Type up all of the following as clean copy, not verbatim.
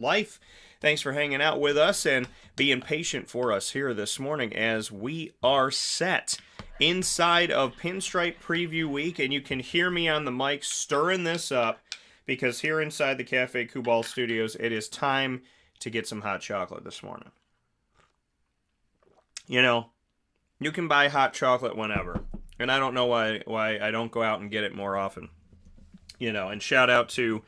life. Thanks for hanging out with us and being patient for us here this morning as we are set inside of Pinstripe Preview Week, and you can hear me on the mic stirring this up because here inside the Cafe Kubal Studios, it is time to get some hot chocolate this morning. You know, you can buy hot chocolate whenever, and I don't know why I don't go out and get it more often. You know, and shout out to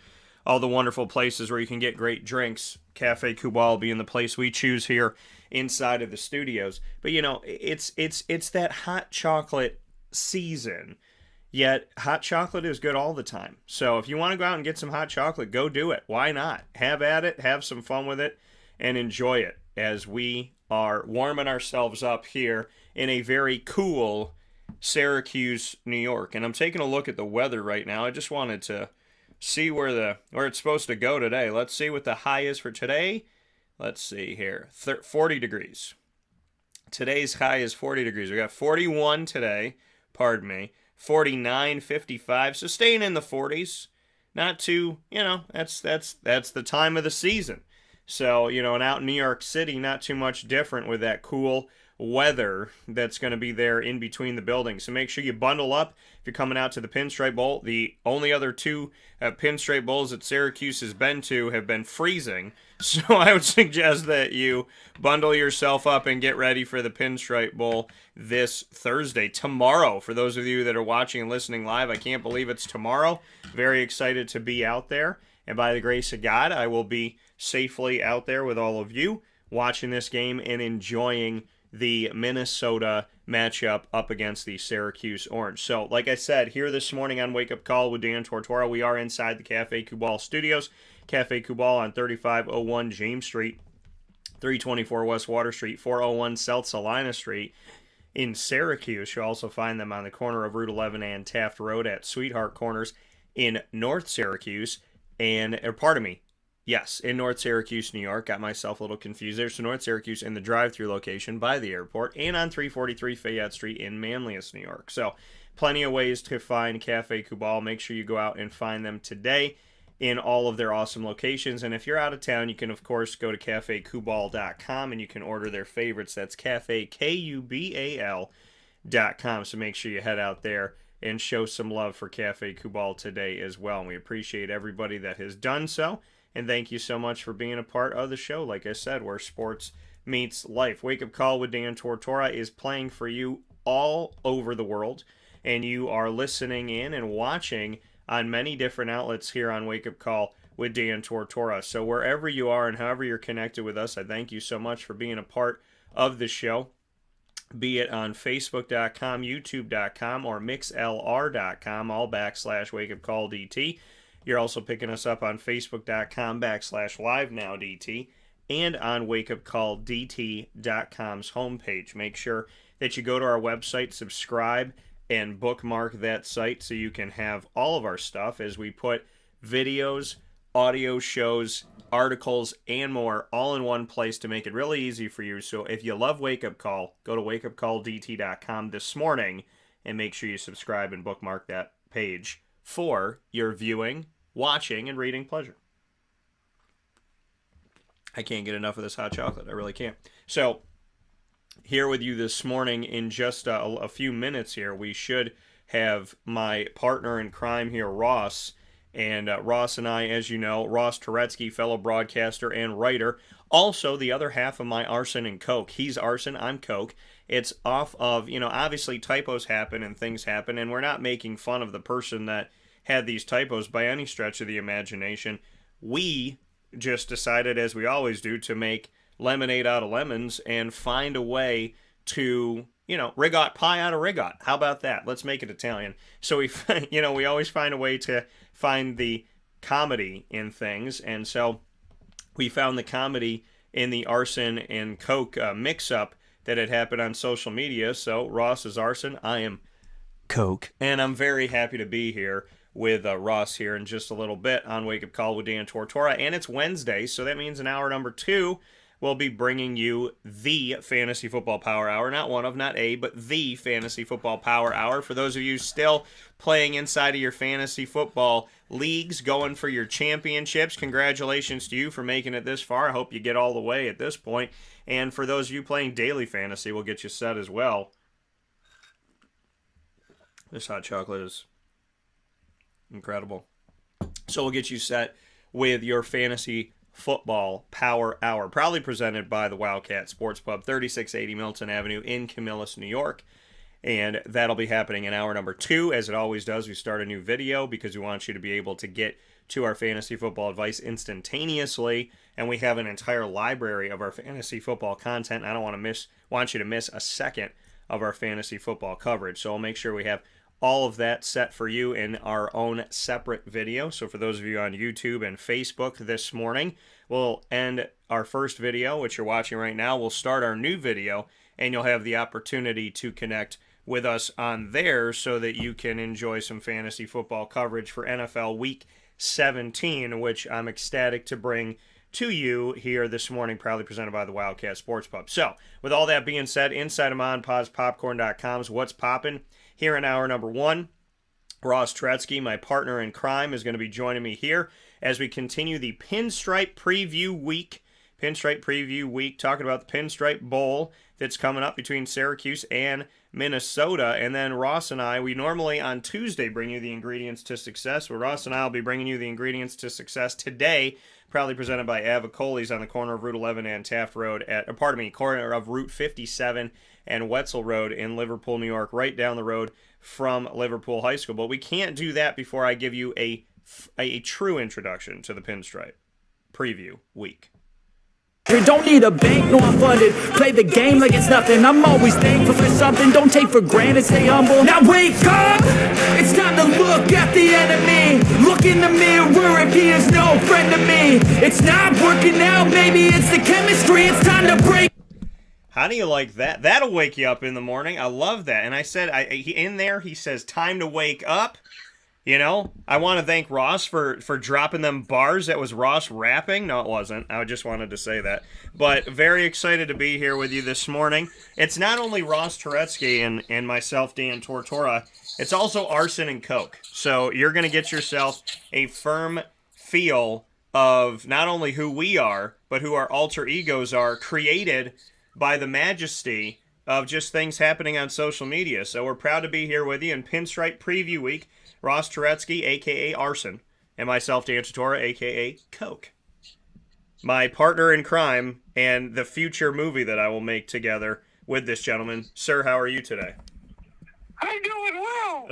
all the wonderful places where you can get great drinks. Cafe Kubal being the place we choose here inside of the studios. But you know, it's that hot chocolate season. Yet hot chocolate is good all the time. So if you want to go out and get some hot chocolate, go do it. Why not? Have at it, have some fun with it, and enjoy it as we are warming ourselves up here in a very cool Syracuse, New York. And I'm taking a look at the weather right now. I just wanted to see where it's supposed to go today. Let's see what the high is for today. Let's see here. 40 degrees. Today's high is 40 degrees. We got 41 today. Pardon me. 49, 55. So staying in the 40s. Not too, that's the time of the season. So, and out in New York City, not too much different with that cool weather that's going to be there in between the buildings. So make sure you bundle up if you're coming out to the Pinstripe Bowl. The only other two Pinstripe Bowls that Syracuse has been to have been freezing. So I would suggest that you bundle yourself up and get ready for the Pinstripe Bowl this Thursday. Tomorrow, for those of you that are watching and listening live, I can't believe it's tomorrow. Very excited to be out there. And by the grace of God, I will be safely out there with all of you watching this game and enjoying the Minnesota matchup up against the Syracuse Orange. So, like I said, here this morning on Wake Up Call with Dan Tortora, we are inside the Cafe Kubal Studios. Cafe Kubal on 3501 James Street, 324 West Water Street, 401 South Salina Street in Syracuse. You'll also find them on the corner of Route 11 and Taft Road at Sweetheart Corners in North Syracuse. Yes, in North Syracuse, New York. Got myself a little confused there. So North Syracuse in the drive-thru location by the airport, and on 343 Fayette Street in Manlius, New York. So plenty of ways to find Cafe Kubal. Make sure you go out and find them today in all of their awesome locations. And if you're out of town, you can, of course, go to cafekubal.com and you can order their favorites. That's cafe, Kubal.com. So make sure you head out there and show some love for Cafe Kubal today as well. And we appreciate everybody that has done so. And thank you so much for being a part of the show, like I said, where sports meets life. Wake Up Call with Dan Tortora is playing for you all over the world, and you are listening in and watching on many different outlets here on Wake Up Call with Dan Tortora. So wherever you are and however you're connected with us, I thank you so much for being a part of the show, be it on Facebook.com, YouTube.com, or MixLR.com, all /WakeUpCallDT. You're also picking us up on Facebook.com/LiveNowDT and on WakeUpCallDT.com's homepage. Make sure that you go to our website, subscribe, and bookmark that site so you can have all of our stuff as we put videos, audio shows, articles, and more all in one place to make it really easy for you. So if you love Wake Up Call, go to WakeUpCallDT.com this morning and make sure you subscribe and bookmark that page for your viewing, watching, and reading pleasure. I can't get enough of this hot chocolate. I really can't. So, here with you this morning in just a few minutes here, we should have my partner in crime here, Ross. And Ross and I, as you know, Ross Turetsky, fellow broadcaster and writer, also the other half of my Arson and Coke. He's Arson, I'm Coke. It's off of, obviously typos happen and things happen, and we're not making fun of the person that had these typos by any stretch of the imagination. We just decided, as we always do, to make lemonade out of lemons and find a way to, rigot pie out of rigot. How about that? Let's make it Italian. So we always find a way to find the comedy in things, and so we found the comedy in the Arson and Coke mix-up that had happened on social media. So Ross is Arson, I am Coke, and I'm very happy to be here with Ross here in just a little bit on Wake Up Call with Dan Tortora, and it's Wednesday, so that means in hour number 2 we'll be bringing you the Fantasy Football Power Hour. Not one of, not a, but the Fantasy Football Power Hour. For those of you still playing inside of your fantasy football leagues, going for your championships, congratulations to you for making it this far. I hope you get all the way at this point. And for those of you playing daily fantasy, we'll get you set as well. This hot chocolate is incredible. So we'll get you set with your Fantasy Football Power Hour, proudly presented by the Wildcat Sports Pub, 3680 Milton Avenue in Camillus, New York. And that'll be happening in hour number 2. As it always does, we start a new video because we want you to be able to get to our fantasy football advice instantaneously. And we have an entire library of our fantasy football content. I don't want you to miss a second of our fantasy football coverage. So I'll make sure we have all of that set for you in our own separate video. So for those of you on YouTube and Facebook this morning, we'll end our first video, which you're watching right now. We'll start our new video, and you'll have the opportunity to connect with us on there so that you can enjoy some fantasy football coverage for NFL Week 17, which I'm ecstatic to bring to you here this morning, proudly presented by the Wildcat Sports Pub. So, with all that being said, inside of MON-FRI's What's Poppin', here in hour number 1, Ross Turetsky, my partner in crime, is going to be joining me here as we continue the Pinstripe Preview Week. Pinstripe Preview Week, talking about the Pinstripe Bowl that's coming up between Syracuse and Minnesota. And then Ross and I, we normally on Tuesday bring you the ingredients to success. Well, Ross and I will be bringing you the ingredients to success today, proudly presented by Avicoli's on the corner of Route 11 and Taft Road corner of Route 57 and Wetzel Road in Liverpool, New York, right down the road from Liverpool High School. But we can't do that before I give you a true introduction to the Pinstripe Preview Week. We don't need a bank, no I'm funded. Play the game like it's nothing. I'm always thankful for something. Don't take for granted, stay humble. Now wake up! It's time to look at the enemy. Look in the mirror if he is no friend to me. It's not working out, maybe it's the chemistry. It's time to break. How do you like that? That'll wake you up in the morning. I love that. And I said, in there, he says, time to wake up. You know, I want to thank Ross for dropping them bars. That was Ross rapping. No, it wasn't. I just wanted to say that. But very excited to be here with you this morning. It's not only Ross Turetsky and myself, Dan Tortora. It's also Arson Coke. So you're going to get yourself a firm feel of not only who we are, but who our alter egos are, created by the majesty of just things happening on social media. So we're proud to be here with you in Pinstripe Preview Week. Ross Turetsky, a.k.a. Arson, and myself, Dan Tortora, a.k.a. Coke. My partner in crime and the future movie that I will make together with this gentleman. Sir, how are you today? I'm doing well.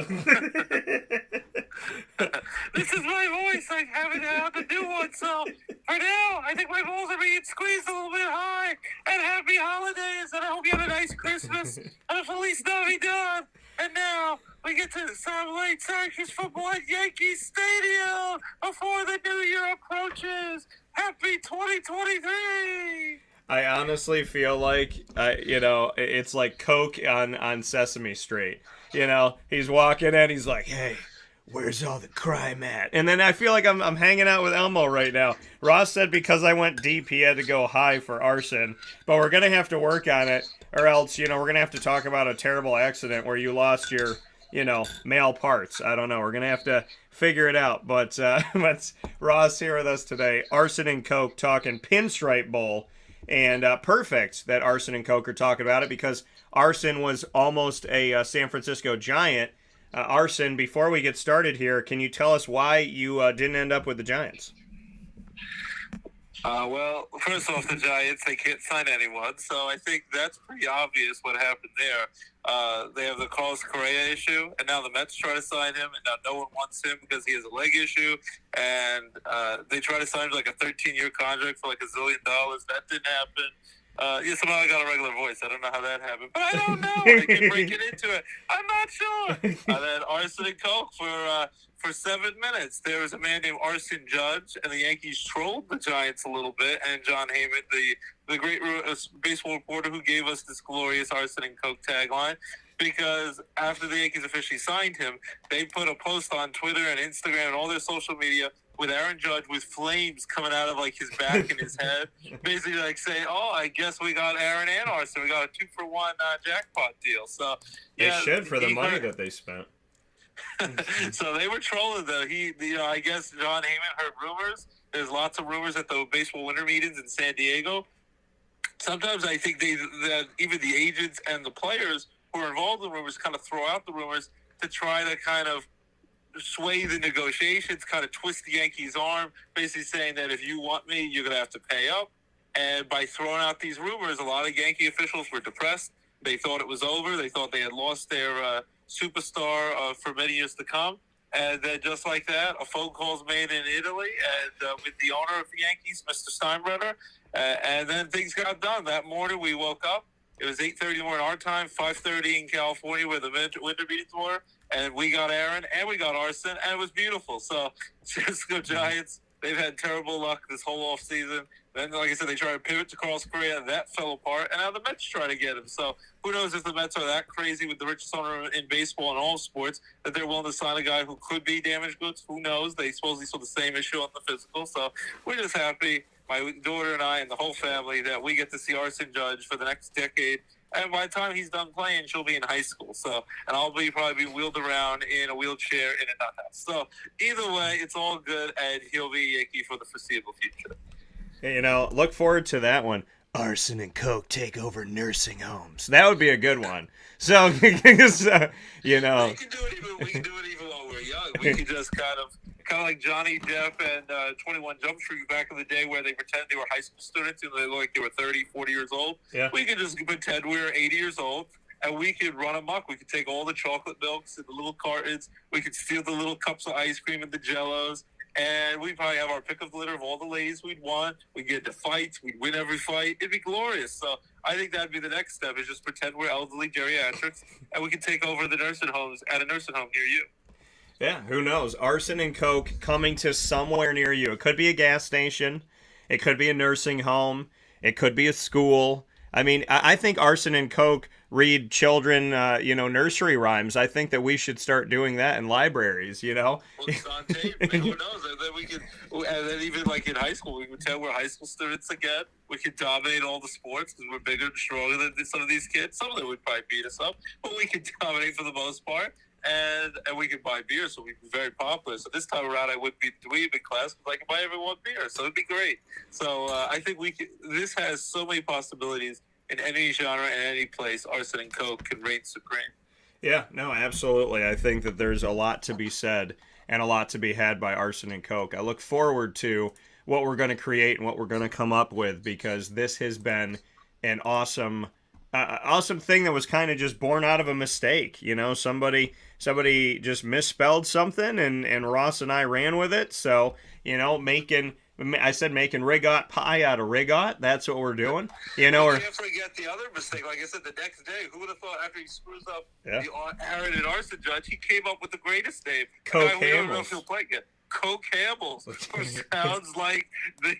This is my voice. I haven't had to do one, so for now, I think my balls are being squeezed a little bit high. And happy holidays, and I hope you have a nice Christmas and a Feliz Navidad. And now we get to celebrate Syracuse football at Yankee Stadium before the new year approaches. Happy 2023! I honestly feel like, it's like Coke on Sesame Street. You know, he's walking in, he's like, hey, where's all the crime at? And then I feel like I'm hanging out with Elmo right now. Ross said because I went deep, he had to go high for Arson. But we're going to have to work on it, or else, we're going to have to talk about a terrible accident where you lost your, male parts. I don't know. We're going to have to figure it out. But Ross here with us today. Arson and Coke talking Pinstripe Bowl. And perfect that Arson and Coke are talking about it because Arson was almost a San Francisco Giant. Arson, before we get started here, can you tell us why you didn't end up with the Giants? Well, first off, the Giants, they can't sign anyone, so I think that's pretty obvious what happened there. They have the Carlos Correa issue, and now the Mets try to sign him, and now no one wants him because he has a leg issue, and they try to sign him like a 13-year contract for like $1 zillion. That didn't happen. Somehow I got a regular voice. I don't know how that happened, but I don't know. I can break it into it. I'm not sure. Then Arson and Coke for 7 minutes. There was a man named Arson Judge, and the Yankees trolled the Giants a little bit, and John Heyman, the great baseball reporter who gave us this glorious Arson and Coke tagline, because after the Yankees officially signed him, they put a post on Twitter and Instagram and all their social media with Aaron Judge with flames coming out of like his back and his head, basically like saying, "Oh, I guess we got Aaron and Arson. We got a 2-for-1 jackpot deal." So they should for the money that they spent. So they were trolling though. I guess John Heyman heard rumors. There's lots of rumors at the baseball winter meetings in San Diego. Sometimes I think that even the agents and the players who are involved in rumors kind of throw out the rumors to try to kind of sway the negotiations, kind of twist the Yankees' arm, basically saying that if you want me, you're going to have to pay up. And by throwing out these rumors, a lot of Yankee officials were depressed. They thought it was over. They thought they had lost their superstar for many years to come. And then just like that, a phone call's made in Italy and with the owner of the Yankees, Mr. Steinbrenner. And then things got done. That morning we woke up. It was 8:30 in the morning our time, 5:30 in California where the winter meetings were. And we got Aaron and we got Arson, and it was beautiful. So, San Francisco Giants, they've had terrible luck this whole offseason. Then, like I said, they tried to pivot to Carlos Correa, and that fell apart. And now the Mets try to get him. So who knows if the Mets are that crazy with the richest owner in baseball and all sports that they're willing to sign a guy who could be damaged goods. Who knows? They supposedly saw the same issue on the physical. So we're just happy, my daughter and I and the whole family, that we get to see Arson Judge for the next decade. And by the time he's done playing, she'll be in high school. So, and I'll probably be wheeled around in a wheelchair in a nut house. So either way, it's all good, and he'll be a Yankee for the foreseeable future. You know, look forward to that one. Arson and Coke take over nursing homes. That would be a good one. So, you know, we can do it even while we're young. We can just kind of like Johnny Depp and 21 Jump Street back in the day where they pretend they were high school students and they looked like they were 30, 40 years old. Yeah. We could just pretend we were 80 years old and we could run amok. We could take all the chocolate milks and the little cartons. We could steal the little cups of ice cream and the Jellos. And we'd probably have our pick of the litter of all the ladies we'd want. We'd get into fights. We'd win every fight. It'd be glorious. So I think that'd be the next step, is just pretend we're elderly geriatrics and we can take over the nursing homes at a nursing home near you. Yeah, who knows? Arson and Coke coming to somewhere near you. It could be a gas station. It could be a nursing home. It could be a school. I mean, I think Arson and Coke read children, nursery rhymes. I think that we should start doing that in libraries, you know? Well, it's on tape. Who knows? And then we could, and then even like in high school, we could pretend we're high school students again. We could dominate all the sports because we're bigger and stronger than some of these kids. Some of them would probably beat us up, but we could dominate for the most part. And we could buy beer, so we'd be very popular. So this time around, I wouldn't be dweeb in class because I could buy everyone beer, so it'd be great. So I think this has so many possibilities in any genre and any place. Arson and Coke can reign supreme. Yeah, no, absolutely. I think that there's a lot to be said and a lot to be had by Arson and Coke. I look forward to what we're going to create and what we're going to come up with, because this has been an awesome thing that was kind of just born out of a mistake. You know, somebody just misspelled something, and Ross and I ran with it. So, you know, making rigot pie out of rigot. That's what we're doing. You know, can't forget the other mistake. Like I said, the next day, who would have thought after he screws up the Aaron and Arson Judge, he came up with the greatest name. Coke We don't know Hamels. if he'll play again. Coke Hamels, who sounds like the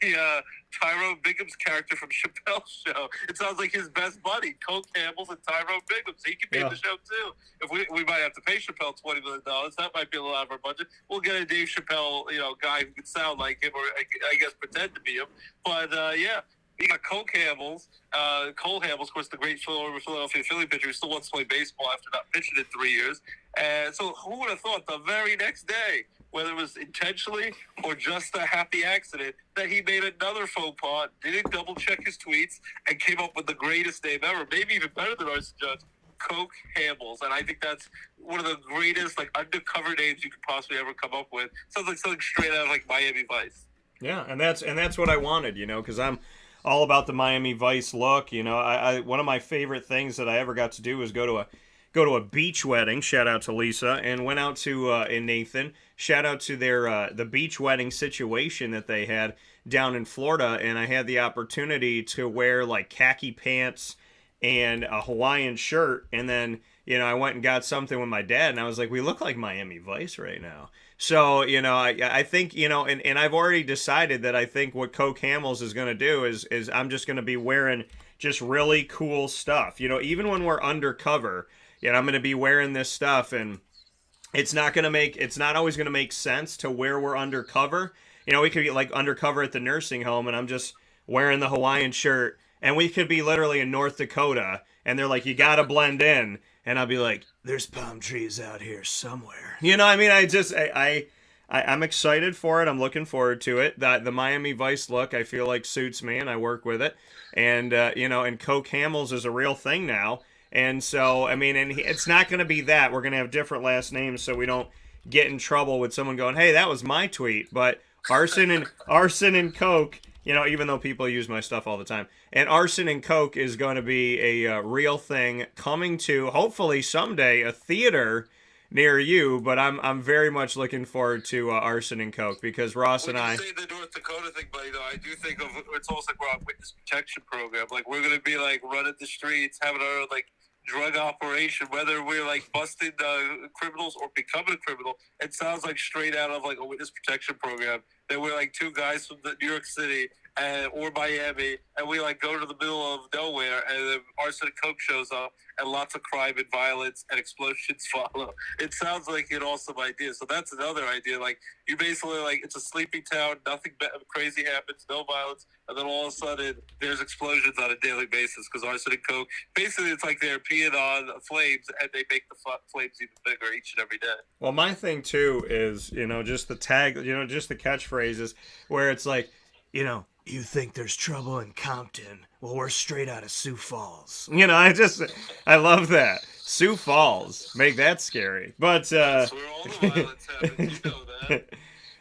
Tyrone Bigham's character from Chappelle's show. It sounds like his best buddy, Coke Hamels and Tyrone Bigham. So he could be in the show too. If we might have to pay Chappelle $20 million. That might be a little out of our budget. We'll get a Dave Chappelle, guy who could sound like him, or I guess pretend to be him. But we got Coke Hamels, Cole Hamels, of course, the great Philadelphia Philly pitcher who still wants to play baseball after not pitching in 3 years. And so who would have thought the very next day, whether it was intentionally or just a happy accident, that he made another faux pas, didn't double-check his tweets, and came up with the greatest name ever, maybe even better than Arson Judge, Coke Hamels. And I think that's one of the greatest, undercover names you could possibly ever come up with. Sounds like something straight out of, Miami Vice. Yeah, and that's what I wanted, because I'm all about the Miami Vice look. I one of my favorite things that I ever got to do was go to a beach wedding. Shout out to Lisa, and went out to in Nathan. Shout out to their the beach wedding situation that they had down in Florida, and I had the opportunity to wear khaki pants and a Hawaiian shirt, and then I went and got something with my dad, and I was like, we look like Miami Vice right now. So I think and I've already decided that I think what Coke Hamels is going to do is I'm just going to be wearing just really cool stuff. Even when we're undercover. I'm going to be wearing this stuff, and it's not always going to make sense to where we're undercover. we could be like undercover at the nursing home, and I'm just wearing the Hawaiian shirt, and we could be literally in North Dakota, and they're like, you gotta blend in, and I'll be like, there's palm trees out here somewhere. I mean, I'm excited for it. I'm looking forward to it. The Miami Vice look, I feel like suits me, and I work with it. And and Coke Hamels is a real thing now. And so, I mean, and it's not going to be that. We're going to have different last names so we don't get in trouble with someone going, hey, that was my tweet. But Arson and Coke, even though people use my stuff all the time. And Arson and Coke is going to be a real thing coming to, hopefully someday, a theater near you. But I'm very much looking forward to Arson and Coke, because Ross and I... When you say the North Dakota thing, buddy, though, I do think of it's almost like we're on witness protection program. Like, we're going to be, like, running the streets, having our, like, drug operation, whether we're like busting criminals or becoming a criminal. It sounds like straight out of like a witness protection program, that we're like two guys from New York City or Miami, and we like go to the middle of nowhere, and then Arson and Coke shows up, and lots of crime and violence and explosions follow. It sounds like an awesome idea. So that's another idea. Like, you basically, like, it's a sleeping town, nothing crazy happens, no violence, and then all of a sudden there's explosions on a daily basis because Arson and Coke, basically it's like they're peeing on flames, and they make the flames even bigger each and every day. Well, my thing too is, just the tag, just the catchphrases where it's like, you think there's trouble in Compton? Well, we're straight out of Sioux Falls. I love that. Sioux Falls. Make that scary. But, that's where all the violence happens, that.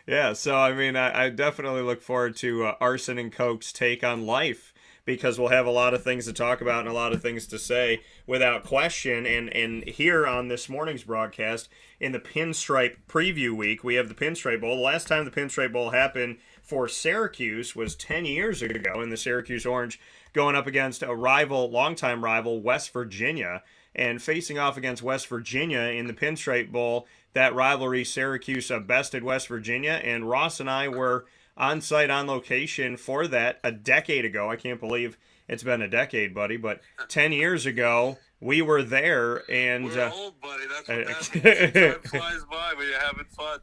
Yeah, so, I mean, I definitely look forward to Arson and Coke's take on life, because we'll have a lot of things to talk about and a lot of things to say without question. And here on this morning's broadcast, in the Pinstripe Preview Week, we have the Pinstripe Bowl. The last time the Pinstripe Bowl happened for Syracuse was 10 years ago, in the Syracuse Orange going up against a longtime rival, West Virginia, and facing off against West Virginia in the Pinstripe Bowl. That rivalry, Syracuse bested West Virginia, and Ross and I were on site, on location for that a decade ago. I can't believe it's been a decade, buddy, but 10 years ago, we were there, and... We're old, buddy. That's what that means. Time flies by when you're having fun.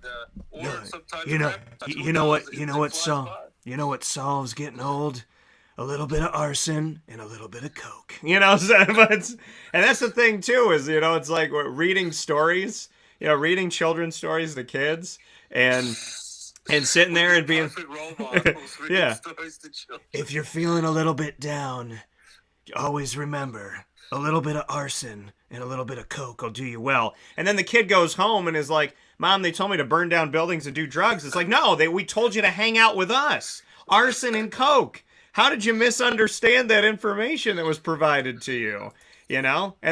Or sometimes... You know what solves getting old? A little bit of arson and a little bit of Coke. And that's the thing, too, is, it's like reading stories, reading children's stories to kids, and sitting there and being... Yeah. If you're feeling a little bit down, always remember, a little bit of arson and a little bit of Coke will do you well. And then the kid goes home and is like, Mom, they told me to burn down buildings and do drugs. It's like, no, we told you to hang out with us. Arson and Coke. How did you misunderstand that information that was provided to you? And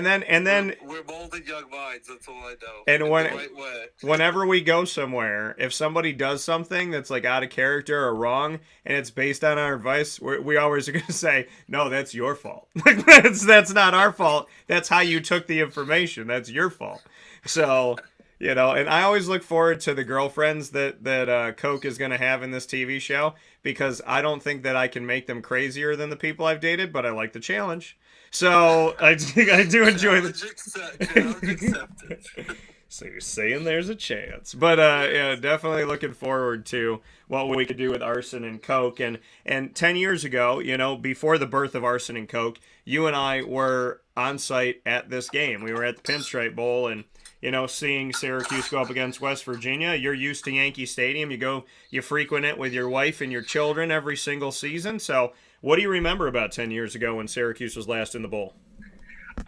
then we're molding young minds. That's all I know. And the right way. Whenever we go somewhere, if somebody does something that's like out of character or wrong, and it's based on our advice, we always are going to say, no, that's your fault. That's not our fault. That's how you took the information. That's your fault. So, and I always look forward to the girlfriends that Coke is going to have in this TV show, because I don't think that I can make them crazier than the people I've dated, but I like the challenge. So I do enjoy So you're saying there's a chance. But definitely looking forward to what we could do with Arson and Coke. And 10 years ago, before the birth of Arson and Coke, you and I were on site at this game. We were at the Pinstripe Bowl, and seeing Syracuse go up against West Virginia. You're used to Yankee Stadium. You frequent it with your wife and your children every single season. So what do you remember about 10 years ago when Syracuse was last in the bowl?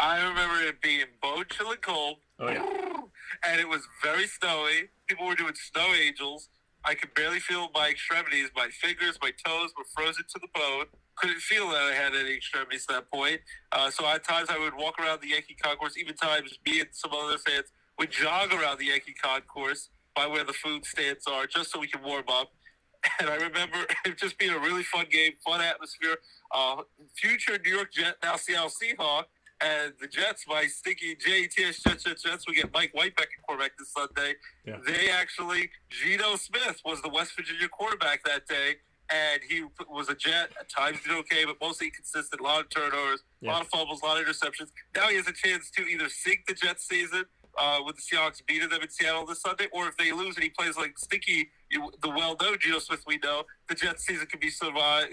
I remember it being bone chilling cold. Oh, yeah. And it was very snowy. People were doing snow angels. I could barely feel my extremities. My fingers, my toes were frozen to the bone. Couldn't feel that I had any extremities at that point. So at times I would walk around the Yankee Concourse. Even times me and some other fans would jog around the Yankee Concourse by where the food stands are, just so we can warm up. And I remember it just being a really fun game, fun atmosphere. Future New York Jet, now Seattle Seahawk, and the Jets, my stinky Jets, we get Mike Whitebeck at quarterback this Sunday. Yeah. They actually, Geno Smith was the West Virginia quarterback that day, and he was a Jet. At times did okay, but mostly consistent. A lot of turnovers, a lot of fumbles, a lot of interceptions. Now he has a chance to either sink the Jets season with the Seahawks beating them in Seattle this Sunday, or if they lose and he plays like stinky the well-known Geno Smith we know, the Jets season could survive,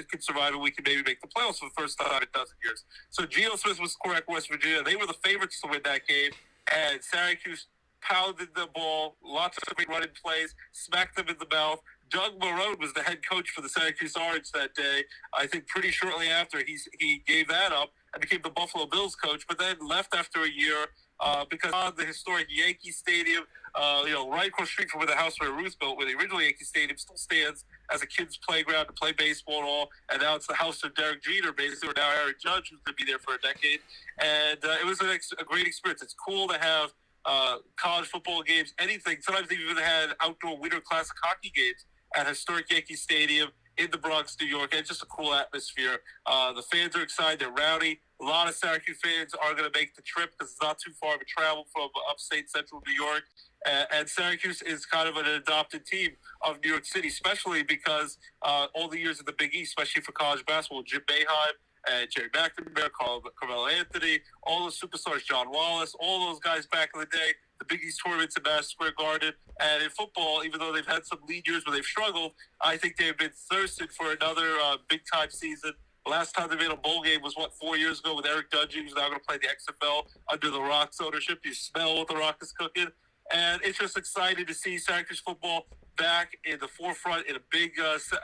and we can maybe make the playoffs for the first time in a dozen years. So Geno Smith was correct, West Virginia. They were the favorites to win that game, and Syracuse pounded the ball, lots of great running plays, smacked them in the mouth. Doug Marrone was the head coach for the Syracuse Orange that day. I think pretty shortly after he gave that up and became the Buffalo Bills coach, but then left after a year because on the historic Yankee Stadium, right across the street from where the house where Ruth built, where the original Yankee Stadium still stands as a kid's playground to play baseball and all, and now it's the house of Derek Jeter, basically, or now Aaron Judge, who's going to be there for a decade. And it was a great experience. It's cool to have college football games, anything. Sometimes they've even had outdoor Winter Classic hockey games at historic Yankee Stadium in the Bronx, New York. And it's just a cool atmosphere. The fans are excited. They're rowdy. A lot of Syracuse fans are going to make the trip because it's not too far of a travel from upstate central New York. And Syracuse is kind of an adopted team of New York City, especially because all the years of the Big East, especially for college basketball, Jim Boeheim and Jerry McNamara, Carmelo Anthony, all those superstars, John Wallace, all those guys back in the day, the Big East tournaments in Madison Square Garden. And in football, even though they've had some lead years where they've struggled, I think they've been thirsting for another big-time season. The last time they made a bowl game was, 4 years ago with Eric Dungey, who's now going to play the XFL under the Rock's ownership. You smell what the Rock is cooking. And it's just exciting to see Syracuse football back in the forefront in a big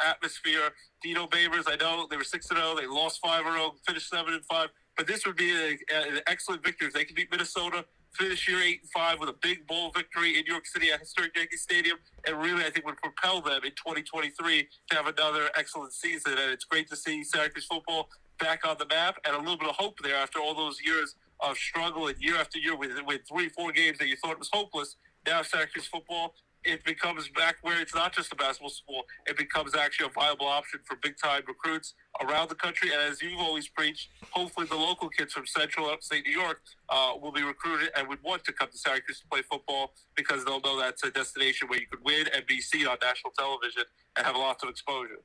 atmosphere. Dino Babers, I know they were 6-0. They lost 5-0, finished 7-5. But this would be an excellent victory. If they can beat Minnesota, finish year 8-5 with a big bowl victory in New York City at historic Yankee Stadium, and really, I think, would propel them in 2023 to have another excellent season. And it's great to see Syracuse football back on the map and a little bit of hope there after all those years of struggle and year after year with 3-4 games that you thought was hopeless. Now Syracuse football, it becomes back where it's not just a basketball school. It becomes actually a viable option for big-time recruits around the country. And as you've always preached, hopefully the local kids from central upstate New York will be recruited and would want to come to Syracuse to play football because they'll know that's a destination where you could win and be seen on national television and have lots of exposure.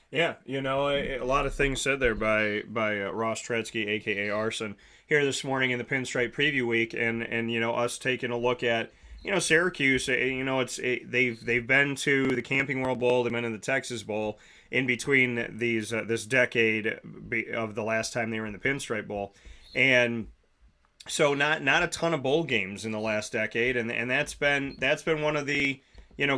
Yeah, a lot of things said there by Ross Turetsky, a.k.a. Arson, here this morning in the Pinstripe Preview Week, and us taking a look at Syracuse. They've been to the Camping World Bowl, they've been in the Texas Bowl in between these this decade of the last time they were in the Pinstripe Bowl, and so not a ton of bowl games in the last decade, and that's been one of the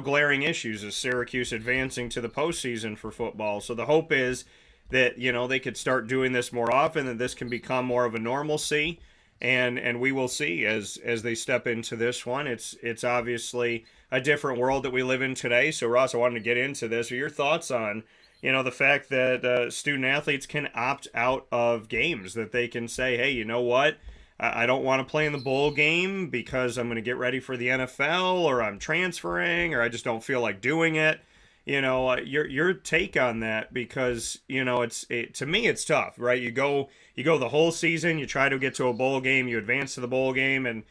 glaring issues is Syracuse advancing to the postseason for football. So the hope is that, they could start doing this more often, that this can become more of a normalcy, and we will see as they step into this one. It's obviously a different world that we live in today. So Ross, I wanted to get into this. What are your thoughts on, the fact that student athletes can opt out of games, that they can say, hey, you know what? I don't want to play in the bowl game because I'm going to get ready for the NFL, or I'm transferring, or I just don't feel like doing it. Your take on that, because to me it's tough, right? You go the whole season, you try to get to a bowl game, you advance to the bowl game, and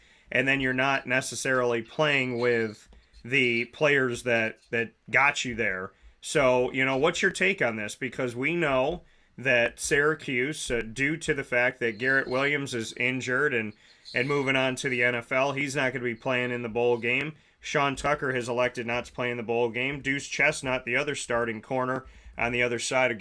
then you're not necessarily playing with the players that got you there. So what's your take on this? Because we know that Syracuse, due to the fact that Garrett Williams is injured and moving on to the NFL, he's not going to be playing in the bowl game. Sean Tucker has elected not to play in the bowl game. Deuce Chestnut, the other starting corner on the other side of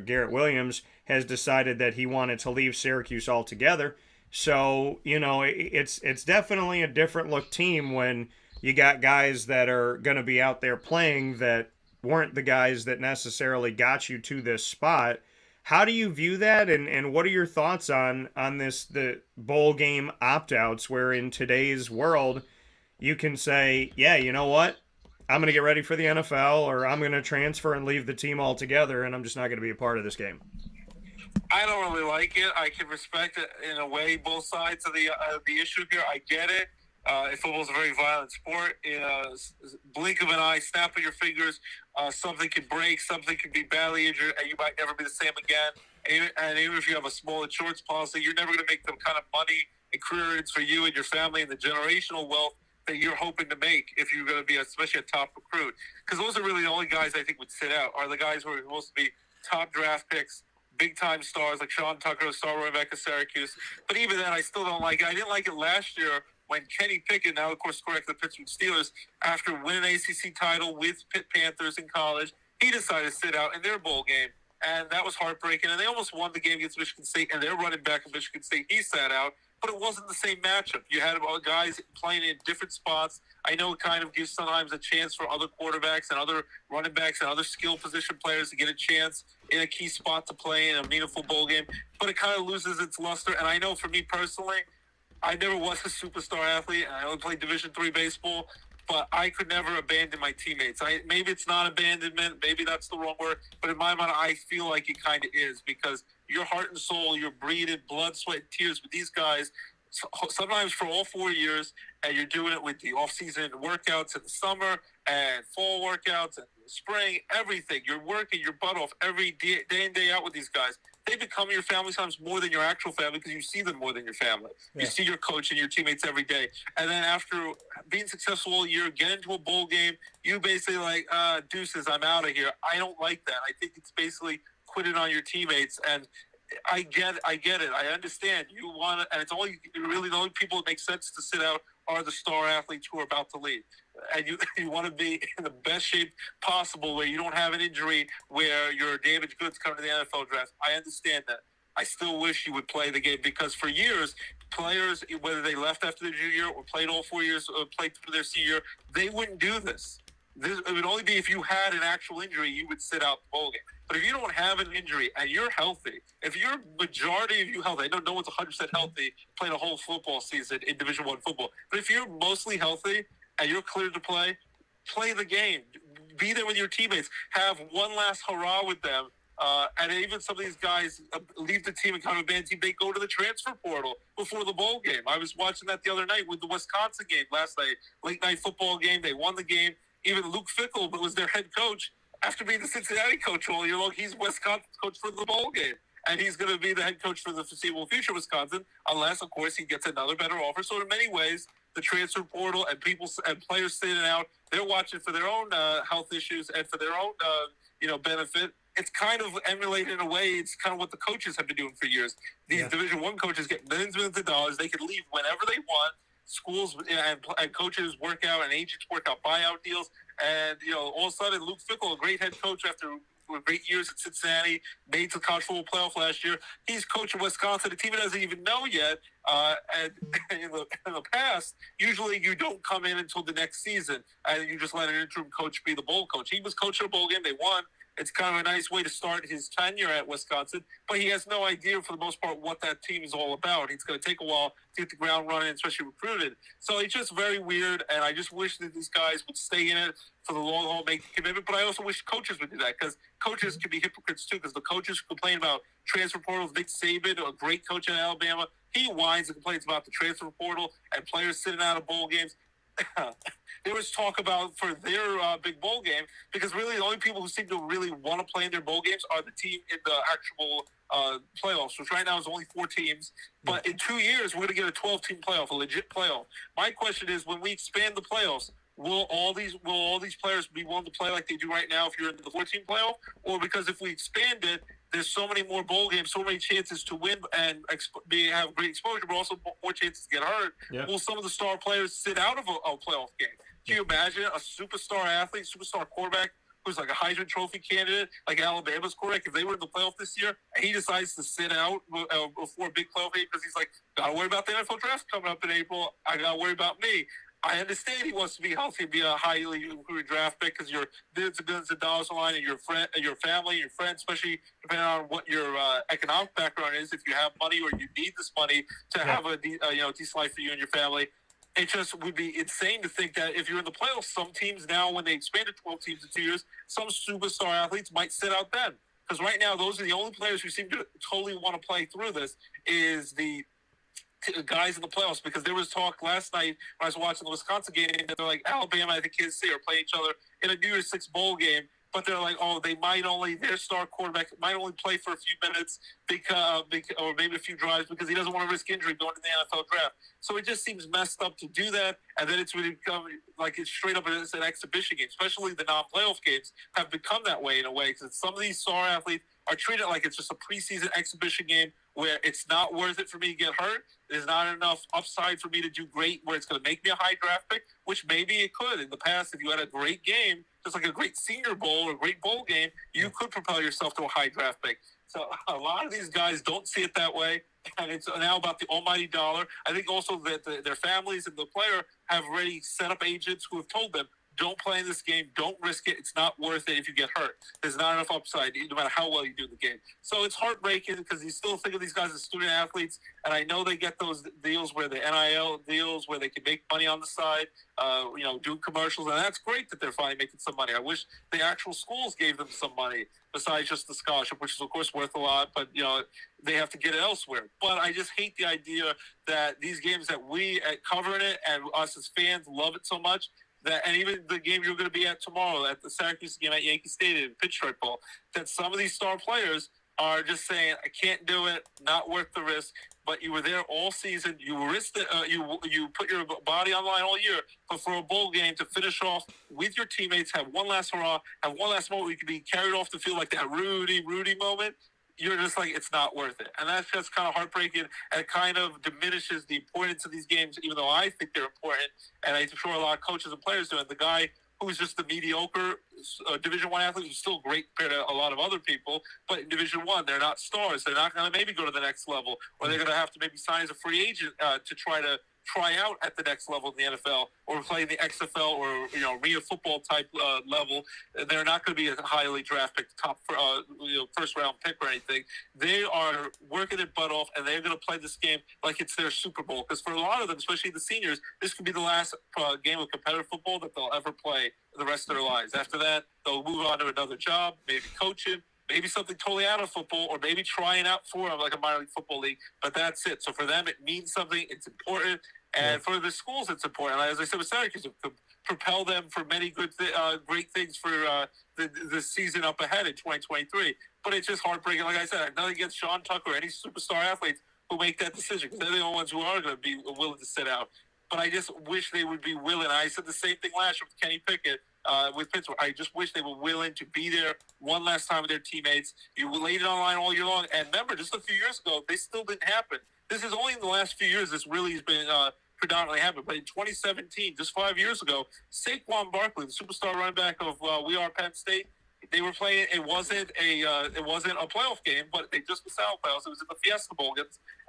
Garrett Williams, has decided that he wanted to leave Syracuse altogether. So, it's definitely a different look team when you got guys that are going to be out there playing that weren't the guys that necessarily got you to this spot. How do you view that, and what are your thoughts on the bowl game opt-outs, where in today's world you can say, yeah, you know what, I'm going to get ready for the NFL, or I'm going to transfer and leave the team altogether, and I'm just not going to be a part of this game? I don't really like it. I can respect it in a way, both sides of the issue here. I get it. Football's a very violent sport. In a blink of an eye, snap of your fingers, something can break, something can be badly injured, and you might never be the same again. And even if you have a small insurance policy, you're never going to make the kind of money and career earnings for you and your family and the generational wealth that you're hoping to make if you're going to be especially a top recruit. Because those are really the only guys I think would sit out, are the guys who are supposed to be top draft picks, big-time stars like Sean Tucker, star running back of Syracuse. But even then, I still don't like it. I didn't like it last year when Kenny Pickett, now of course correct, the Pittsburgh Steelers, after winning an ACC title with Pitt Panthers in college, he decided to sit out in their bowl game. And that was heartbreaking. And they almost won the game against Michigan State, and their running back of Michigan State, he sat out. But it wasn't the same matchup. You had guys playing in different spots. I know it kind of gives sometimes a chance for other quarterbacks and other running backs and other skill position players to get a chance in a key spot to play in a meaningful bowl game. But it kind of loses its luster. And I know for me personally, I never was a superstar athlete. I only played Division III baseball. But I could never abandon my teammates. Maybe it's not abandonment. Maybe that's the wrong word. But in my mind, I feel like it kind of is, because your heart and soul, you're breathing blood, sweat, and tears with these guys, sometimes for all 4 years, and you're doing it with the off-season workouts in the summer and fall workouts and spring, everything. You're working your butt off every day in, day out with these guys. They become your family sometimes more than your actual family, because you see them more than your family. Yeah. You see your coach and your teammates every day. And then after being successful all year, get into a bowl game, you basically like, deuces, I'm out of here. I don't like that. I think it's basically quitting on your teammates. And I get it. I understand. You want to, and it's only really the only people that make sense to sit out are the star athletes who are about to leave. And you want to be in the best shape possible, where you don't have an injury, where your damaged goods come to the NFL draft. I understand that. I still wish you would play the game, because for years, players, whether they left after their junior year or played all 4 years or played through their senior year, they wouldn't do this. It would only be if you had an actual injury, you would sit out the bowl game. But if you don't have an injury and you're healthy, if you're majority of you healthy, I know no one's 100% healthy playing a whole football season in Division I football, but if you're mostly healthy and you're cleared to play the game. Be there with your teammates. Have one last hurrah with them. And even some of these guys leave the team and kind of abandon the team. They go to the transfer portal before the bowl game. I was watching that the other night with the Wisconsin game last night. Late night football game. They won the game. Even Luke Fickell, who was their head coach, after being the Cincinnati coach all year long, he's Wisconsin's coach for the bowl game. And he's going to be the head coach for the foreseeable future of Wisconsin, unless, of course, he gets another better offer. So in many ways, the transfer portal and people and players sitting out, they're watching for their own health issues and for their own benefit. It's kind of emulated in a way. It's kind of what the coaches have been doing for years. These Division I coaches get millions of dollars. They can leave whenever they want. Schools and coaches work out, and agents work out buyout deals. And all of a sudden, Luke Fickell, a great head coach after great years at Cincinnati, made the college football playoff last year. He's coaching Wisconsin, a team he doesn't even know yet. And in the past, usually you don't come in until the next season, and you just let an interim coach be the bowl coach. He was coaching a bowl game. They won. It's kind of a nice way to start his tenure at Wisconsin, but he has no idea, for the most part, what that team is all about. It's going to take a while to get the ground running, especially recruited. So it's just very weird, and I just wish that these guys would stay in it for the long haul, make the commitment. But I also wish coaches would do that, because coaches can be hypocrites too, because the coaches complain about transfer portals. Nick Saban, a great coach in Alabama, he whines and complains about the transfer portal and players sitting out of bowl games. There was talk about for their big bowl game, because really the only people who seem to really want to play in their bowl games are the team in the actual playoffs, which right now is only 4 teams. But in 2 years, we're going to get a 12-team playoff, a legit playoff. My question is, when we expand the playoffs, will all these players be willing to play like they do right now if you're in the 14 playoff? Or because if we expand it, there's so many more bowl games, so many chances to win and have great exposure, but also more chances to get hurt. Yeah. Will some of the star players sit out of a playoff game? Can you imagine a superstar athlete, superstar quarterback who's like a Heisman Trophy candidate, like Alabama's quarterback, if they were in the playoff this year, and he decides to sit out before a big playoff game because he's like, got to worry about the NFL draft coming up in April. I got to worry about me. I understand he wants to be healthy and be a highly recruited draft pick, because your billions of dollars on line, and your friend, your family, your friends, especially depending on what your economic background is. If you have money or you need this money to have a decent life for you and your family, it just would be insane to think that if you're in the playoffs, some teams now, when they expanded 12 teams in 2 years, some superstar athletes might sit out then. Because right now, those are the only players who seem to totally want to play through this is the guys in the playoffs. Because there was talk last night when I was watching the Wisconsin game, and they're like, Alabama, I think Kansas State are playing each other in a New Year's Six bowl game. But they're like, their star quarterback might only play for a few minutes or maybe a few drives, because he doesn't want to risk injury going to the NFL draft. So it just seems messed up to do that. And then it's really become like it's straight up as an exhibition game, especially the non-playoff games have become that way in a way, because some of these star athletes are treating it like it's just a preseason exhibition game where it's not worth it for me to get hurt. There's not enough upside for me to do great where it's going to make me a high draft pick, which maybe it could. In the past, if you had a great game, just like a great Senior Bowl or a great bowl game, you could propel yourself to a high draft pick. So a lot of these guys don't see it that way, and it's now about the almighty dollar. I think also that their families and the player have already set up agents who have told them, don't play in this game. Don't risk it. It's not worth it if you get hurt. There's not enough upside, no matter how well you do the game. So it's heartbreaking because you still think of these guys as student athletes, and I know they get those deals where the NIL deals where they can make money on the side, do commercials, and that's great that they're finally making some money. I wish the actual schools gave them some money besides just the scholarship, which is, of course, worth a lot, but, they have to get it elsewhere. But I just hate the idea that these games that we covering it and us as fans love it so much, and even the game you're going to be at tomorrow, at the Syracuse game at Yankee Stadium, Pinstripe Bowl, that some of these star players are just saying, I can't do it, not worth the risk. But you were there all season. You risked it. You put your body on the line all year. But for a bowl game to finish off with your teammates, have one last hurrah, have one last moment where you can be carried off the field like that Rudy moment, you're just like, it's not worth it. And that's just kind of heartbreaking, and it kind of diminishes the importance of these games, even though I think they're important, and I'm sure a lot of coaches and players do. And the guy who's just the mediocre Division I athlete who's still great compared to a lot of other people, but in Division I, they're not stars. They're not going to maybe go to the next level, or they're going to have to maybe sign as a free agent to try out at the next level in the NFL or play the XFL or arena football type level. They're not going to be a highly draft pick, top first round pick or anything. They are working their butt off, and they're going to play this game like it's their Super Bowl. Because for a lot of them, especially the seniors, this could be the last game of competitive football that they'll ever play the rest of their lives. After that, they'll move on to another job, maybe coaching, maybe something totally out of football, or maybe trying out for like a minor league football league. But that's it. So for them, it means something. It's important. And for the schools, it's important. As I said with Syracuse, it could propel them for many great things for the season up ahead in 2023. But it's just heartbreaking. Like I said, nothing against Sean Tucker or any superstar athletes who make that decision, because they're the only ones who are going to be willing to sit out. But I just wish they would be willing. I said the same thing last year with Kenny Pickett with Pittsburgh. I just wish they were willing to be there one last time with their teammates. You laid it on the line all year long. And remember, just a few years ago, they still didn't happen. This is only in the last few years this really has been predominantly happened. But in 2017, just 5 years ago, Saquon Barkley, the superstar running back of We Are Penn State, they were playing. It wasn't a playoff game, but they just missed out playoffs. It was in the Fiesta Bowl,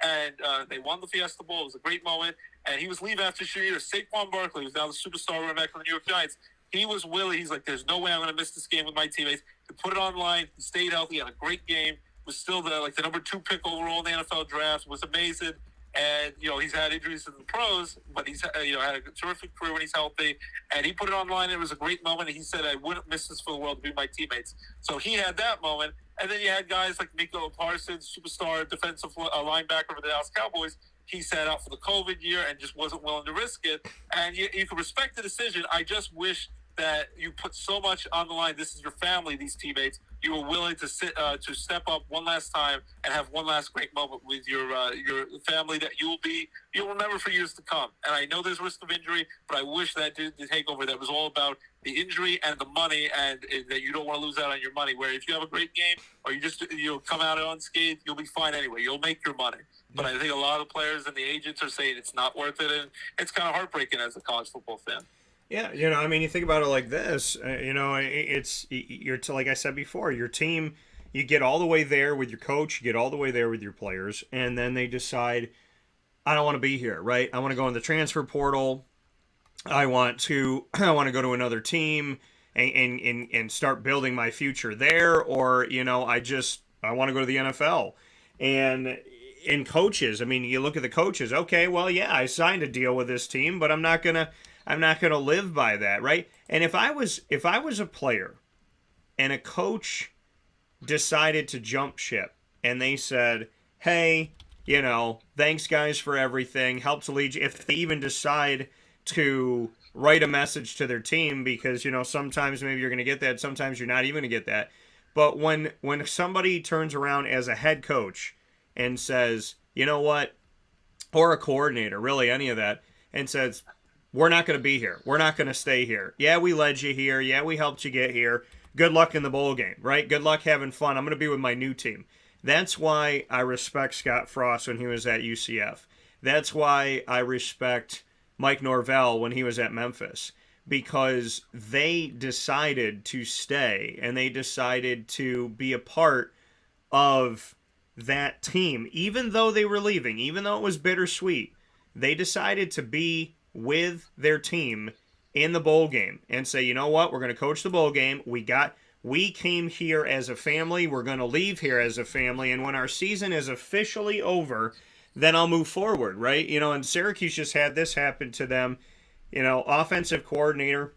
and they won the Fiesta Bowl. It was a great moment. And he was leaving after 2 years. Saquon Barkley, who's now the superstar running back for the New York Giants, he was willing. He's like, there's no way I'm going to miss this game with my teammates. He put it online. He stayed healthy. Had a great game. Was still the number 2 pick overall in the NFL draft. Was amazing. And, he's had injuries in the pros, but he's, had a terrific career when he's healthy. And he put it online. It was a great moment. And he said, I wouldn't miss this for the world to be my teammates. So he had that moment. And then you had guys like Miko Parsons, superstar defensive linebacker for the Dallas Cowboys. He sat out for the COVID year and just wasn't willing to risk it. And you can respect the decision. I just wish that you put so much on the line. This is your family, these teammates. You were willing to step up one last time and have one last great moment with your family that you'll remember for years to come. And I know there's risk of injury, but I wish that did the takeover that was all about the injury and the money, and that you don't want to lose out on your money. Where if you have a great game or you'll come out unscathed, you'll be fine anyway. You'll make your money. But I think a lot of the players and the agents are saying it's not worth it, and it's kind of heartbreaking as a college football fan. Yeah, you think about it like this, you're like I said before, your team, you get all the way there with your coach, you get all the way there with your players, and then they decide, I don't want to be here, right? I want to go in the transfer portal. I want to go to another team and start building my future there, or I want to go to the NFL. And in coaches, you look at the coaches. Okay, well, yeah, I signed a deal with this team, but I'm not gonna live by that, right? And if I was a player and a coach decided to jump ship and they said, hey, thanks guys for everything, helps lead you, if they even decide to write a message to their team, because, sometimes maybe you're going to get that, sometimes you're not even going to get that. But when somebody turns around as a head coach and says, you know what, or a coordinator, really any of that, and says, we're not going to be here. We're not going to stay here. Yeah, we led you here. Yeah, we helped you get here. good luck in the bowl game, right? Good luck having fun. I'm going to be with my new team. That's why I respect Scott Frost when he was at UCF. That's why I respect Mike Norvell when he was at Memphis, because they decided to stay and they decided to be a part of that team. Even though they were leaving, even though it was bittersweet, they decided to be with their team in the bowl game and say, you know what, we're going to coach the bowl game. We came here as a family. We're going to leave here as a family. And when our season is officially over, then I'll move forward, right? And Syracuse just had this happen to them. Offensive coordinator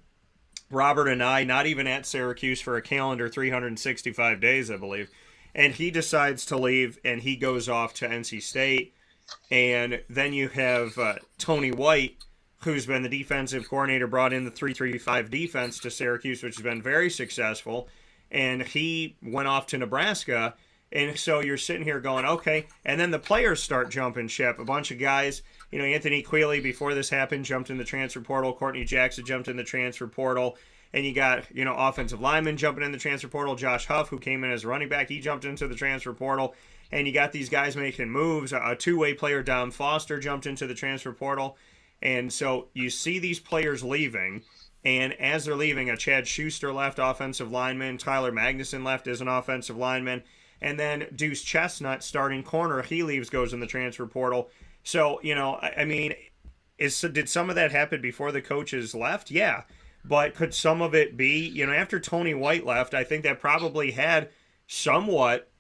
Robert and I, not even at Syracuse for a calendar 365 days, I believe. And he decides to leave, and he goes off to NC State. And then you have Tony White, who's been the defensive coordinator, brought in the 3-3-5 defense to Syracuse, which has been very successful. And he went off to Nebraska. And so you're sitting here going, okay. And then the players start jumping ship. A bunch of guys, Anthony Quealy, before this happened, jumped in the transfer portal. Courtney Jackson jumped in the transfer portal. And you got, offensive linemen jumping in the transfer portal. Josh Huff, who came in as running back, he jumped into the transfer portal. And you got these guys making moves. A two-way player, Dom Foster, jumped into the transfer portal. And so you see these players leaving. And as they're leaving, a Chad Schuster left, offensive lineman. Tyler Magnuson left as an offensive lineman. And then Deuce Chestnut, starting corner, he leaves, goes in the transfer portal. So, did some of that happen before the coaches left? Yeah. But could some of it be, after Tony White left, I think that probably had somewhat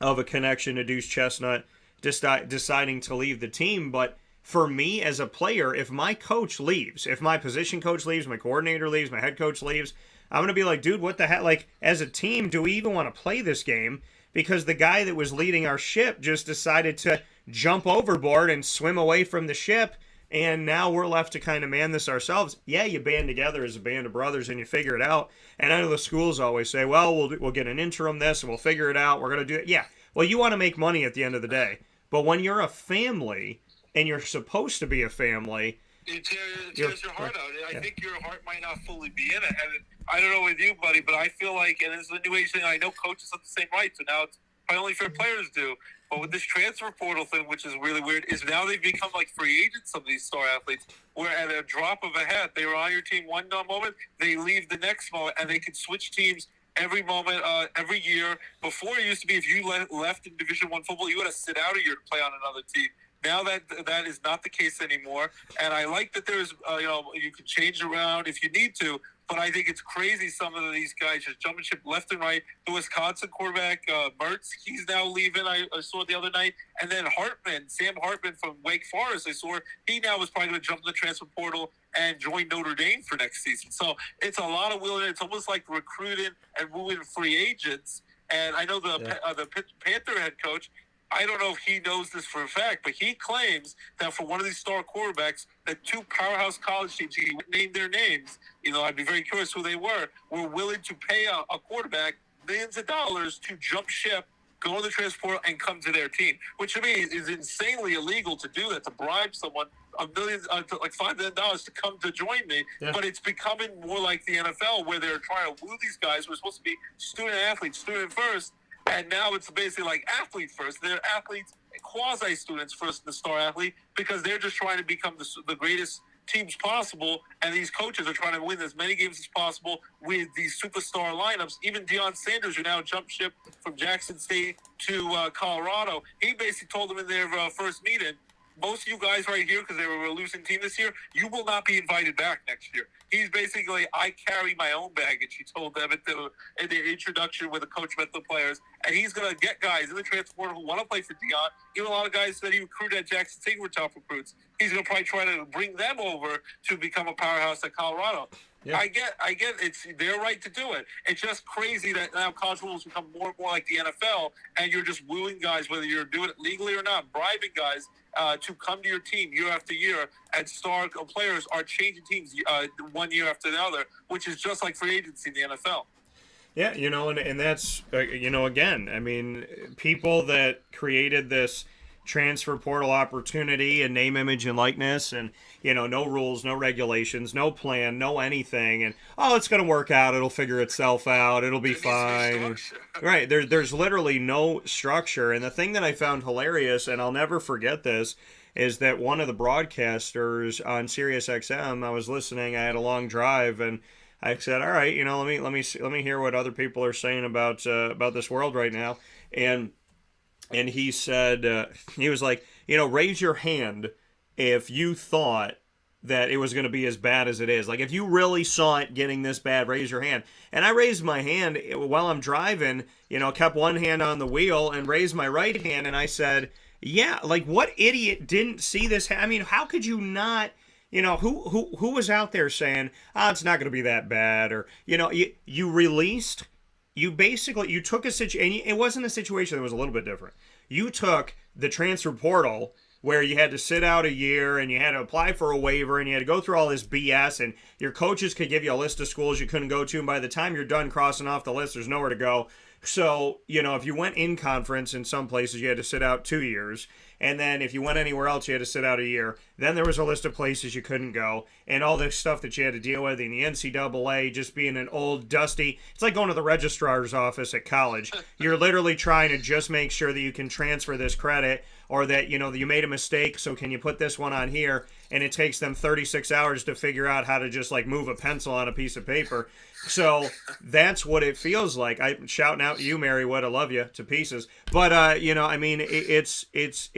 of a connection to Deuce Chestnut deciding to leave the team. But for me as a player, if my coach leaves, if my position coach leaves, my coordinator leaves, my head coach leaves, I'm going to be like, dude, what the heck? Like, as a team, do we even want to play this game? Because the guy that was leading our ship just decided to jump overboard and swim away from the ship, and now we're left to kind of man this ourselves. Yeah, you band together as a band of brothers and you figure it out. And I know the schools always say, well, we'll get an interim this and we'll figure it out. We're going to do it. Yeah, well, you want to make money at the end of the day. But when you're a family and you're supposed to be a family, it tears your heart out. I think your heart might not fully be in it. And I don't know with you, buddy, but I feel like, and it's a new age thing, I know coaches have the same rights, so now it's probably only fair players do. But with this transfer portal thing, which is really weird, is now they've become like free agents, some of these star athletes, where at a drop of a hat, they were on your team one moment, they leave the next moment, and they can switch teams every moment, every year. Before, it used to be if you left in Division I football, you had to sit out a year to play on another team. Now that is not the case anymore, and I like that there's you can change around if you need to, but I think it's crazy some of these guys just jumping ship left and right. The Wisconsin quarterback Mertz, he's now leaving. I saw it the other night, and then Sam Hartman from Wake Forest, I saw he now is probably going to jump in the transfer portal and join Notre Dame for next season. So it's a lot of willing. It's almost like recruiting and moving free agents. And I know the Panther head coach, I don't know if he knows this for a fact, but he claims that for one of these star quarterbacks, that two powerhouse college teams, he named their names, I'd be very curious who they were willing to pay a quarterback millions of dollars to jump ship, go to the transport, and come to their team, which to me is insanely illegal to do that, to bribe someone like $5 million to come to join me. Yeah. But it's becoming more like the NFL, where they're trying to woo these guys who are supposed to be student athletes, student first. And now it's basically like athlete first. They're athletes, quasi-students first in the star athlete, because they're just trying to become the greatest teams possible. And these coaches are trying to win as many games as possible with these superstar lineups. Even Deion Sanders, who now jumped ship from Jackson State to Colorado, he basically told them in their first meeting, most of you guys right here, because they were a losing team this year, you will not be invited back next year. He's basically, I carry my own baggage, he told them at the introduction where the coach met the players. And he's going to get guys in the transfer portal who want to play for Deion. Even a lot of guys that he recruited at Jackson State were top recruits. He's going to probably try to bring them over to become a powerhouse at Colorado. Yeah. I get it's their right to do it. It's just crazy that now college football has become more and more like the NFL, and you're just wooing guys, whether you're doing it legally or not, bribing guys to come to your team year after year, and star players are changing teams one year after the other, which is just like free agency in the NFL. Yeah, and that's, again, I mean, people that created this, transfer portal opportunity and name, image, and likeness, and no rules, no regulations, no plan, no anything, and it's going to work out, it'll figure itself out, it'll be fine. Right, there's literally no structure. And the thing that I found hilarious, and I'll never forget this, is that one of the broadcasters on Sirius XM, I was listening, I had a long drive, and I said, all right, let me hear what other people are saying about this world right now. And he said, he was like, raise your hand if you thought that it was going to be as bad as it is. Like, if you really saw it getting this bad, raise your hand. And I raised my hand while I'm driving, kept one hand on the wheel and raised my right hand. And I said, yeah, like, what idiot didn't see this? I mean, how could you not, who was out there saying, it's not going to be that bad? Or, you released... You took a situation, and it wasn't a situation that was a little bit different. You took the transfer portal where you had to sit out a year and you had to apply for a waiver and you had to go through all this BS, and your coaches could give you a list of schools you couldn't go to, and by the time you're done crossing off the list, there's nowhere to go. So, if you went in conference in some places, you had to sit out 2 years. And then if you went anywhere else, you had to sit out a year. Then there was a list of places you couldn't go, and all this stuff that you had to deal with in the NCAA, just being an old, dusty... It's like going to the registrar's office at college. You're literally trying to just make sure that you can transfer this credit, or that, you made a mistake, so can you put this one on here? And it takes them 36 hours to figure out how to just, move a pencil on a piece of paper. So that's what it feels like. I'm shouting out you, Marywood. I love you to pieces. But,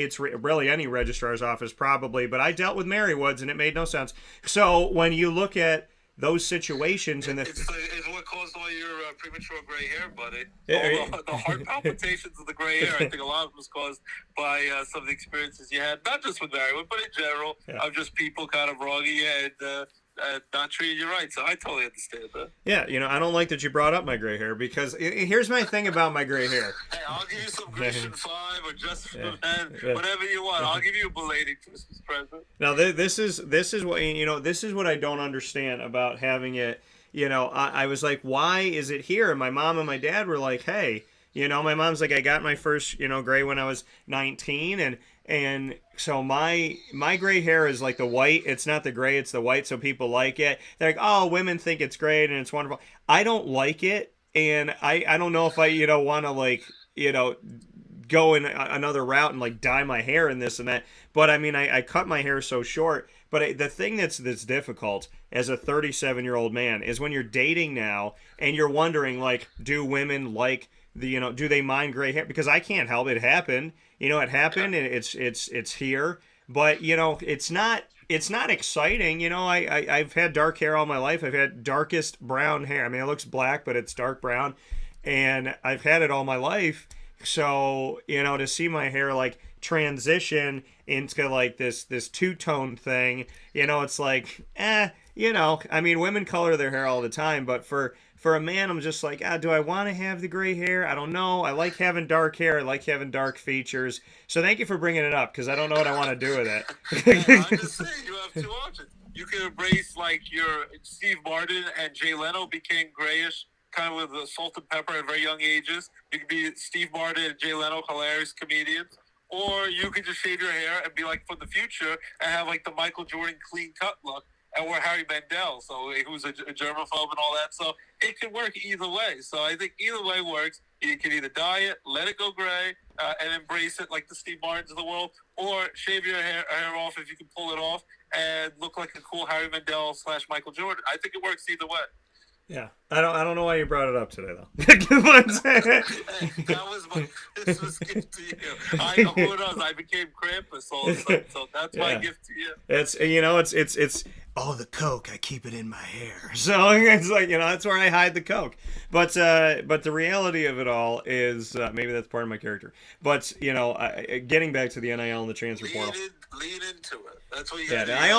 it's really any registrar's office probably. But I dealt with Marywood's, and it made no sense. So when you look at those situations... It's what caused all your premature gray hair, buddy. The heart palpitations of the gray hair, I think a lot of them was caused by some of the experiences you had, not just with Marywood, but in general, of just people kind of wronging you and not treating you right. So I totally understand that. Yeah, I don't like that you brought up my gray hair, because here's my thing about my gray hair. Hey, I'll give you some Christian 5 or just for men, whatever you want. I'll give you a belated Christmas present. Now this is what this is what I don't understand about having it. I was like, why is it here? And my mom and my dad were like, hey, my mom's like, I got my first gray when I was 19, and so my gray hair is like the white. It's not the gray, it's the white, so people like it. They're like, oh, women think it's great and it's wonderful. I don't like it, and I don't know if I want to go in another route and dye my hair and this and that. But I mean, I cut my hair so short. But the thing that's difficult as a 37-year-old man is when you're dating now and you're wondering, do women like do they mind gray hair? Because I can't help it. It happened. It happened, and it's here. But it's not exciting. I've had dark hair all my life. I've had darkest brown hair. I mean, it looks black, but it's dark brown, and I've had it all my life. So to see my hair transition into this two-tone thing, it's I mean, women color their hair all the time, but for a man, I'm just like, do I want to have the gray hair? I don't know. I like having dark hair. I like having dark features. So thank you for bringing it up, because I don't know what I want to do with it. I'm just saying, you have two options. You can embrace your Steve Martin and Jay Leno became grayish, kind of with salt and pepper at very young ages. You could be Steve Martin and Jay Leno, hilarious comedians. Or you could just shave your hair and be for the future and have the Michael Jordan clean cut look. And we're Harry Mandel, so who's a germaphobe and all that. So it can work either way. So I think either way works. You can either dye it, let it go gray, and embrace it like the Steve Martins of the world, or shave your hair off if you can pull it off and look like a cool Harry Mandel / Michael Jordan. I think it works either way. Yeah, I don't know why you brought it up today though. This was gift to you. Who knows? I became Krampus all of a sudden, so that's my gift to you. It's the Coke, I keep it in my hair. So it's that's where I hide the Coke. But the reality of it all is maybe that's part of my character. But getting back to the NIL and the transfer portal. Lean into it. That's what you got. I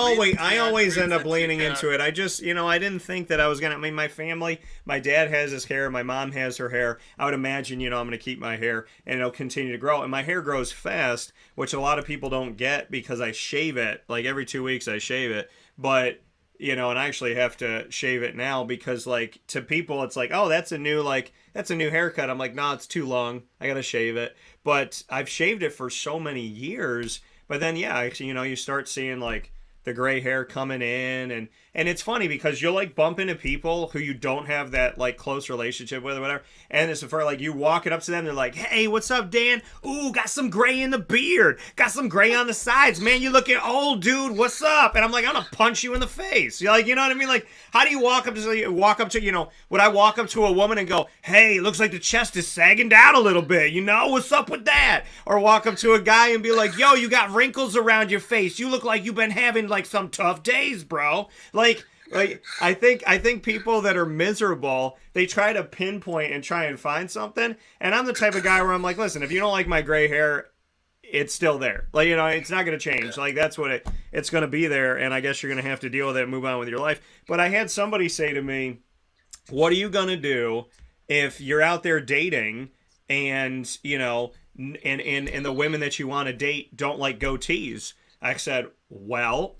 always end up leaning into it. I just I didn't think that I was gonna. I mean, my family, my dad has his hair, my mom has her hair. I would imagine I'm gonna keep my hair and it'll continue to grow. And my hair grows fast, which a lot of people don't get because I shave it every 2 weeks. I shave it, but and I actually have to shave it now because, like, to people, it's like, oh, that's a new haircut. I'm like, nah, it's too long. I got to shave it. But I've shaved it for so many years. But then, yeah, actually, you start seeing, like, the gray hair coming in, and it's funny because you'll like bump into people who you don't have that like close relationship with or whatever, and it's for like you walking up to them, they're like, hey, what's up, Dan? Ooh, got some gray in the beard, got some gray on the sides, man, you looking old, dude, what's up? And I'm like, I'm gonna punch you in the face. You're like, you know what I mean? Like, how do you walk up to would I walk up to a woman and go, hey, looks like the chest is sagging down a little bit, what's up with that? Or walk up to a guy and be like, yo, you got wrinkles around your face, you look like you've been having like some tough days, bro. Like I think people that are miserable, they try to pinpoint and try and find something. And I'm the type of guy where I'm like, listen, if you don't like my gray hair, it's still there. Like, it's not going to change. Like, that's what it's going to be there. And I guess you're going to have to deal with it and move on with your life. But I had somebody say to me, what are you going to do if you're out there dating and, and the women that you want to date don't like goatees? I said, well,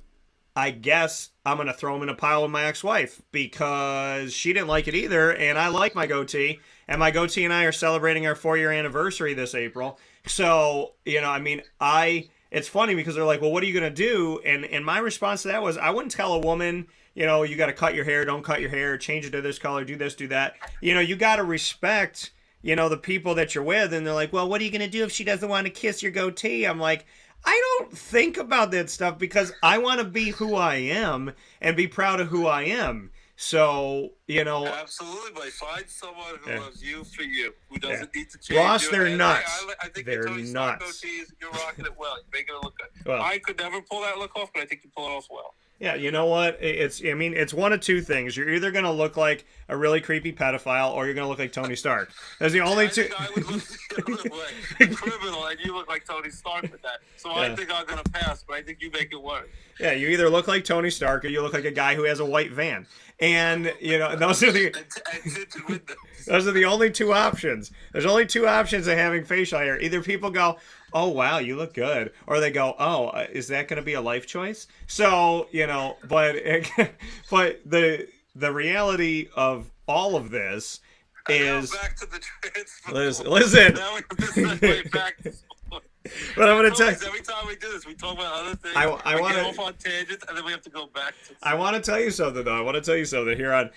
I guess I'm going to throw them in a pile with my ex-wife because she didn't like it either, and I like my goatee, and my goatee and I are celebrating our 4-year anniversary this April. So, it's funny because they're like, well, what are you going to do? And my response to that was, I wouldn't tell a woman, you got to cut your hair, don't cut your hair, change it to this color, do this, do that. You got to respect, the people that you're with, and they're like, well, what are you going to do if she doesn't want to kiss your goatee? I'm like, I don't think about that stuff because I want to be who I am and be proud of who I am. So, Absolutely, but find someone who loves you for you, who doesn't need to change Ross, you. they're nuts. I think they're nuts. You're rocking it well. You're making it look good. Well, I could never pull that look off, but I think you pull it off well. Yeah, you know what? It's one of two things. You're either going to look like a really creepy pedophile or you're going to look like Tony Stark. There's the only two. I would look the other way. Criminal, and you look like Tony Stark with that. So I think I'm going to pass, but I think you make it work. Yeah, you either look like Tony Stark or you look like a guy who has a white van. And, those are the only two options. There's only two options of having facial hair. Either people go, oh, wow, you look good. Or they go, oh, is that going to be a life choice? So, but the reality of all of this is... Back to the transfer. Listen. Now we have to segue back to sports. But I'm going to tell you... Every time we do this, we talk about other things. I want to get off on tangents, and then we have to go back to... I want to tell you something, though. I want to tell you something here on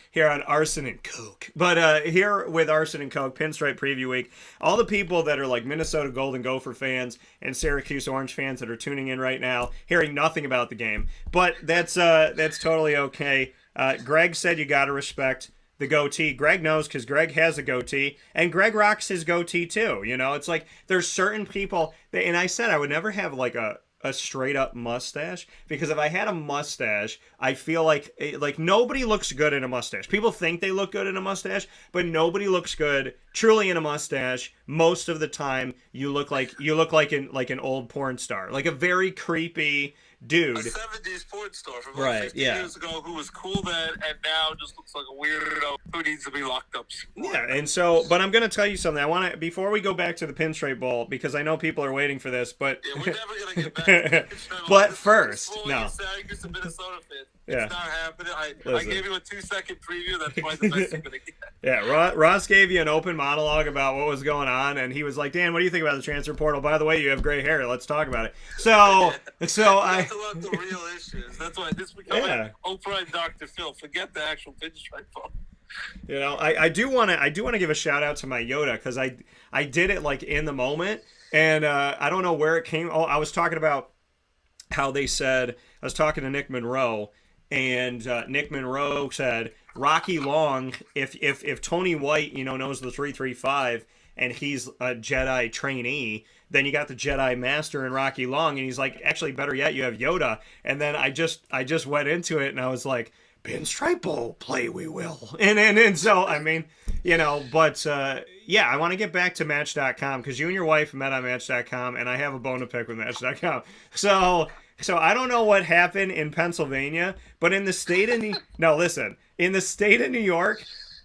Arson and Coke. But here with Arson and Coke, Pinstripe Preview Week, all the people that are like Minnesota Golden Gopher fans and Syracuse Orange fans that are tuning in right now, hearing nothing about the game. But that's totally okay. Greg said you got to respect the goatee. Greg knows because Greg has a goatee, and Greg rocks his goatee too. It's like there's certain people that, and I said I would never have like a straight up mustache because if I had a mustache, I feel like nobody looks good in a mustache. People think they look good in a mustache, but nobody looks good truly in a mustache. Most of the time, you look like an old porn star, like a very creepy dude. A 70s porn star from like 50 years ago who was cool then and now just looks like a weirdo who needs to be locked up. Yeah, and so, but I'm going to tell you something. I want to, before we go back to the Pinstripe Bowl, because I know people are waiting for this, but... Yeah, we're never going to get back to the Pinstripe Bowl. But first, no. Syracuse and Minnesota fans. Yeah. It's not happening. I gave you a 2-second preview. That's probably the best you're going to get. Yeah, Ross gave you an open monologue about what was going on, and he was like, Dan, what do you think about the transfer portal? By the way, you have gray hair. Let's talk about it. So That's about the real issues. That's why this becomes Oprah and Dr. Phil. Forget the actual Pinstripe Bowl. I do want to give a shout out to my Yoda because I did it like in the moment, and I don't know where it came. Oh, I was talking about how they said, I was talking to Nick Monroe, and Nick Monroe said Rocky Long, if Tony White knows the 335 and he's a Jedi trainee, then you got the Jedi Master in Rocky Long, and he's like, actually better yet, you have Yoda. And then I just went into it and I was like, Pinstripe Bowl, play we will. And so, I mean, but yeah, I want to get back to Match.com because you and your wife met on Match.com, and I have a bone to pick with Match.com. So I don't know what happened in Pennsylvania, but in the state of in the state of New York,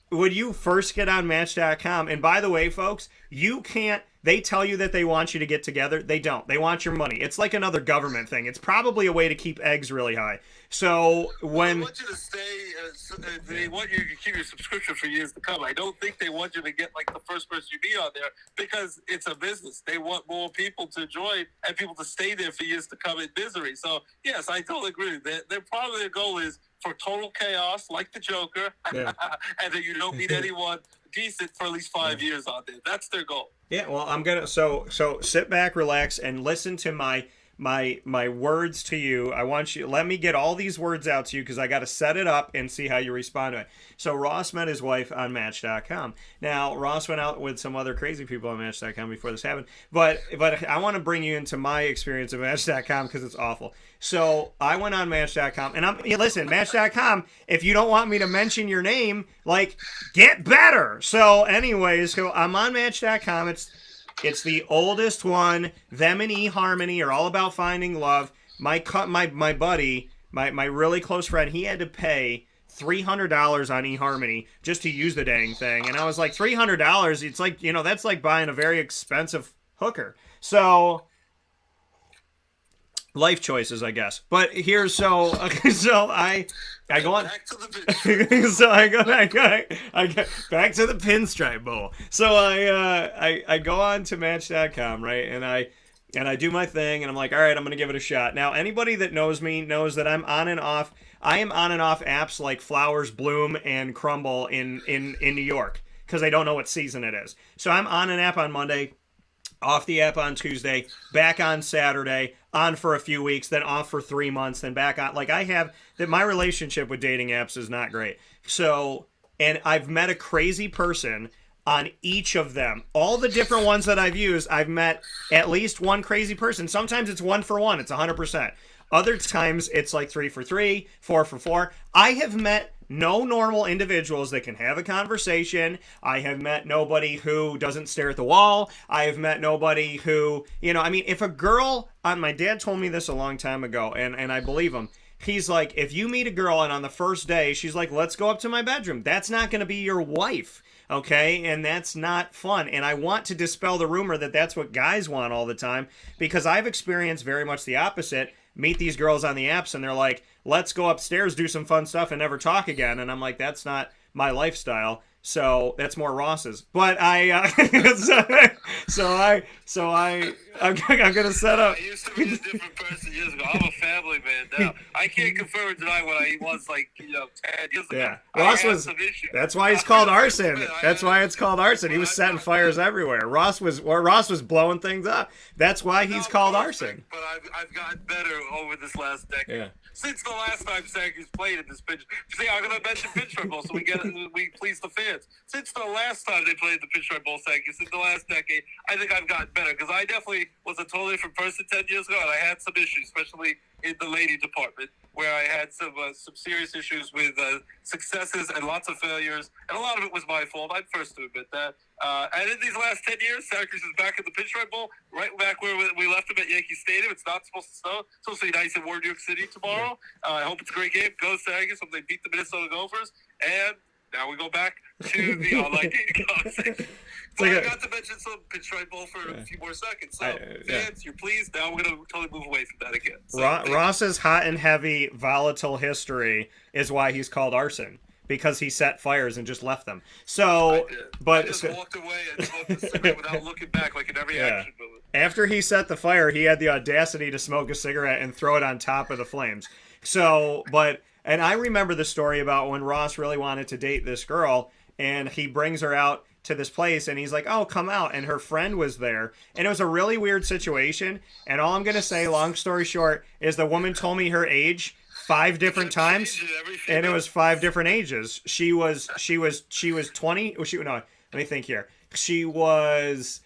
when you first get on Match.com, and by the way, folks, you can't. They tell you that they want you to get together. They don't. They want your money. It's like another government thing. It's probably a way to keep eggs really high. So when they want you to stay, they want you to keep your subscription for years to come. I don't think they want you to get like the first person you meet on there because it's a business. They want more people to join and people to stay there for years to come in misery. So yes, I totally agree. Their probably their goal is for total chaos, like the Joker, and that you don't meet anyone decent for at least 5 years on there. That's their goal. Yeah, well, I'm gonna so sit back, relax, and listen to my words to you. I want you, let me get all these words out to you because I got to set it up and see how you respond to it. So Ross met his wife on Match.com. Now Ross went out with some other crazy people on Match.com before this happened, but I want to bring you into my experience of Match.com because it's awful. So I went on Match.com, and listen, Match.com, if you don't want me to mention your name, like, get better. So anyways, so I'm on Match.com. It's the oldest one. Them and eHarmony are all about finding love. My buddy, my really close friend, he had to pay $300 on eHarmony just to use the dang thing. And I was like, $300? It's like, that's like buying a very expensive hooker. So life choices, I guess. But here's so I go on. Back to the So I go back to the Pinstripe Bowl. So I go on to Match.com, right, and I do my thing, and I'm like, all right, I'm gonna give it a shot. Now, anybody that knows me knows that I'm on and off. I am on and off apps like Flowers Bloom and Crumble in New York because I don't know what season it is. So I'm on an app on Monday, off the app on Tuesday, back on Saturday, on for a few weeks, then off for 3 months, then back on. Like, I have that. My relationship with dating apps is not great. So, and I've met a crazy person on each of them. All the different ones that I've used, I've met at least one crazy person. Sometimes it's 1 for 1. It's 100%. Other times it's like 3 for 3, 4 for 4. I have met no normal individuals that can have a conversation. I have met nobody who doesn't stare at the wall. I have met nobody who, if a girl, my dad told me this a long time ago, and I believe him. He's like, if you meet a girl and on the first day, she's like, let's go up to my bedroom. That's not going to be your wife. Okay, and that's not fun. And I want to dispel the rumor that that's what guys want all the time, because I've experienced very much the opposite. Meet these girls on the apps and they're like, let's go upstairs, do some fun stuff, and never talk again. And I'm like, that's not my lifestyle. So that's more Ross's. But I'm gonna set up. I used to be a different person years ago. I'm a family man now. I can't confirm or deny what I was like, 10 years ago. Yeah, Ross was. That's why he's called Arson. That's why it's called Arson. He was setting fires everywhere. Ross was blowing things up. That's why he's called Arson. But I've gotten better over this last decade. Yeah. Since the last time Syracuse played in this pitch, see, I'm gonna mention Pinstripe Bowl so we please the fans. Since the last time they played the Pinstripe Bowl, Syracuse, in the last decade, I think I've gotten better because I definitely was a totally different person 10 years ago, and I had some issues, especially in the lady department, where I had some serious issues with successes and lots of failures, and a lot of it was my fault. I'm first to admit that. And in these last 10 years, Syracuse is back in the Pinstripe Bowl, right back where we left them at Yankee Stadium. It's not supposed to snow. It's supposed to be nice in New York City tomorrow. I hope it's a great game. Go Syracuse. Hope they beat the Minnesota Gophers. And now we go back to the online game conversation. But I got to mention some Pinstripe Bowl for a few more seconds. So, fans, you're pleased. Now we're going to totally move away from that again. So, Ross's hot and heavy, volatile history is why he's called Arson. Because he set fires and just left them. So, I just walked away and smoked a cigarette without looking back, like in every action movie. After he set the fire, he had the audacity to smoke a cigarette and throw it on top of the flames. So, and I remember the story about when Ross really wanted to date this girl, and he brings her out to this place, and he's like, oh, come out, and her friend was there, and it was a really weird situation, and all I'm going to say, long story short, is the woman told me her age 5 different times, and it was 5 different ages. She was 20. Let me think here. She was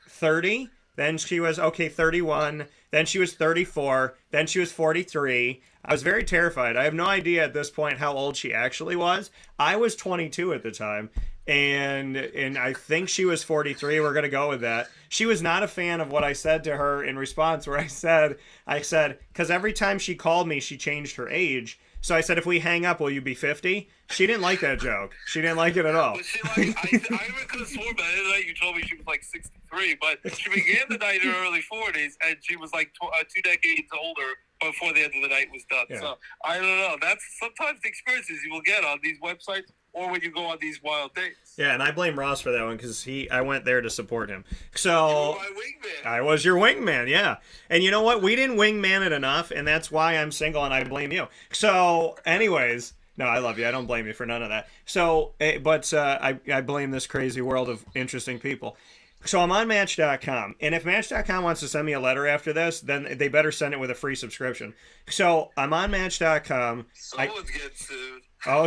30. Then she was 31. Then she was 34. Then she was 43. I was very terrified. I have no idea at this point how old she actually was. I was 22 at the time, and I think she was 43. We're gonna go with that. She was not a fan of what I said to her in response, where I said, because every time she called me, she changed her age. So I said, if we hang up, will you be 50? She didn't like that joke. She didn't like it at all. Was she like, I even could have sworn by the end of the night you told me she was like 63, but she began the night in her early 40s, and she was like 2 decades older before the end of the night was done. Yeah. So I don't know. That's sometimes the experiences you will get on these websites or when you go on these wild dates. Yeah, and I blame Ross for that one because I went there to support him. So you were my wingman. I was your wingman, yeah. And you know what? We didn't wingman it enough, and that's why I'm single, and I blame you. So, anyways, no, I love you. I don't blame you for none of that. So, but I blame this crazy world of interesting people. So I'm on Match.com, and if Match.com wants to send me a letter after this, then they better send it with a free subscription. So I'm on Match.com. Someone's getting sued. Oh,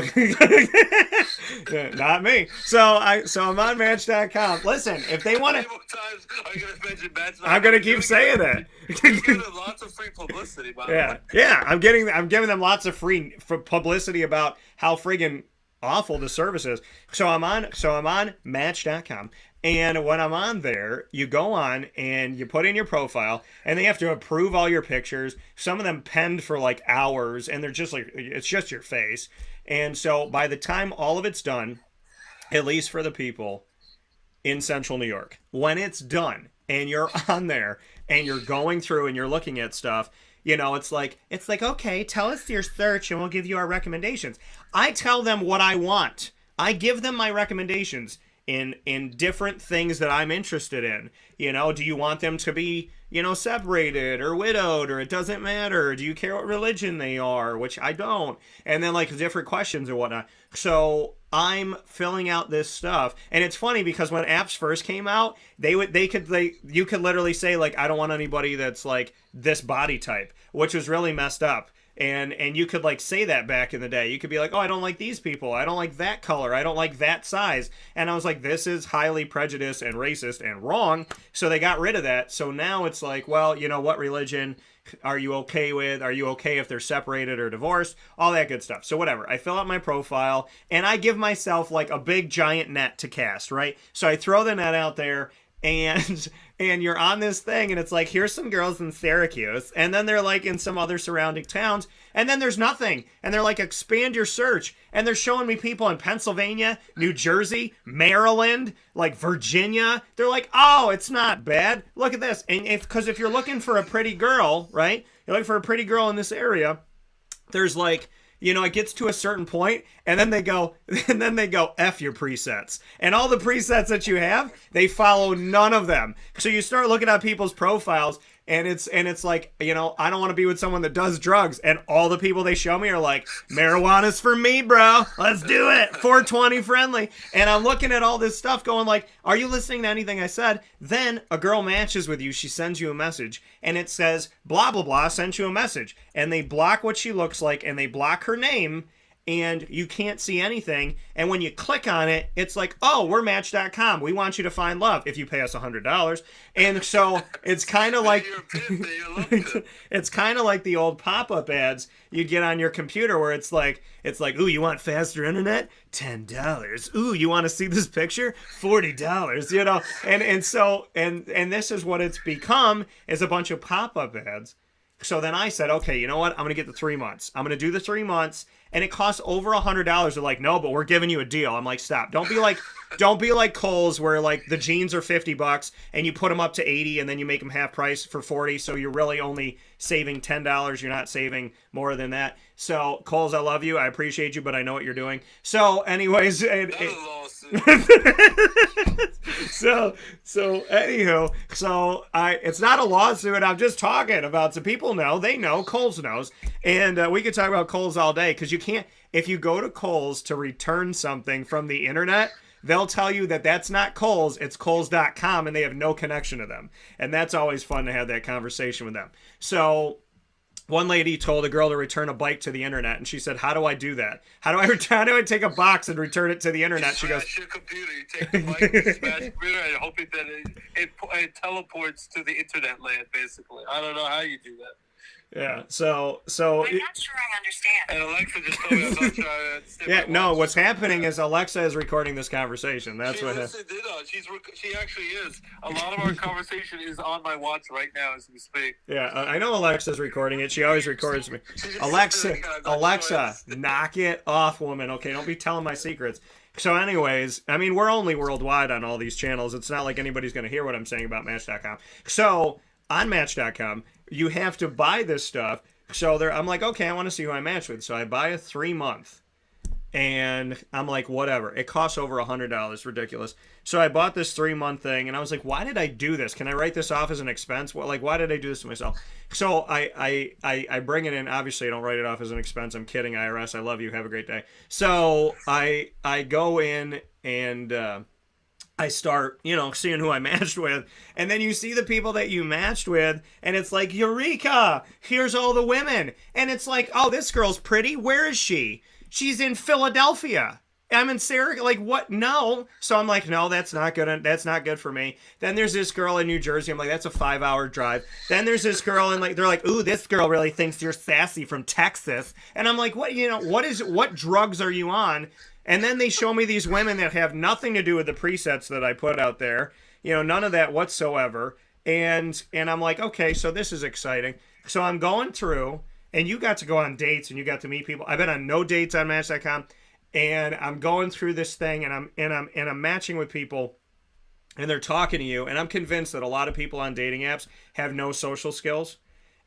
not me. So I'm on Match.com. Listen, if they want to, I'm gonna keep saying it. You're getting lots of free publicity, by the way. Yeah. I'm giving them lots of free publicity about how friggin' awful the service is. So I'm on Match.com. And when I'm on there, you go on and you put in your profile, and they have to approve all your pictures. Some of them penned for like hours, and they're just like, it's just your face. And so by the time all of it's done, at least for the people in Central New York, when it's done and you're on there and you're going through and you're looking at stuff, you know, it's like, okay, tell us your search and we'll give you our recommendations. I tell them what I want. I give them my recommendations in different things that I'm interested in. You know, do you want them to be, you know, separated or widowed, or it doesn't matter? Do you care what religion they are? Which I don't. And then like different questions or whatnot. So I'm filling out this stuff, and it's funny because when apps first came out, you could literally say like, I don't want anybody that's like this body type, which was really messed up. And you could like say that back in the day. You could be like, oh, I don't like these people. I don't like that color. I don't like that size. And I was like, this is highly prejudiced and racist and wrong. So they got rid of that. So now it's like, well, you know, what religion are you okay with? Are you okay if they're separated or divorced? All that good stuff. So whatever. I fill out my profile and I give myself like a big giant net to cast, right? So I throw the net out there, and you're on this thing, and it's like, here's some girls in Syracuse, and then they're like in some other surrounding towns, and then there's nothing, and they're like, expand your search, and they're showing me people in Pennsylvania, New Jersey, Maryland, like Virginia. They're like, oh, it's not bad. Look at this. And because if you're looking for a pretty girl, right, you're looking for a pretty girl in this area, there's like, you know, it gets to a certain point, and then they go, F your presets. And all the presets that you have, they follow none of them. So you start looking at people's profiles, and it's like, you know, I don't want to be with someone that does drugs. And all the people they show me are like, marijuana's for me, bro. Let's do it. 420 friendly. And I'm looking at all this stuff going like, are you listening to anything I said? Then a girl matches with you. She sends you a message, and it says, blah, blah, blah, sent you a message. And they block what she looks like, and they block her name, and you can't see anything. And when you click on it, it's like, oh, we're Match.com. We want you to find love if you pay us $100. And so it's kind of like it's kind of like the old pop-up ads you get on your computer where it's like, ooh, you want faster internet? $10. Ooh, you want to see this picture? $40. You know, and so this is what it's become, is a bunch of pop-up ads. So then I said, okay, you know what? I'm going to get the 3 months. I'm going to do the 3 months, and it costs over $100. They're like, no, but we're giving you a deal. I'm like, stop. Don't be like Kohl's, where like the jeans are $50 and you put them up to $80 and then you make them half price for $40. So you're really only saving $10. You're not saving more than that. So Kohl's, I love you. I appreciate you, but I know what you're doing. So anyways, it's not a lawsuit. I'm just talking about, so people know, they know, Kohl's knows, and we could talk about Kohl's all day, because you can't, if you go to Kohl's to return something from the internet, they'll tell you that that's not Kohl's, it's Kohl's.com, and they have no connection to them. And that's always fun to have that conversation with them. So one lady told a girl to return a bike to the internet, and she said, how do I do that? How do I take a box and return it to the internet? She goes, your computer. You take the bike, you smash the computer, and hoping that it teleports to the internet land, basically. I don't know how you do that. Yeah. I'm not sure I understand. And Alexa just told me I'm not trying to step Yeah, my no, watch. what's happening is Alexa is recording this conversation. That's She what listened in on. She actually is. A lot of our conversation is on my watch right now as we speak. Yeah, I know Alexa's recording it. She always records me. just Alexa, said, "God, no Alexa, choice." knock it off, woman. Okay, don't be telling my secrets. So anyways, I mean, we're only worldwide on all these channels. It's not like anybody's going to hear what I'm saying about Match.com. So on Match.com, you have to buy this stuff. So I'm like, okay, I want to see who I match with. So I buy a 3-month. And I'm like, whatever. It costs over $100. Ridiculous. So I bought this 3-month thing, and I was like, why did I do this? Can I write this off as an expense? Well, like, why did I do this to myself? So I bring it in. Obviously, I don't write it off as an expense. I'm kidding, IRS. I love you. Have a great day. So I go in and I start, seeing who I matched with. And then you see the people that you matched with, and it's like, Eureka! Here's all the women. And it's like, oh, this girl's pretty. Where is she? She's in Philadelphia. I'm in Syracuse. Like, what? No. So I'm like, no, that's not good. That's not good for me. Then there's this girl in New Jersey. I'm like, that's a 5-hour drive. Then there's this girl, and they're like, ooh, this girl really thinks you're sassy from Texas. And I'm like, what drugs are you on? And then they show me these women that have nothing to do with the presets that I put out there. None of that whatsoever. And I'm like, okay, so this is exciting. So I'm going through, and you got to go on dates, and you got to meet people. I've been on no dates on Match.com, and I'm going through this thing, and I'm matching with people, and they're talking to you, and I'm convinced that a lot of people on dating apps have no social skills,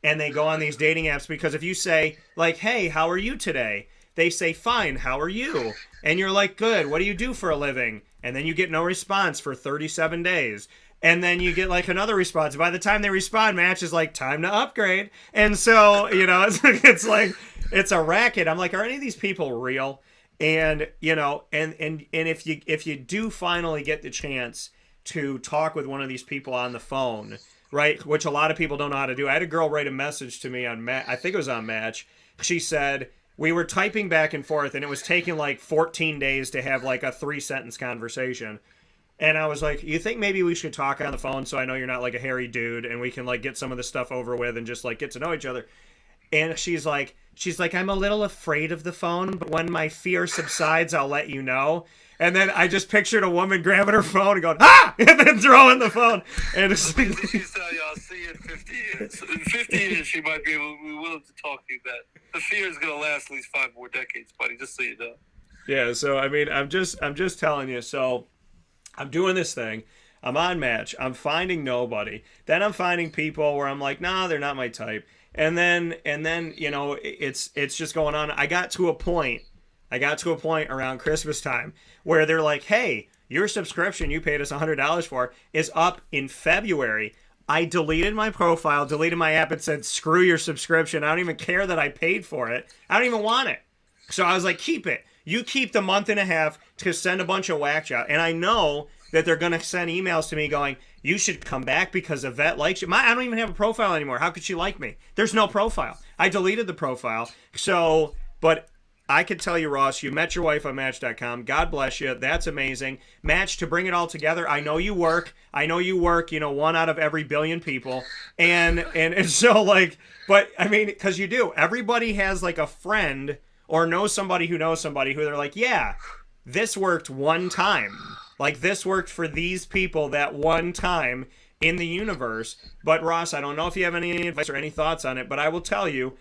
and they go on these dating apps because if you say, like, hey, how are you today? They say, fine, how are you? And you're like, good, what do you do for a living? And then you get no response for 37 days. And then you get like another response. By the time they respond, Match is like, time to upgrade. And so, it's like, it's a racket. I'm like, are any of these people real? And, and if you do finally get the chance to talk with one of these people on the phone, right, which a lot of people don't know how to do. I had a girl write a message to me on I think it was on Match. She said, we were typing back and forth, and it was taking like 14 days to have like a 3-sentence conversation. And I was like, you think maybe we should talk on the phone so I know you're not like a hairy dude and we can like get some of this stuff over with and just like get to know each other? And she's like, I'm a little afraid of the phone, but when my fear subsides, I'll let you know. And then I just pictured a woman grabbing her phone and going, ah! And then throwing the phone. And it's like, She's telling you, I'll see you in 50 years. In 50 years, she might be willing to talk to you that. The fear is going to last at least 5 more decades, buddy, just so you know. Yeah, so, I mean, I'm just telling you. So, I'm doing this thing. I'm on Match. I'm finding nobody. Then I'm finding people where I'm like, nah, they're not my type. And then it's just going on. I got to a point around Christmas time where they're like, hey, your subscription you paid us $100 for is up in February. I deleted my profile, deleted my app, and said, screw your subscription. I don't even care that I paid for it. I don't even want it. So I was like, keep it. You keep the month and a half to send a bunch of whack out. And I know that they're going to send emails to me going, you should come back because Yvette likes you. I don't even have a profile anymore. How could she like me? There's no profile. I deleted the profile. So, but I could tell you, Ross, you met your wife on Match.com. God bless you. That's amazing. Match, to bring it all together, I know you work, 1 out of every billion people. And so, like, but, I mean, because you do. Everybody has, like, a friend or knows somebody who they're like, yeah, this worked one time. Like, this worked for these people that one time in the universe. But, Ross, I don't know if you have any advice or any thoughts on it, but I will tell you,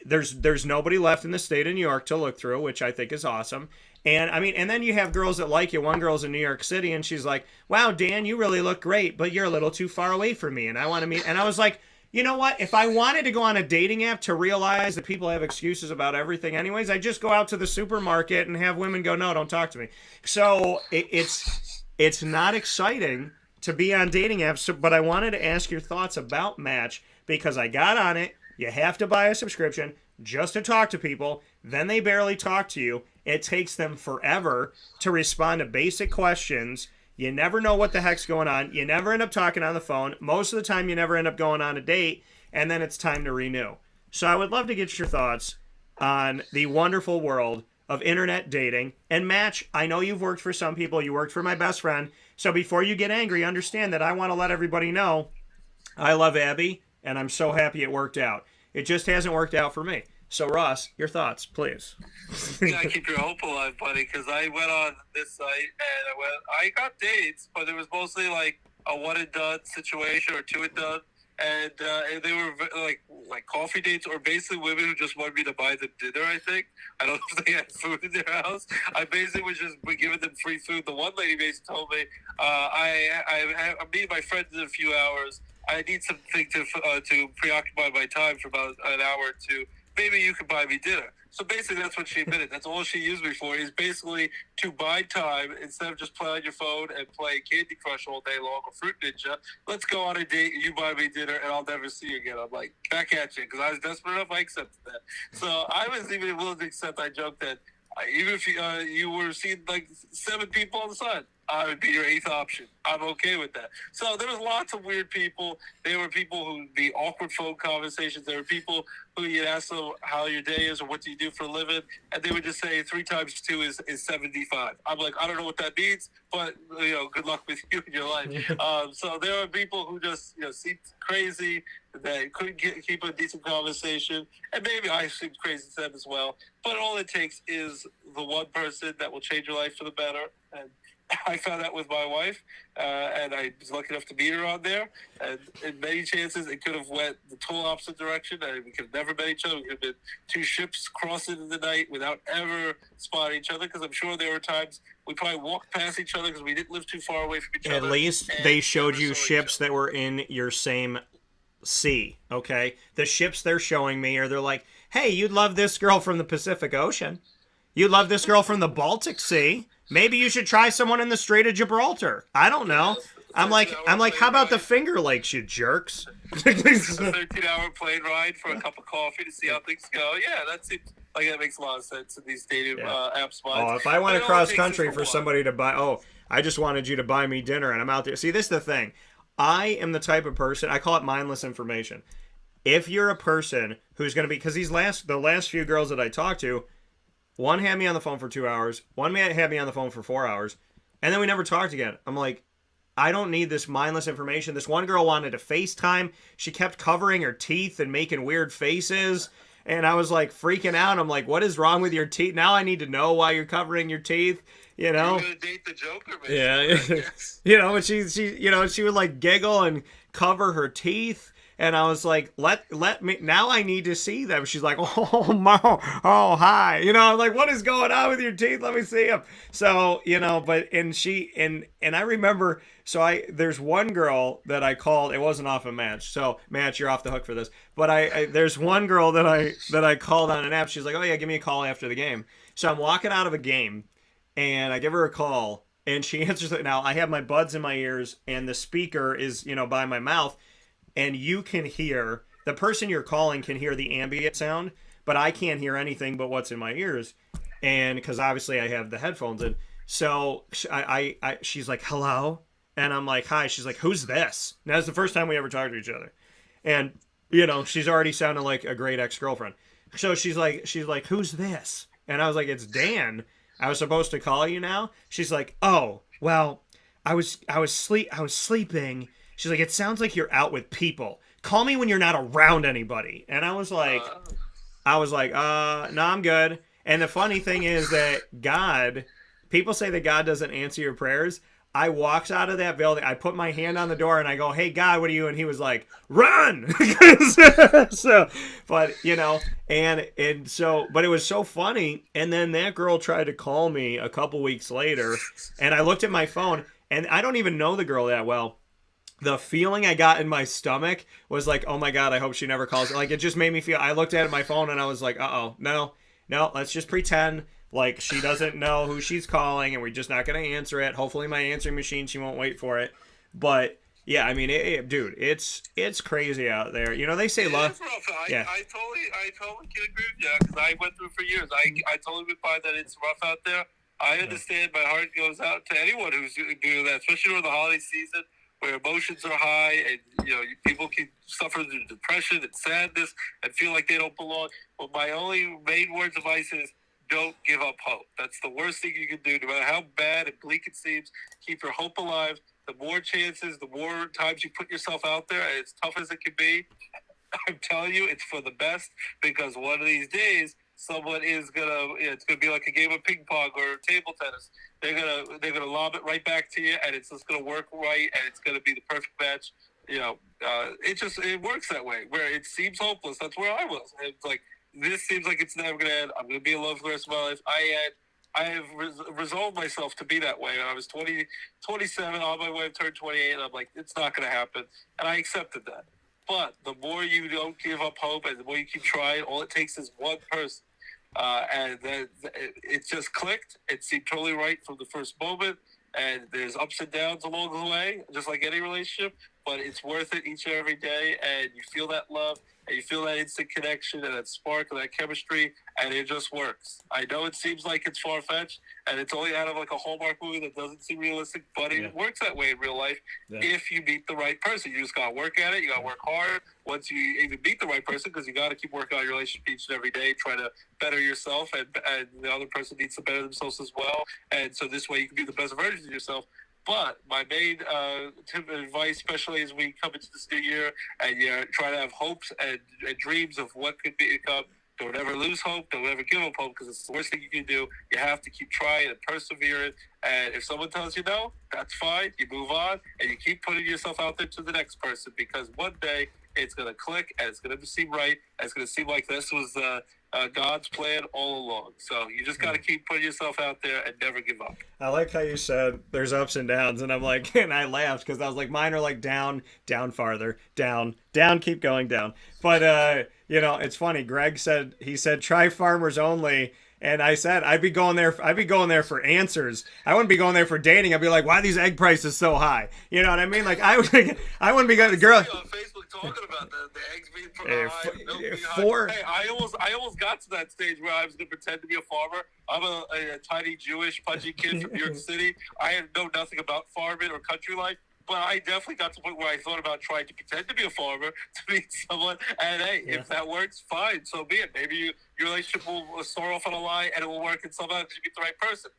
there's nobody left in the state of New York to look through, which I think is awesome. And, I mean, and then you have girls that like you. One girl's in New York City, and she's like, wow, Dan, you really look great, but you're a little too far away from me, and I want to meet. And I was like, you know what? If I wanted to go on a dating app to realize that people have excuses about everything anyways, I just go out to the supermarket and have women go, no, don't talk to me. So it's not exciting to be on dating apps, but I wanted to ask your thoughts about Match because I got on it. You have to buy a subscription just to talk to people. Then they barely talk to you. It takes them forever to respond to basic questions. You never know what the heck's going on. You never end up talking on the phone. Most of the time, you never end up going on a date. And then it's time to renew. So I would love to get your thoughts on the wonderful world of internet dating and Match. I know you've worked for some people. You worked for my best friend. So before you get angry, understand that I want to let everybody know I love Abby. and I'm so happy it worked out. It just hasn't worked out for me. So, Ross, your thoughts, please. You gotta keep your hope alive, buddy, because I went on this site and I got dates, but it was mostly like a one and done situation or two and done, and they were like coffee dates or basically women who just wanted me to buy them dinner. I think I don't know if they had food in their house. I basically was just giving them free food. The one lady basically told me, I'm meeting my friends in a few hours. I need something to preoccupy my time for about an hour or two. Maybe you could buy me dinner. So basically, that's what she admitted. That's all she used me for, is basically to buy time instead of just play on your phone and play Candy Crush all day long or Fruit Ninja. Let's go on a date, you buy me dinner, and I'll never see you again. I'm like, back at you, because I was desperate enough, I accepted that. So I was even willing to accept. I joked that even if you were seeing like 7 people on the side, I would be your 8th option. I'm okay with that. So there was lots of weird people. There were people who would be awkward phone conversations. There were people who you'd ask them how your day is or what do you do for a living, and they would just say 3 times 2 is 75. I'm like, I don't know what that means, but good luck with you in your life. So there are people who just seemed crazy, that couldn't keep a decent conversation, and maybe I seemed crazy to them as well. But all it takes is the one person that will change your life for the better, and I found out with my wife, and I was lucky enough to meet her on there. And in many chances, it could have went the total opposite direction, and we could have never met each other. We could have been 2 ships crossing in the night without ever spotting each other, because I'm sure there were times we probably walked past each other because we didn't live too far away from each other. At least they showed you ships that were in your same sea, okay? The ships they're showing me they're like, hey, you'd love this girl from the Pacific Ocean. You'd love this girl from the Baltic Sea. Maybe you should try someone in the Strait of Gibraltar. I don't know. I'm like, how about the Finger Lakes, you jerks? A 13-hour plane ride for a cup of coffee to see how things go. Yeah, that seems like that makes a lot of sense in these dating apps. Oh, if I went across country for somebody to buy, I just wanted you to buy me dinner and I'm out there. See, this is the thing. I am the type of person, I call it mindless information. If you're a person who's going to be, because the last few girls that I talked to, one had me on the phone for 2 hours, one had me on the phone for 4 hours, and then we never talked again. I'm like, I don't need this mindless information. This one girl wanted to FaceTime. She kept covering her teeth and making weird faces, and I was like freaking out. I'm like, what is wrong with your teeth? Now I need to know why you're covering your teeth. You're gonna date the Joker, man. Yeah. And she would like giggle and cover her teeth. And I was like, let me, now I need to see them. She's like, hi. I'm like, what is going on with your teeth? Let me see them. So, and I remember, there's one girl that I called, it wasn't off a match. So, Match, you're off the hook for this. But there's one girl that I called on an app. She's like, oh yeah, give me a call after the game. So I'm walking out of a game and I give her a call and she answers it. Now I have my buds in my ears and the speaker is, by my mouth. And you can hear, the person you're calling can hear the ambient sound, but I can't hear anything but what's in my ears. And because obviously I have the headphones in. So she's like, hello? And I'm like, hi. She's like, who's this? And that's the first time we ever talked to each other. And, she's already sounded like a great ex-girlfriend. So she's like, who's this? And I was like, it's Dan. I was supposed to call you now. She's like, oh, well, I was sleeping. She's like, it sounds like you're out with people. Call me when you're not around anybody. And I was like, no, I'm good. And the funny thing is that people say that God doesn't answer your prayers. I walked out of that building. I put my hand on the door and I go, hey, God, what are you? And he was like, run. But it was so funny. And then that girl tried to call me a couple weeks later and I looked at my phone and I don't even know the girl that well. The feeling I got in my stomach was like, oh my God, I hope she never calls. Like, it just made me feel, I looked at my phone and I was like, no, let's just pretend like she doesn't know who she's calling and we're just not going to answer it. Hopefully my answering machine, she won't wait for it. But yeah, I mean, dude, it's crazy out there. They say love. Yeah. I totally can agree with you because I went through it for years. I totally would find that it's rough out there. I understand. My heart goes out to anyone who's doing that, especially during the holiday season, where emotions are high and, people can suffer through depression and sadness and feel like they don't belong. But my only main words of advice is don't give up hope. That's the worst thing you can do. No matter how bad and bleak it seems, keep your hope alive. the more chances, the more times you put yourself out there, and as tough as it can be, I'm telling you, it's for the best, because one of these days, someone is it's gonna be like a game of ping pong or table tennis. They're gonna lob it right back to you, and it's just gonna work right, and it's gonna be the perfect match. It works that way. Where it seems hopeless, that's where I was. And it's like, this seems like it's never gonna end. I'm gonna be alone for the rest of my life. I have resolved myself to be that way. I was 27, on my way to turn 28, and I'm like, it's not gonna happen, and I accepted that. But the more you don't give up hope, and the more you keep trying, all it takes is one person. And then it just clicked. It seemed totally right from the first moment. And there's ups and downs along the way, just like any relationship. But it's worth it each and every day. And you feel that love, and you feel that instant connection, and that spark, and that chemistry, and it just works. I know it seems like it's far-fetched, and it's only out of like a Hallmark movie that doesn't seem realistic, but it works that way in real life if you meet the right person. You just got to work at it. You got to work hard. Once you even meet the right person, because you got to keep working on your relationship each and every day, try to better yourself, and the other person needs to better themselves as well. And so this way you can be the best version of yourself. But my main tip and advice, especially as we come into this new year and you try to have hopes and dreams of what could become, don't ever lose hope. Don't ever give up hope, because it's the worst thing you can do. You have to keep trying and persevering. And if someone tells you no, that's fine. You move on, and you keep putting yourself out there to the next person, because one day it's going to click, and it's going to seem right, and it's going to seem like this was God's plan all along. So you just got to keep putting yourself out there and never give up. I like how you said there's ups and downs, and I'm like, and I laughed because I was like, mine are like down, farther, down, keep going down. But it's funny. Greg said try farmers only. And I said, I'd be going there for answers. I wouldn't be going there for dating. I'd be like, why are these egg prices so high? You know what I mean? Like, I wouldn't be going to girl. On Facebook talking about the eggs being high, milk being high. Hey, I almost got to that stage where I was going to pretend to be a farmer. I'm a tiny Jewish pudgy kid from New York City. I know nothing about farming or country life. But I definitely got to the point where I thought about trying to pretend to be a farmer, to meet someone. And hey, if that works, fine, so be it. Maybe your relationship will start off on a lie, and it will work in somehow because you get the right person.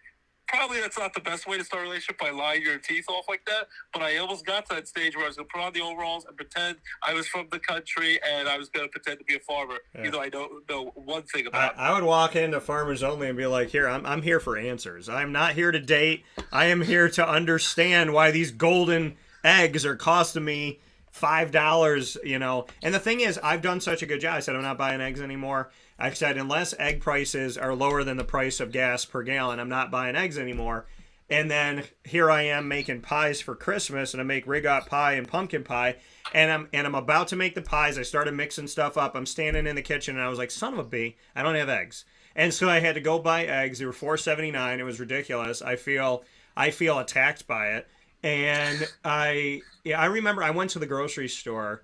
Probably that's not the best way to start a relationship, by lying your teeth off like that. But I almost got to that stage where I was going to put on the overalls and pretend I was from the country, and I was going to pretend to be a farmer, even though I don't know one thing about it. I would walk into Farmers Only and be like, here, I'm here for answers. I'm not here to date. I am here to understand why these golden eggs are costing me $5, And the thing is, I've done such a good job. I said I'm not buying eggs anymore. I said, unless egg prices are lower than the price of gas per gallon, I'm not buying eggs anymore. And then here I am making pies for Christmas, and I make rigot pie and pumpkin pie, and I'm about to make the pies. I started mixing stuff up. I'm standing in the kitchen, and I was like, son of a bee, I don't have eggs. And so I had to go buy eggs. They were $4.79. It was ridiculous. I feel attacked by it. And I remember I went to the grocery store,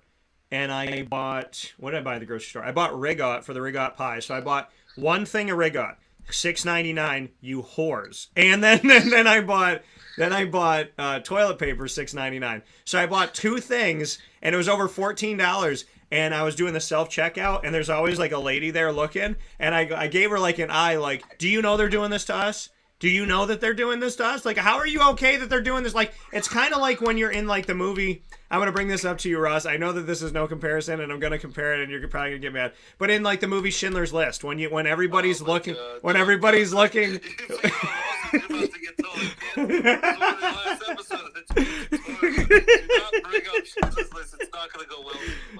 and I bought, what did I buy at the grocery store? I bought rigot for the rigot pie. So I bought one thing of rigot, $6.99, you whores. And then I bought toilet paper, $6.99. So I bought two things, and it was over $14. And I was doing the self-checkout, and there's always like a lady there looking, and I gave her like an eye, like, do you know they're doing this to us? Do you know that they're doing this to us? Like, how are you okay that they're doing this? Like, it's kind of like when you're in, like, the movie. I'm going to bring this up to you, Ross. I know that this is no comparison, and I'm going to compare it, and you're probably going to get mad. But in, like, the movie Schindler's List, when everybody's looking... God. When everybody's looking... It's not going to go well.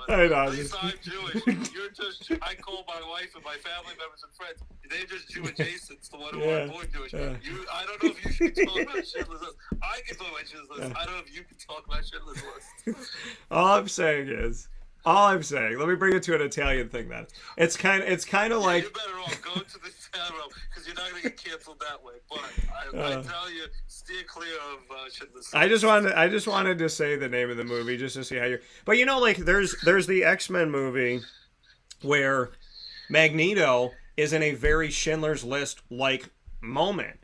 I know. At least I'm Jewish. You're just... I call my wife and my family members and friends. They're just Jew adjacent to what I'm born Jewish. I don't know if you should talk about Schindler's List. I can talk about Schindler's List. I don't know if you can talk about Schindler's List. All I'm saying, let me bring it to an Italian thing then. It's kind of like... You're better off going to the Italian route, because you're not going to get canceled that way. But I tell you, steer clear of Schindler's List. I just wanted to say the name of the movie just to see how you... But like, there's the X-Men movie where Magneto is in a very Schindler's List like moment,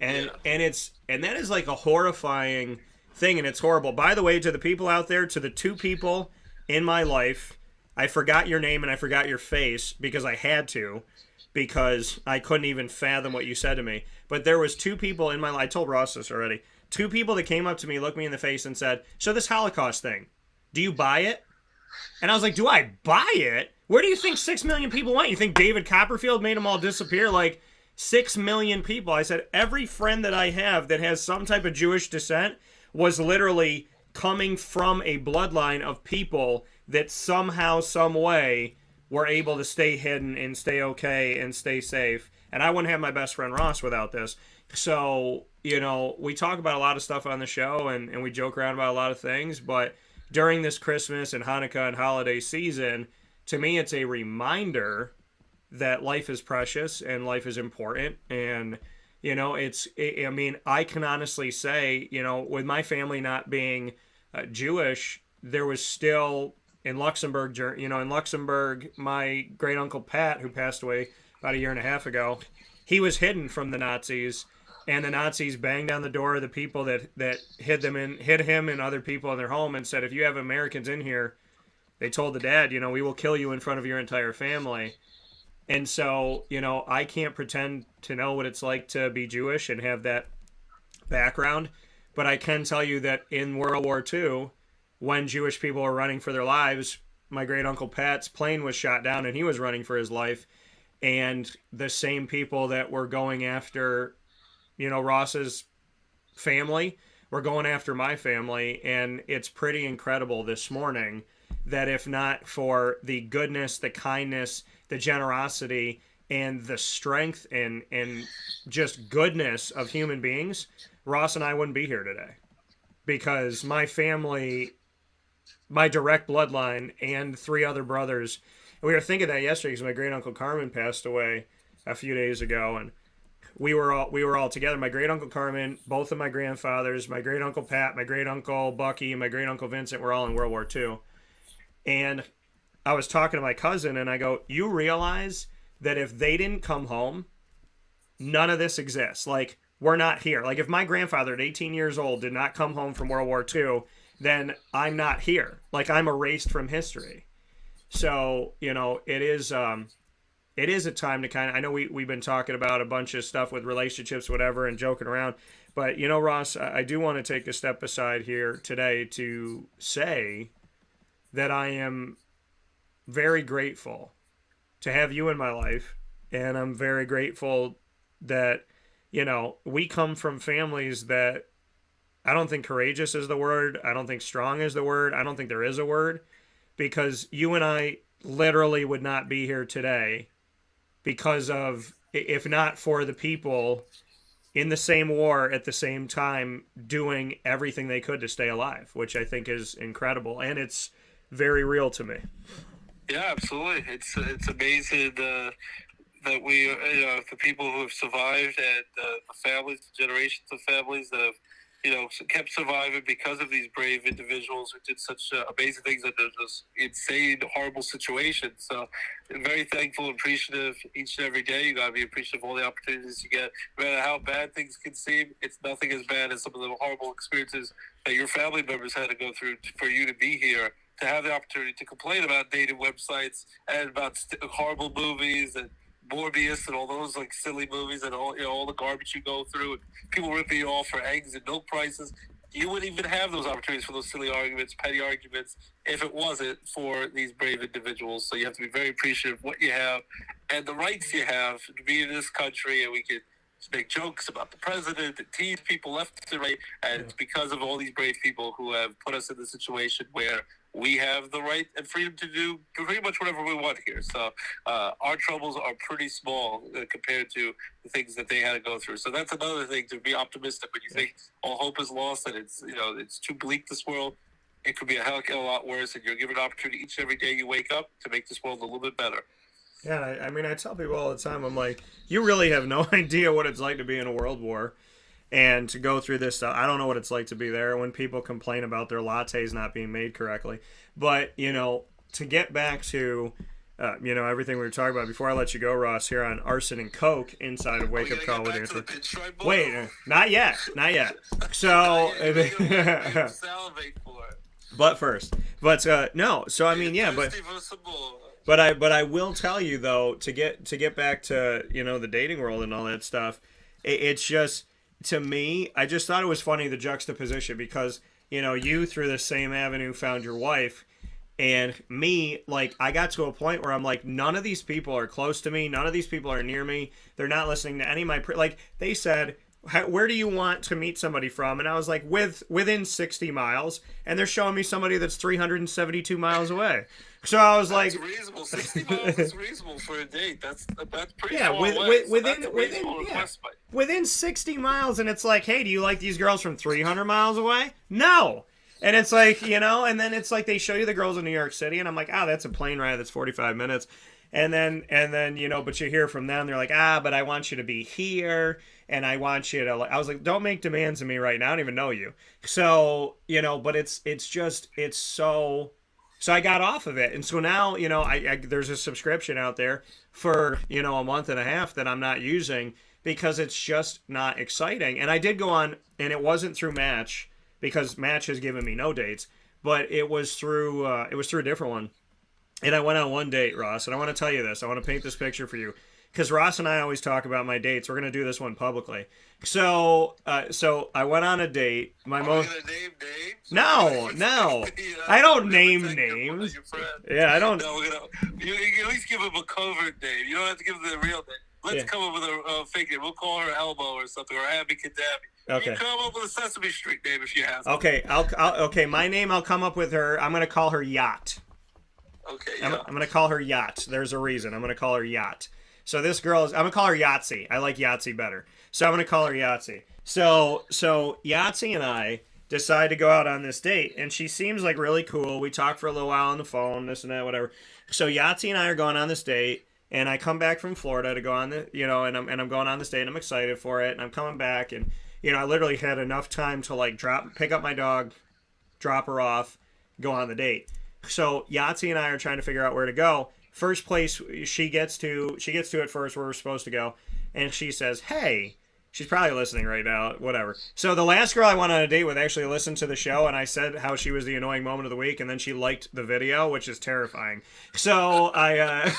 and that is like a horrifying thing, and it's horrible. By the way, to the people out there, to the two people in my life, I forgot your name and I forgot your face because I had to, because I couldn't even fathom what you said to me. But there was two people in my life. I told Ross this already. two people that came up to me, looked me in the face, and said, "So this Holocaust thing, do you buy it?" And I was like, "Do I buy it? Where do you think 6 million people went? You think David Copperfield made them all disappear? Like 6 million people." I said, every friend that I have that has some type of Jewish descent was literally coming from a bloodline of people that somehow, some way, were able to stay hidden and stay okay and stay safe. And I wouldn't have my best friend Ross without this. So, we talk about a lot of stuff on the show and we joke around about a lot of things, but during this Christmas and Hanukkah and holiday season, to me, it's a reminder that life is precious and life is important. And, I can honestly say, with my family not being Jewish, there was still in Luxembourg, my great uncle Pat, who passed away about a year and a half ago, he was hidden from the Nazis, and the Nazis banged down the door of the people that hid him and other people in their home and said, "If you have Americans in here," they told the dad, "we will kill you in front of your entire family." And so, I can't pretend to know what it's like to be Jewish and have that background, but I can tell you that in World War II, when Jewish people were running for their lives, my great uncle Pat's plane was shot down and he was running for his life. And the same people that were going after, Ross's family were going after my family. And it's pretty incredible this morning that if not for the goodness, the kindness, the generosity, and the strength and just goodness of human beings, Ross and I wouldn't be here today. Because my family, my direct bloodline, and 3 other brothers, and we were thinking that yesterday because my great uncle Carmen passed away a few days ago, and we were all together. My great uncle Carmen, both of my grandfathers, my great uncle Pat, my great uncle Bucky, and my great uncle Vincent were all in World War II. And I was talking to my cousin, and I go, "You realize that if they didn't come home, none of this exists. Like, we're not here. Like, if my grandfather at 18 years old did not come home from World War II, then I'm not here. Like, I'm erased from history." So, it is a time to kind of, I know we've been talking about a bunch of stuff with relationships, whatever, and joking around. But, Ross, I do want to take a step aside here today to say that I am very grateful to have you in my life. And I'm very grateful that, we come from families that, I don't think courageous is the word. I don't think strong is the word. I don't think there is a word, because you and I literally would not be here today because of, if not for the people in the same war at the same time doing everything they could to stay alive, which I think is incredible. And it's very real to me. Yeah, absolutely. It's amazing that we, the people who have survived, and the families, the generations of families that have, kept surviving because of these brave individuals who did such amazing things under this insane, horrible situation. So I'm very thankful and appreciative each and every day. You got to be appreciative of all the opportunities you get. No matter how bad things can seem, it's nothing as bad as some of the horrible experiences that your family members had to go through for you to be here, to have the opportunity to complain about dating websites and about horrible movies and Morbius and all those silly movies and all the garbage you go through, and people ripping you off for eggs and milk prices. You wouldn't even have those opportunities for those silly arguments, petty arguments, if it wasn't for these brave individuals. So you have to be very appreciative of what you have and the rights you have to be in this country, and we can make jokes about the president and tease people left and right, and it's because of all these brave people who have put us in the situation where we have the right and freedom to do pretty much whatever we want here. So our troubles are pretty small compared to the things that they had to go through. So that's another thing, to be optimistic. When you think all hope is lost and it's too bleak, this world, it could be a hell of a lot worse, and you're given an opportunity each and every day you wake up to make this world a little bit better. Yeah, I tell people all the time, I'm like, you really have no idea what it's like to be in a world war and to go through this stuff. I don't know what it's like to be there when people complain about their lattes not being made correctly. But, to get back to, everything we were talking about before I let you go, Ross, here on Arson and Coke inside of Wake Up Call with Answer. Wait, not yet. So, but first. No, so but I will tell you, though, to get back to, the dating world and all that stuff, it's just, to me, I just thought it was funny, the juxtaposition, because, you know, you through the same avenue found your wife, and me, like, I got to a point where I'm like, none of these people are close to me. None of these people are near me. They're not listening to any of my, like, they said, where do you want to meet somebody from? And I was like, within 60 miles. And they're showing me somebody that's 372 miles away. So I was like, that's reasonable. 60 miles is reasonable for a date. That's pretty yeah, far away. within 60 miles. And it's like, hey, do you like these girls from 300 miles away? No. And it's like, you know, and then it's like they show you the girls in New York City, and I'm like, that's a plane ride that's 45 minutes. And then, you know, but you hear from them, they're like, but I want you to be here, and I want you to, I was like, don't make demands of me right now. I don't even know you. So, you know, but it's so I got off of it. And so now, you know, I there's a subscription out there for, you know, a month and a half that I'm not using because it's just not exciting. And I did go on, and it wasn't through Match, because Match has given me no dates, but it was through a different one. And I went on one date, Ross, and I want to tell you this. I want to paint this picture for you, because Ross and I always talk about my dates. We're going to do this one publicly. So I went on a date. Are we going to name names? No. I don't name names. Yeah, I don't. No, you can at least give him a covert name. You don't have to give him the real name. Let's come up with a fake name. We'll call her Elmo or something, or Abby Kadabi. Okay. You come up with a Sesame Street name if you have to. Okay, okay, my name, I'll come up with her. I'm going to call her Yacht. Okay, yeah. I'm going to call her Yacht. There's a reason. I'm going to call her Yacht. So this girl is, I'm going to call her Yahtzee. I like Yahtzee better. So I'm going to call her Yahtzee. So Yahtzee and I decide to go out on this date, and she seems like really cool. We talk for a little while on the phone, this and that, whatever. So Yahtzee and I are going on this date, and I come back from Florida to go on the, you know, and I'm going on this date, and I'm excited for it, and I'm coming back, and, you know, I literally had enough time to, like, pick up my dog, drop her off, go on the date. So Yahtzee and I are trying to figure out where to go. First place she gets to it first, where we're supposed to go, and she says, hey. She's probably listening right now, whatever. So the last girl I went on a date with actually listened to the show, and I said how she was the annoying moment of the week, and then she liked the video, which is terrifying. So I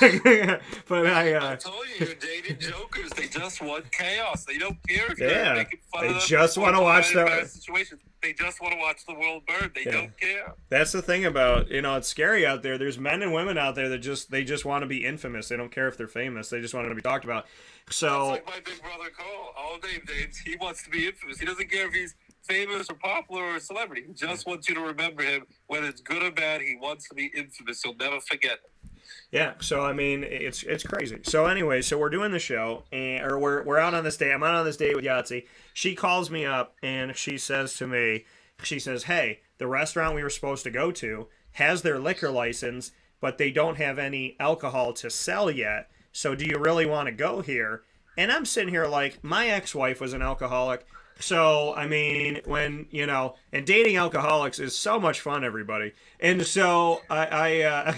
told you, you're dating jokers. They just want chaos. They don't care if you're making fun of them. They just want to watch the situation. They just want to watch the world burn. They don't care. That's the thing about, you know, it's scary out there. There's men and women out there that just want to be infamous. They don't care if they're famous. They just want to be talked about. So that's like my big brother Cole. All name names. He wants to be infamous. He doesn't care if he's famous or popular or a celebrity. He just wants you to remember him, whether it's good or bad. He wants to be infamous. He'll never forget it. Yeah, so I mean, it's crazy. So anyway, so we're doing the show, or we're out on this date. I'm out on this date with Yahtzee. She calls me up, and she says to me, hey, the restaurant we were supposed to go to has their liquor license, but they don't have any alcohol to sell yet. So do you really want to go here? And I'm sitting here like, my ex-wife was an alcoholic. So, I mean, when, you know, and dating alcoholics is so much fun, everybody. And so I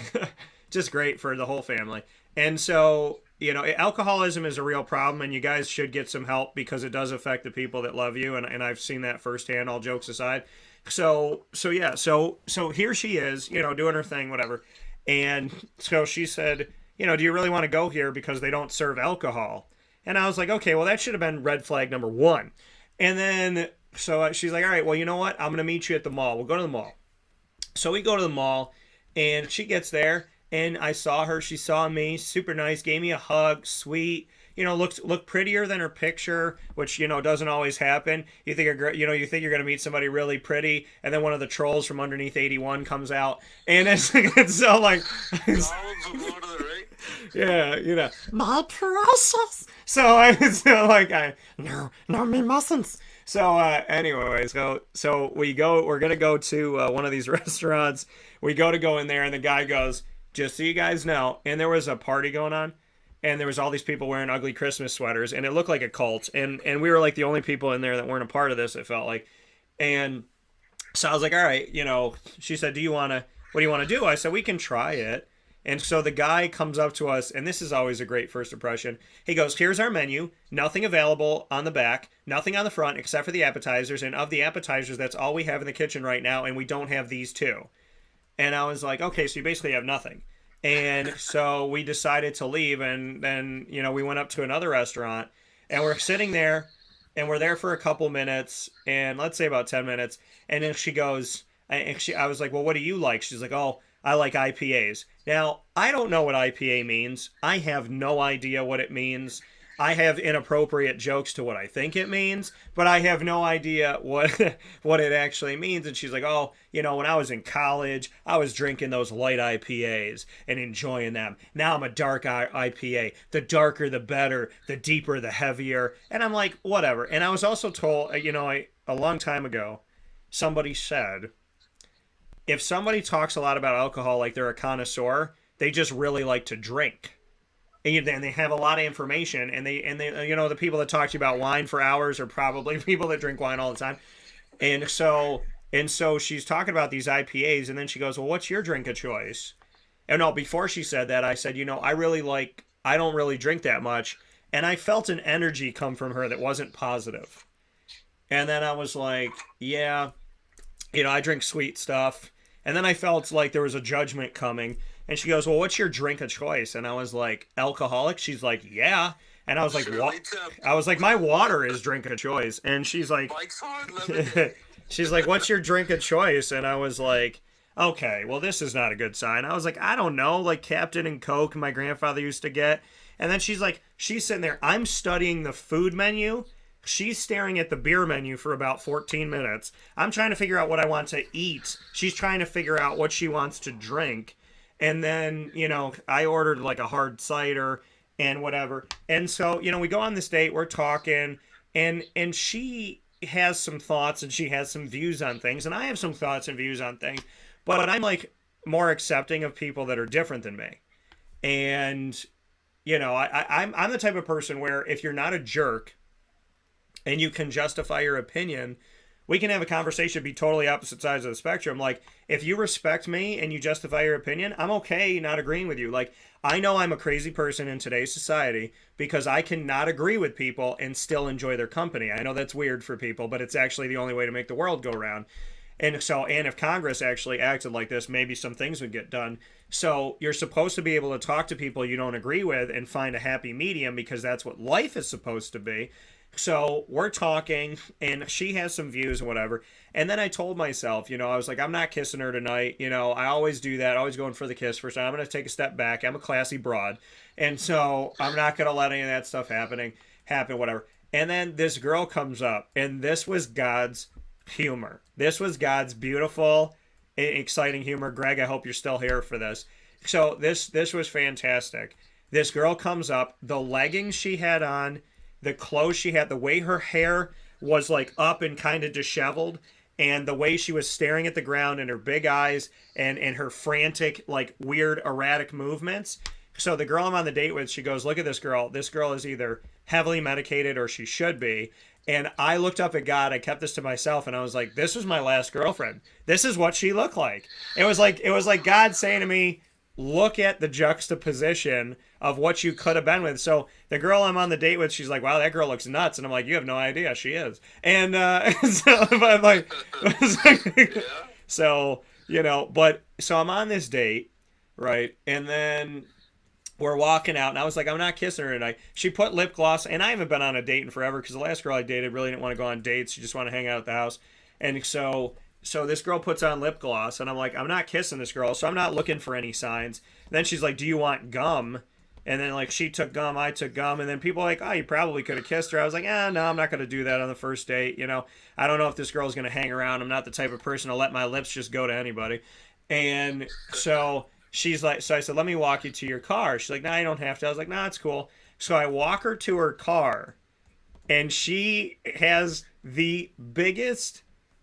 just great for the whole family. And so, you know, alcoholism is a real problem, and you guys should get some help because it does affect the people that love you. And I've seen that firsthand, all jokes aside. So here she is, you know, doing her thing, whatever. And so she said, you know, do you really want to go here because they don't serve alcohol? And I was like, okay, well, that should have been red flag number one. And then, so she's like, all right, well, you know what? I'm going to meet you at the mall. We'll go to the mall. So we go to the mall, and she gets there, and I saw her. She saw me, super nice, gave me a hug, sweet. You know, looked prettier than her picture, which, you know, doesn't always happen. You think you're going to meet somebody really pretty, and then one of the trolls from underneath 81 comes out, and it's so like, yeah, you know, my precious. So no, me mustn't. So anyway, so we're gonna go to one of these restaurants. We go in there, and the guy goes, just so you guys know, and there was a party going on. And there was all these people wearing ugly Christmas sweaters, and it looked like a cult. And we were like the only people in there that weren't a part of this, it felt like. And so I was like, all right, you know, she said, what do you want to do? I said, we can try it. And so the guy comes up to us, and this is always a great first impression. He goes, here's our menu, nothing available on the back, nothing on the front except for the appetizers. And of the appetizers, that's all we have in the kitchen right now, and we don't have these two. And I was like, okay, so you basically have nothing. And so we decided to leave, and then, you know, we went up to another restaurant, and we're sitting there, and we're there for a couple minutes, and let's say about 10 minutes, and then she goes, I was like, well, what do you like? She's like, oh, I like IPAs. Now, I don't know what IPA means. I have no idea what it means. I have inappropriate jokes to what I think it means, but I have no idea what it actually means. And she's like, oh, when I was in college, I was drinking those light IPAs and enjoying them. Now I'm a dark IPA. The darker, the better. The deeper, the heavier. And I'm like, whatever. And I was also told, a long time ago, somebody said, if somebody talks a lot about alcohol like they're a connoisseur, they just really like to drink. And they have a lot of information, and they the people that talk to you about wine for hours are probably people that drink wine all the time. And so she's talking about these IPAs, and then she goes, well, what's your drink of choice? And no, before she said that, I said, I don't really drink that much. And I felt an energy come from her that wasn't positive. And then I was like, yeah, I drink sweet stuff. And then I felt like there was a judgment coming. And she goes, well, what's your drink of choice? And I was like, alcoholic? She's like, yeah. And I was like, what? I was like, my water is drink of choice. And she's like, she's like, what's your drink of choice? And I was like, okay, well, this is not a good sign. I was like, I don't know, like Captain and Coke my grandfather used to get. And then she's like, she's sitting there. I'm studying the food menu. She's staring at the beer menu for about 14 minutes. I'm trying to figure out what I want to eat. She's trying to figure out what she wants to drink. And then, I ordered like a hard cider and whatever. And so, we go on this date, we're talking, and she has some thoughts and she has some views on things, and I have some thoughts and views on things, but I'm like more accepting of people that are different than me. And, I'm the type of person where if you're not a jerk and you can justify your opinion, we can have a conversation, be totally opposite sides of the spectrum. Like, if you respect me and you justify your opinion, I'm okay not agreeing with you. Like, I know I'm a crazy person in today's society because I cannot agree with people and still enjoy their company. I know that's weird for people, but it's actually the only way to make the world go round. And if Congress actually acted like this, maybe some things would get done. So you're supposed to be able to talk to people you don't agree with and find a happy medium because that's what life is supposed to be. So we're talking, and she has some views and whatever. And then I told myself, I was like, I'm not kissing her tonight. I always do that, always going for the kiss first. I'm going to take a step back. I'm a classy broad. And so I'm not going to let any of that stuff happen, whatever. And then this girl comes up, and this was God's humor. This was God's beautiful, exciting humor. Greg, I hope you're still here for this. So this was fantastic. This girl comes up, the leggings she had on, the clothes she had, the way her hair was like up and kind of disheveled, and the way she was staring at the ground and her big eyes and her frantic, like weird, erratic movements. So the girl I'm on the date with, she goes, look at this girl. This girl is either heavily medicated or she should be. And I looked up at God. I kept this to myself, and I was like, this was my last girlfriend. This is what she looked like. It was like God saying to me, look at the juxtaposition of what you could have been with. So the girl I'm on the date with, she's like, wow, that girl looks nuts. And I'm like, you have no idea. She is. And so I'm like, so, so I'm on this date, right? And then we're walking out, and I was like, I'm not kissing her tonight. She put lip gloss, and I haven't been on a date in forever because the last girl I dated really didn't want to go on dates. She just wanted to hang out at the house. And so this girl puts on lip gloss, and I'm like, I'm not kissing this girl, so I'm not looking for any signs. And then she's like, do you want gum? And then, like, she took gum, I took gum, and then people were like, oh, you probably could have kissed her. I was like, no, I'm not going to do that on the first date. I don't know if this girl's going to hang around. I'm not the type of person to let my lips just go to anybody. And so she's like, so I said, let me walk you to your car. She's like, no, you don't have to. I was like, no, it's cool. So I walk her to her car, and she has the biggest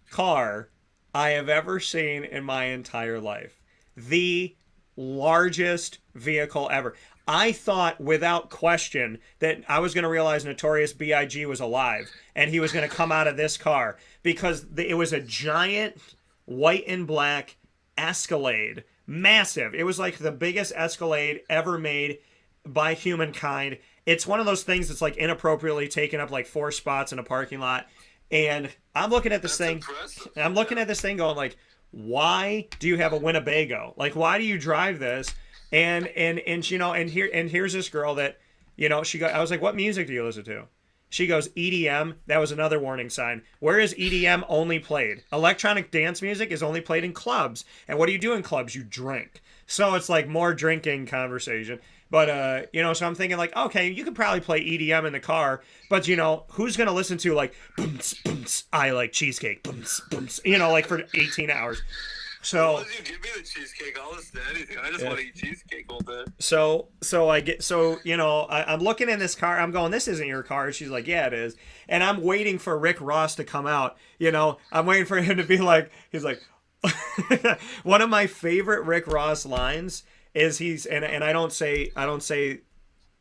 car I have ever seen in my entire life. The largest vehicle ever. I thought without question that I was going to realize Notorious B.I.G. was alive and he was going to come out of this car because it was a giant white and black Escalade. Massive. It was like the biggest Escalade ever made by humankind. It's one of those things that's like inappropriately taken up like 4 spots in a parking lot. And I'm looking at this thing. And I'm looking at this thing going like, why do you have a Winnebago? Like, why do you drive this? And here's this girl that, I was like, what music do you listen to? She goes, EDM, that was another warning sign. Where is EDM only played? Electronic dance music is only played in clubs. And what do you do in clubs? You drink. So it's like more drinking conversation. But, so I'm thinking like, okay, you could probably play EDM in the car, but, who's going to listen to like, booms, booms, I like cheesecake, booms, booms, like for 18 hours. So well, you give me the cheesecake, I'll listen to anything. I just want to eat cheesecake all day. I'm looking in this car. I'm going, this isn't your car. She's like, yeah, it is. And I'm waiting for Rick Ross to come out. I'm waiting for him to be like, he's like, one of my favorite Rick Ross lines is and I don't say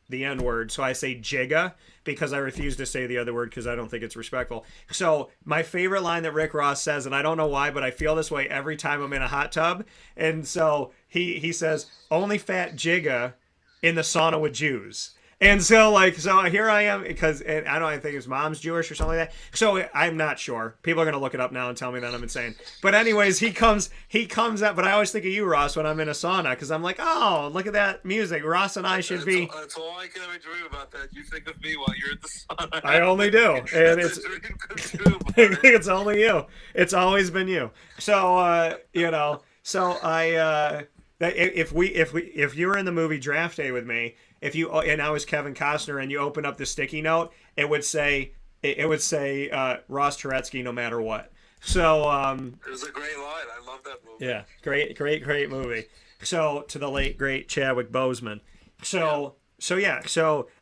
the N word, so I say jigga because I refuse to say the other word because I don't think it's respectful. So my favorite line that Rick Ross says, and I don't know why, but I feel this way every time I'm in a hot tub. And so he says, only fat jigga in the sauna with Jews. And so here I am because I don't think his mom's Jewish or something like that. So I'm not sure. People are going to look it up now and tell me that I'm insane. But anyways, he comes up. But I always think of you, Ross, when I'm in a sauna because I'm like, oh, look at that music. Ross and I should be. That's all I can ever dream about. That you think of me while you're in the sauna. I only do, and it's only you. It's always been you. So if you were in the movie Draft Day with me. And I was Kevin Costner, and you open up the sticky note, it would say Ross Turetsky no matter what. So it was a great line. I love that movie. Yeah, great movie. So to the late great Chadwick Boseman. So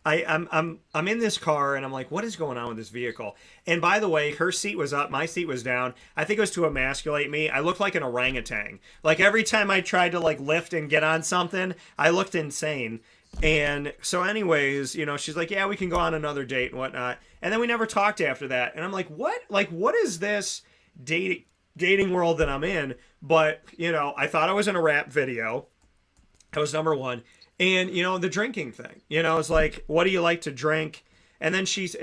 I'm in this car and I'm like, what is going on with this vehicle? And by the way, her seat was up, my seat was down. I think it was to emasculate me. I looked like an orangutan. Like every time I tried to like lift and get on something, I looked insane. And so anyways, she's like, yeah, we can go on another date and whatnot. And then we never talked after that. And I'm like, what? Like, what is this dating world that I'm in? But, I thought I was in a rap video. That was number one. And, the drinking thing, it's like, what do you like to drink? And then she's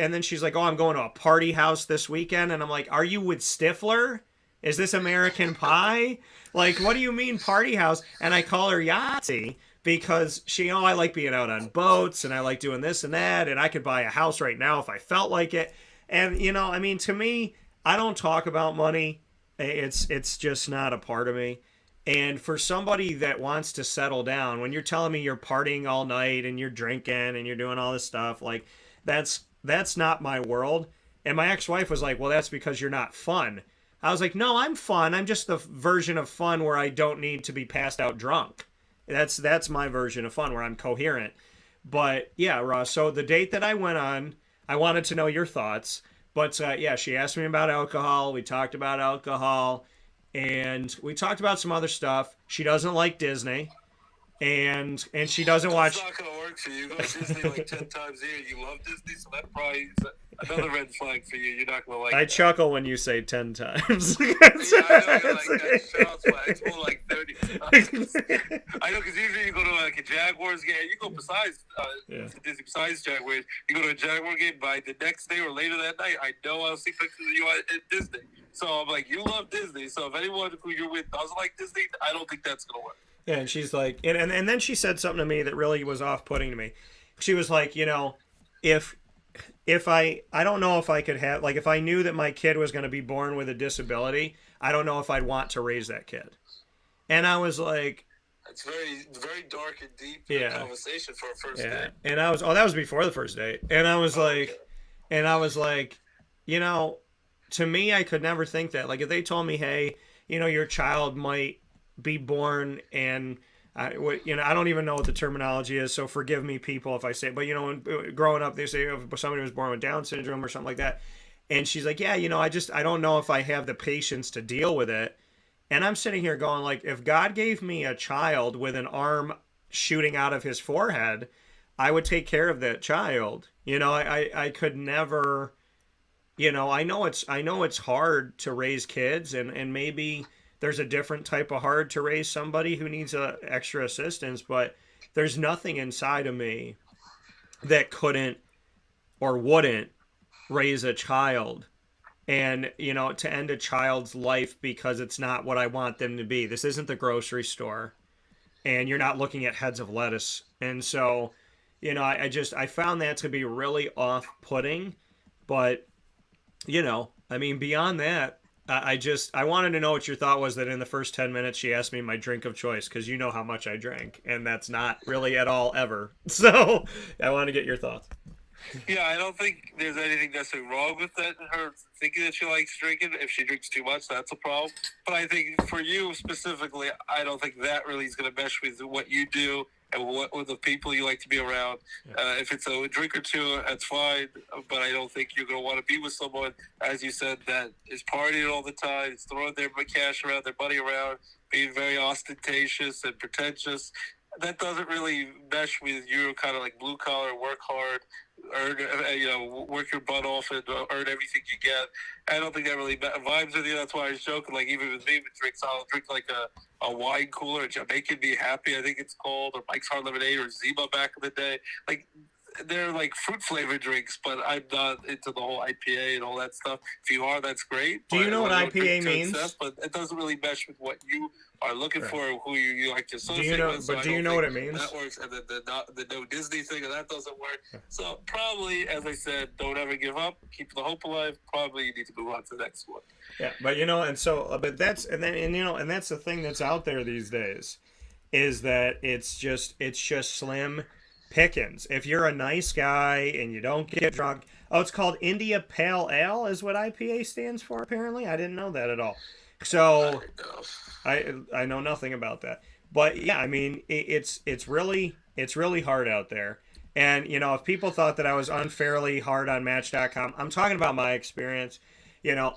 like, oh, I'm going to a party house this weekend. And I'm like, are you with Stifler? Is this American Pie? Like, what do you mean party house? And I call her Yahtzee. Because I like being out on boats and I like doing this and that and I could buy a house right now if I felt like it. And, to me, I don't talk about money. It's just not a part of me. And for somebody that wants to settle down, when you're telling me you're partying all night and you're drinking and you're doing all this stuff, like that's not my world. And my ex-wife was like, well, that's because you're not fun. I was like, no, I'm fun. I'm just the version of fun where I don't need to be passed out drunk. That's my version of fun where I'm coherent. But yeah, Ross, so the date that I went on, I wanted to know your thoughts. But she asked me about alcohol. We talked about alcohol. And we talked about some other stuff. She doesn't like Disney. And she doesn't watch. It's not going to work for you. You go to Disney like 10 times a year. You love Disney, so that probably is another red flag for you. You're not going to like I that. chuckle when you say 10 times. Yeah, I know. You're like, that sounds like it's more like 30 times. I know, because usually you go to like a Jaguars game. You go besides Disney, besides Jaguars. You go to a Jaguar game by the next day or later that night. I know I'll see pictures of you at Disney. So I'm like, you love Disney. So if anyone who you're with doesn't like Disney, I don't think that's going to work. Yeah, and she's like, and then she said something to me that really was off-putting to me. She was like, if I don't know if I could have, like, if I knew that my kid was going to be born with a disability, I don't know if I'd want to raise that kid. And I was like, it's very, very dark and deep conversation for a first date. And I was, that was before the first date. And I was to me, I could never think that. Like, if they told me, hey, your child might be born and I don't even know what the terminology is, so forgive me, people, if I say it. But when growing up, they say if somebody was born with Down syndrome or something like that, and she's like, yeah, I don't know if I have the patience to deal with it. And I'm sitting here going, like, if God gave me a child with an arm shooting out of his forehead, I would take care of that child. I could never. I know it's hard to raise kids, and maybe there's a different type of hard to raise somebody who needs extra assistance, but there's nothing inside of me that couldn't or wouldn't raise a child and, to end a child's life because it's not what I want them to be. This isn't the grocery store, and you're not looking at heads of lettuce. And so, I found that to be really off-putting. But, I mean, beyond that, I wanted to know what your thought was that in the first 10 minutes she asked me my drink of choice, because you know how much I drank, and that's not really at all ever. So I want to get your thoughts. Yeah, I don't think there's anything necessarily wrong with that. Her thinking that she likes drinking. If she drinks too much, that's a problem. But I think for you specifically, I don't think that really is going to mesh with what you do and what with the people you like to be around. If it's a drink or two, that's fine. But I don't think you're going to want to be with someone, as you said, that is partying all the time, is throwing their cash around, their money around, being very ostentatious and pretentious. That doesn't really mesh with your kind of like blue collar, work hard, earn, work your butt off and earn everything you get. I don't think that really vibes with you. That's why I was joking. Like, even with me with drinks, I'll drink like a wine cooler, a Jamaican Be Happy, I think it's called, or Mike's Hard Lemonade, or Zima back in the day. Like, they're like fruit flavored drinks, but I'm not into the whole IPA and all that stuff. If you are, that's great. Do you know what IPA means? Excess, but it doesn't really mesh with what you are looking for, who you like to associate with. But do you know what it means? That works, and the no Disney thing, and that doesn't work. So probably, as I said, don't ever give up. Keep the hope alive. Probably you need to move on to the next one. Yeah, but but that's the thing that's out there these days, is that it's just slim pickings. If you're a nice guy and you don't get drunk, it's called India Pale Ale is what IPA stands for. Apparently, I didn't know that at all. So I know nothing about that. But yeah, I mean, it's really hard out there. And if people thought that I was unfairly hard on Match.com, I'm talking about my experience.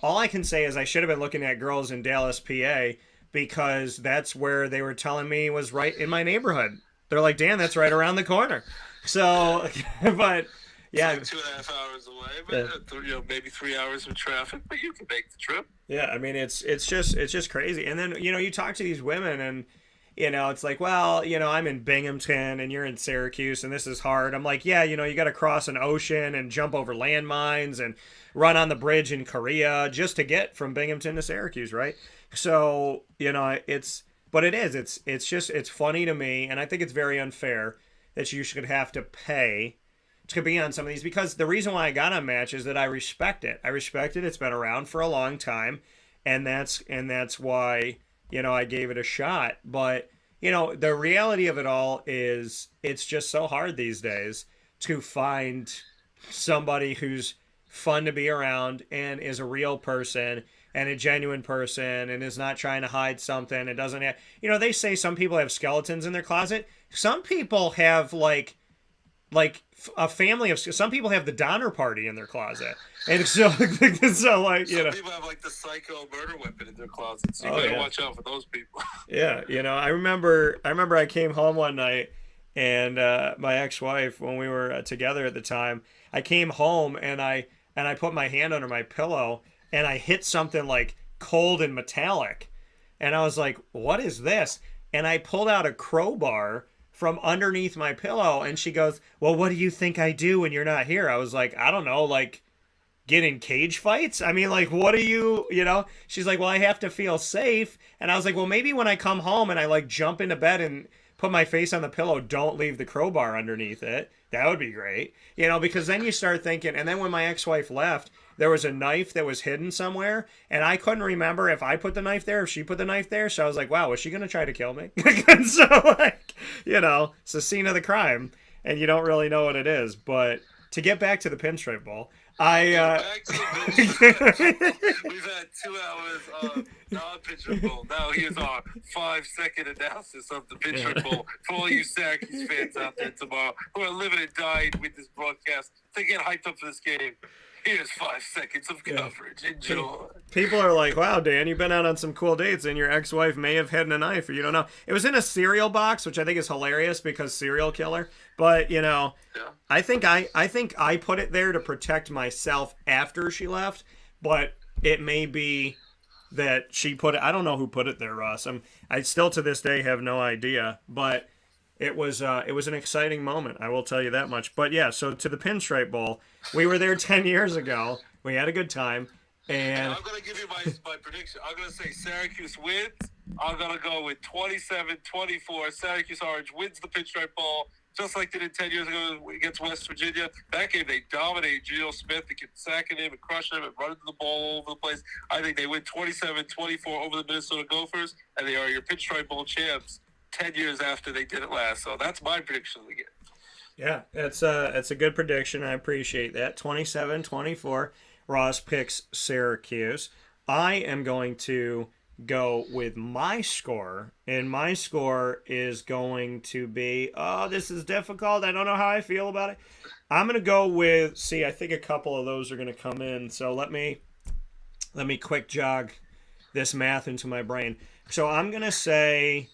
All I can say is I should have been looking at girls in Dallas, PA, because that's where they were telling me was right in my neighborhood. They're like, Dan, that's right around the corner. So, but yeah, it's like 2.5 hours away, but maybe 3 hours with traffic, but you can make the trip. Yeah, I mean, it's just crazy. And then you talk to these women, and it's like, well, I'm in Binghamton and you're in Syracuse, and this is hard. I'm like, yeah, you got to cross an ocean and jump over landmines and run on the bridge in Korea just to get from Binghamton to Syracuse, right? So But it's funny to me, and I think it's very unfair that you should have to pay to be on some of these, because the reason why I got on Match is that I respect it. I respect it. It's been around for a long time, and that's why, I gave it a shot. But, the reality of it all is it's just so hard these days to find somebody who's fun to be around and is a real person and a genuine person and is not trying to hide something. It doesn't have, they say some people have skeletons in their closet. Some people have like a family of, some people have the Donner Party in their closet. And so like, some people have like the psycho murder weapon in their closet. So you gotta watch out for those people. Yeah. I remember I came home one night, and my ex-wife, when we were together at the time, I came home and I put my hand under my pillow, and I hit something like cold and metallic. And I was like, what is this? And I pulled out a crowbar from underneath my pillow, and she goes, well, what do you think I do when you're not here? I was like, I don't know, like get in cage fights? I mean, like, what do you? She's like, well, I have to feel safe. And I was like, well, maybe when I come home and I like jump into bed and put my face on the pillow, don't leave the crowbar underneath it. That would be great. Because then you start thinking, and then when my ex-wife left, there was a knife that was hidden somewhere, and I couldn't remember if I put the knife there, if she put the knife there. So I was like, wow, was she going to try to kill me? And so, like, it's the scene of the crime, and you don't really know what it is. But to get back to the Pinstripe Bowl, We've had 2 hours of non-Pinstripe Bowl. Now here's our 5-second analysis of the Pinstripe Bowl for all you Syracuse fans out there tomorrow who are living and dying with this broadcast to get hyped up for this game. Here's 5 seconds of coverage. Enjoy. People are like, wow, Dan, you've been out on some cool dates, and your ex-wife may have hidden a knife, or you don't know. It was in a cereal box, which I think is hilarious because serial killer. But, I think I put it there to protect myself after she left, but it may be that she put it. I don't know who put it there, Ross. I still to this day have no idea, but it was an exciting moment, I will tell you that much. But yeah, so to the Pinstripe Bowl, we were there 10 years ago. We had a good time. And I'm going to give you my prediction. I'm going to say Syracuse wins. I'm going to go with 27-24. Syracuse Orange wins the Pinstripe Bowl. just like they did 10 years ago against West Virginia. That game, they dominated Geno Smith. They kept sacking him and crushing him and running the ball all over the place. I think they win 27-24 over the Minnesota Gophers, and they are your Pinstripe Bowl champs 10 years after they did it last. So that's my prediction of the game. Yeah, it's a good prediction. I appreciate that. 27-24. Ross picks Syracuse. I am going to go with my score, and my score is going to be, this is difficult. I don't know how I feel about it. I'm going to go with, I think a couple of those are going to come in. So let me quick jog this math into my brain. So I'm going to say,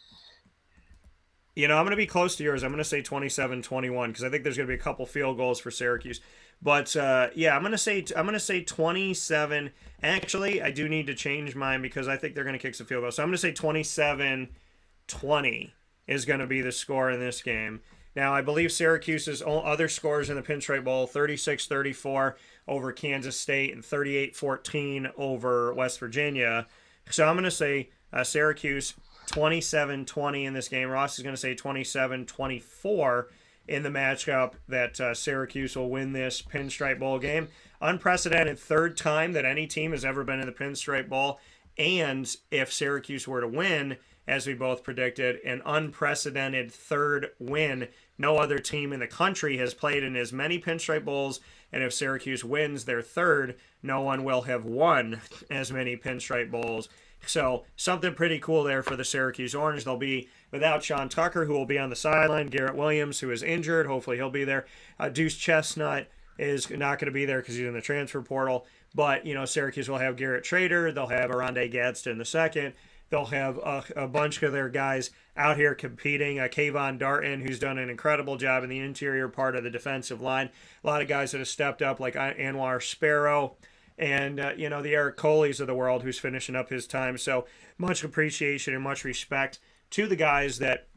I'm going to be close to yours. I'm going to say 27-21 because I think there's going to be a couple field goals for Syracuse. But I'm going to say 27. Actually, I do need to change mine because I think they're going to kick some field goals. So I'm going to say 27-20 is going to be the score in this game. Now, I believe Syracuse's other scores in the Pinstripe Bowl, 36-34 over Kansas State and 38-14 over West Virginia. So I'm going to say Syracuse 27-20 in this game. Ross is going to say 27-24 in the matchup that Syracuse will win this Pinstripe Bowl game. Unprecedented third time that any team has ever been in the Pinstripe Bowl. And if Syracuse were to win, as we both predicted, an unprecedented third win. No other team in the country has played in as many Pinstripe Bowls. And if Syracuse wins their third, no one will have won as many Pinstripe Bowls. So something pretty cool there for the Syracuse Orange. They'll be without Sean Tucker, who will be on the sideline. Garrett Williams, who is injured. Hopefully he'll be there. Deuce Chestnut is not going to be there because he's in the transfer portal. But, Syracuse will have Garrett Trader. They'll have Aronde Gadsden II. They'll have a bunch of their guys out here competing. Kayvon Darton, who's done an incredible job in the interior part of the defensive line. A lot of guys that have stepped up, like Anwar Sparrow. And, the Eric Coleys of the world who's finishing up his time. So much appreciation and much respect to the guys that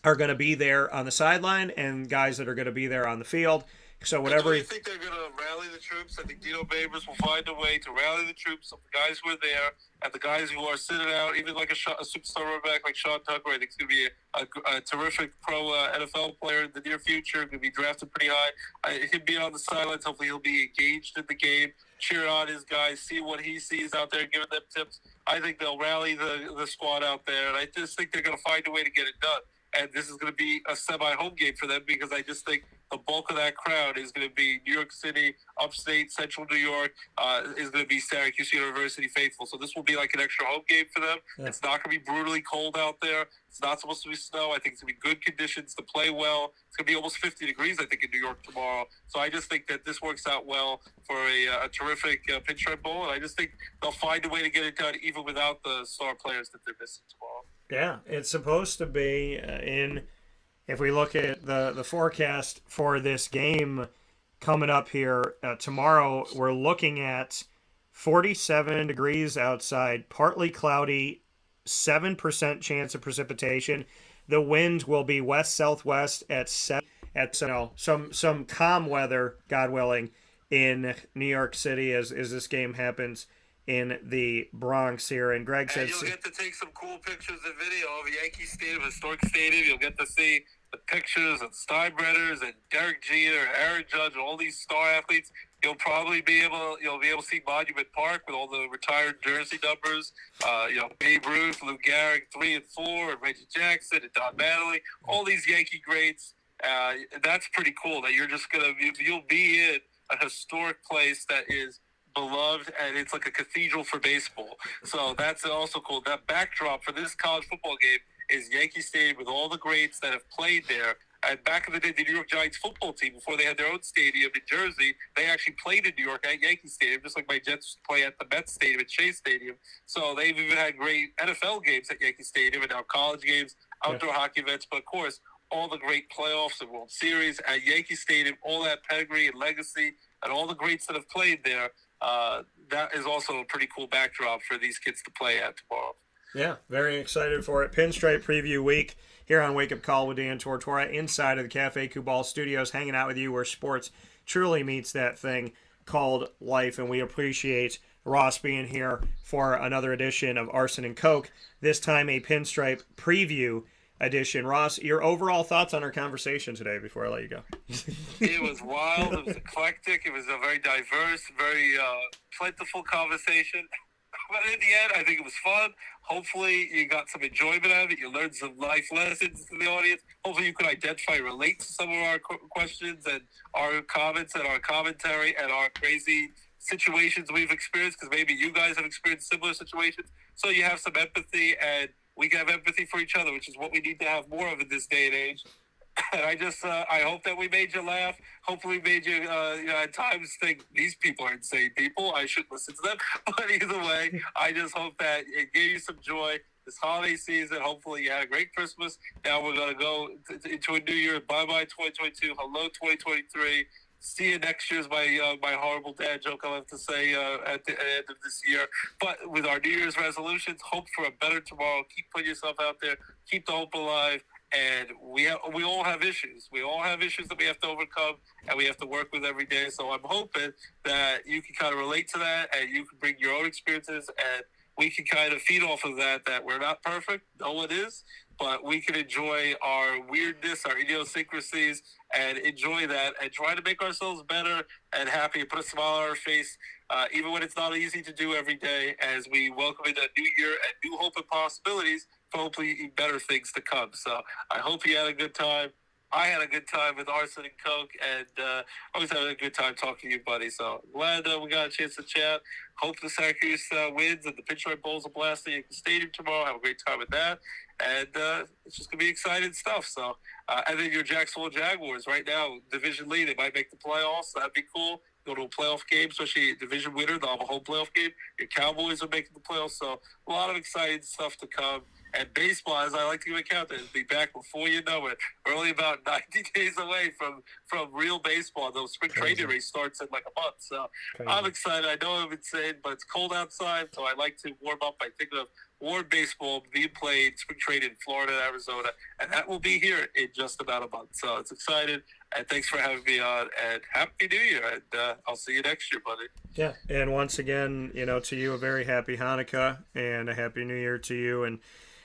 are going to be there on the sideline and guys that are going to be there on the field. So whatever. I think they're going to rally the troops. I think Dino Babers will find a way to rally the troops of the guys who are there and the guys who are sitting out, even like a superstar running back like Sean Tucker. I think he's going to be a terrific pro NFL player in the near future. Going to be drafted pretty high. He'll be on the sidelines. Hopefully he'll be engaged in the game. Cheer on his guys, see what he sees out there, giving them tips. I think they'll rally the squad out there, and I just think they're going to find a way to get it done. And this is going to be a semi-home game for them because I just think the bulk of that crowd is going to be New York City, upstate, central New York, is going to be Syracuse University faithful. So this will be like an extra home game for them. Yeah. It's not going to be brutally cold out there. It's not supposed to be snow. I think it's going to be good conditions to play well. It's going to be almost 50 degrees, I think, in New York tomorrow. So I just think that this works out well for a terrific Pinstripe Bowl. And I just think they'll find a way to get it done even without the star players that they're missing tomorrow. Yeah, it's supposed to be if we look at the forecast for this game coming up here tomorrow, we're looking at 47 degrees outside, partly cloudy, 7% chance of precipitation. The wind will be west-southwest at 7, some calm weather, God willing, in New York City as this game happens in the Bronx here. And Greg said, you'll get to take some cool pictures and video of Yankee Stadium, historic stadium. You'll get to see the pictures of Steinbrenner's and Derek Jeter, Aaron Judge, all these star athletes. You'll be able to see Monument Park with all the retired jersey numbers. Babe Ruth, Lou Gehrig, 3 and 4, and Reggie Jackson and Don Mattingly, all these Yankee greats. That's pretty cool that you'll be in a historic place that is beloved, and it's like a cathedral for baseball. So that's also cool. That backdrop for this college football game is Yankee Stadium with all the greats that have played there. And back in the day, the New York Giants football team, before they had their own stadium in Jersey, they actually played in New York at Yankee Stadium, just like my Jets play at the Mets Stadium at Shea Stadium. So they've even had great NFL games at Yankee Stadium and now college games, outdoor hockey events. But, of course, all the great playoffs and World Series at Yankee Stadium, all that pedigree and legacy, and all the greats that have played there, that is also a pretty cool backdrop for these kids to play at tomorrow. Yeah, very excited for it. Pinstripe Preview Week here on Wake Up Call with Dan Tortora inside of the Cafe Kubal Studios, hanging out with you where sports truly meets that thing called life. And we appreciate Ross being here for another edition of Arson Coke, this time a Pinstripe Preview edition. Ross, your overall thoughts on our conversation today before I let you go? It was wild. It was eclectic. It was a very diverse, very plentiful conversation. But in the end, I think it was fun. Hopefully, you got some enjoyment out of it. You learned some life lessons to the audience. Hopefully, you could identify, relate to some of our questions and our comments and our commentary and our crazy situations we've experienced, because maybe you guys have experienced similar situations. So you have some empathy, and we can have empathy for each other, which is what we need to have more of in this day and age. And I hope that we made you laugh. Hopefully made you, at times think these people are insane people. I shouldn't listen to them. But either way, I just hope that it gave you some joy this holiday season. Hopefully you had a great Christmas. Now we're going to go into a new year. Bye-bye 2022. Hello 2023. See you next year is my horrible dad joke I'll have to say at the end of this year. But with our New Year's resolutions, hope for a better tomorrow. Keep putting yourself out there. Keep the hope alive. And we all have issues. We all have issues that we have to overcome and we have to work with every day. So I'm hoping that you can kind of relate to that and you can bring your own experiences and we can kind of feed off of that we're not perfect. No one is. But we can enjoy our weirdness, our idiosyncrasies, and enjoy that and try to make ourselves better and happy and put a smile on our face, even when it's not easy to do every day, as we welcome in a new year and new hope and possibilities for hopefully better things to come. So I hope you had a good time. I had a good time with Arson and Coke, and always had a good time talking to you, buddy. So glad we got a chance to chat. Hope the Syracuse wins and the Pinstripe Bowl's a blast at the stadium tomorrow. Have a great time with that. And it's just going to be exciting stuff. So, and then your Jacksonville Jaguars right now, division lead, they might make the playoffs. That'd be cool. Go to a playoff game, especially a division winner. They'll have a home playoff game. Your Cowboys are making the playoffs. So a lot of exciting stuff to come. And baseball, as I like to give a count, will be back before you know it. We're only about 90 days away from real baseball. The spring training race starts in like a month. So I'm excited. I know I'm insane, but it's cold outside. So I like to warm up by thinking of warm baseball being played, spring training in Florida and Arizona. And that will be here in just about a month. So it's exciting. And thanks for having me on. And Happy New Year. And I'll see you next year, buddy. Yeah. And once again, to you, a very happy Hanukkah and a Happy New Year to you and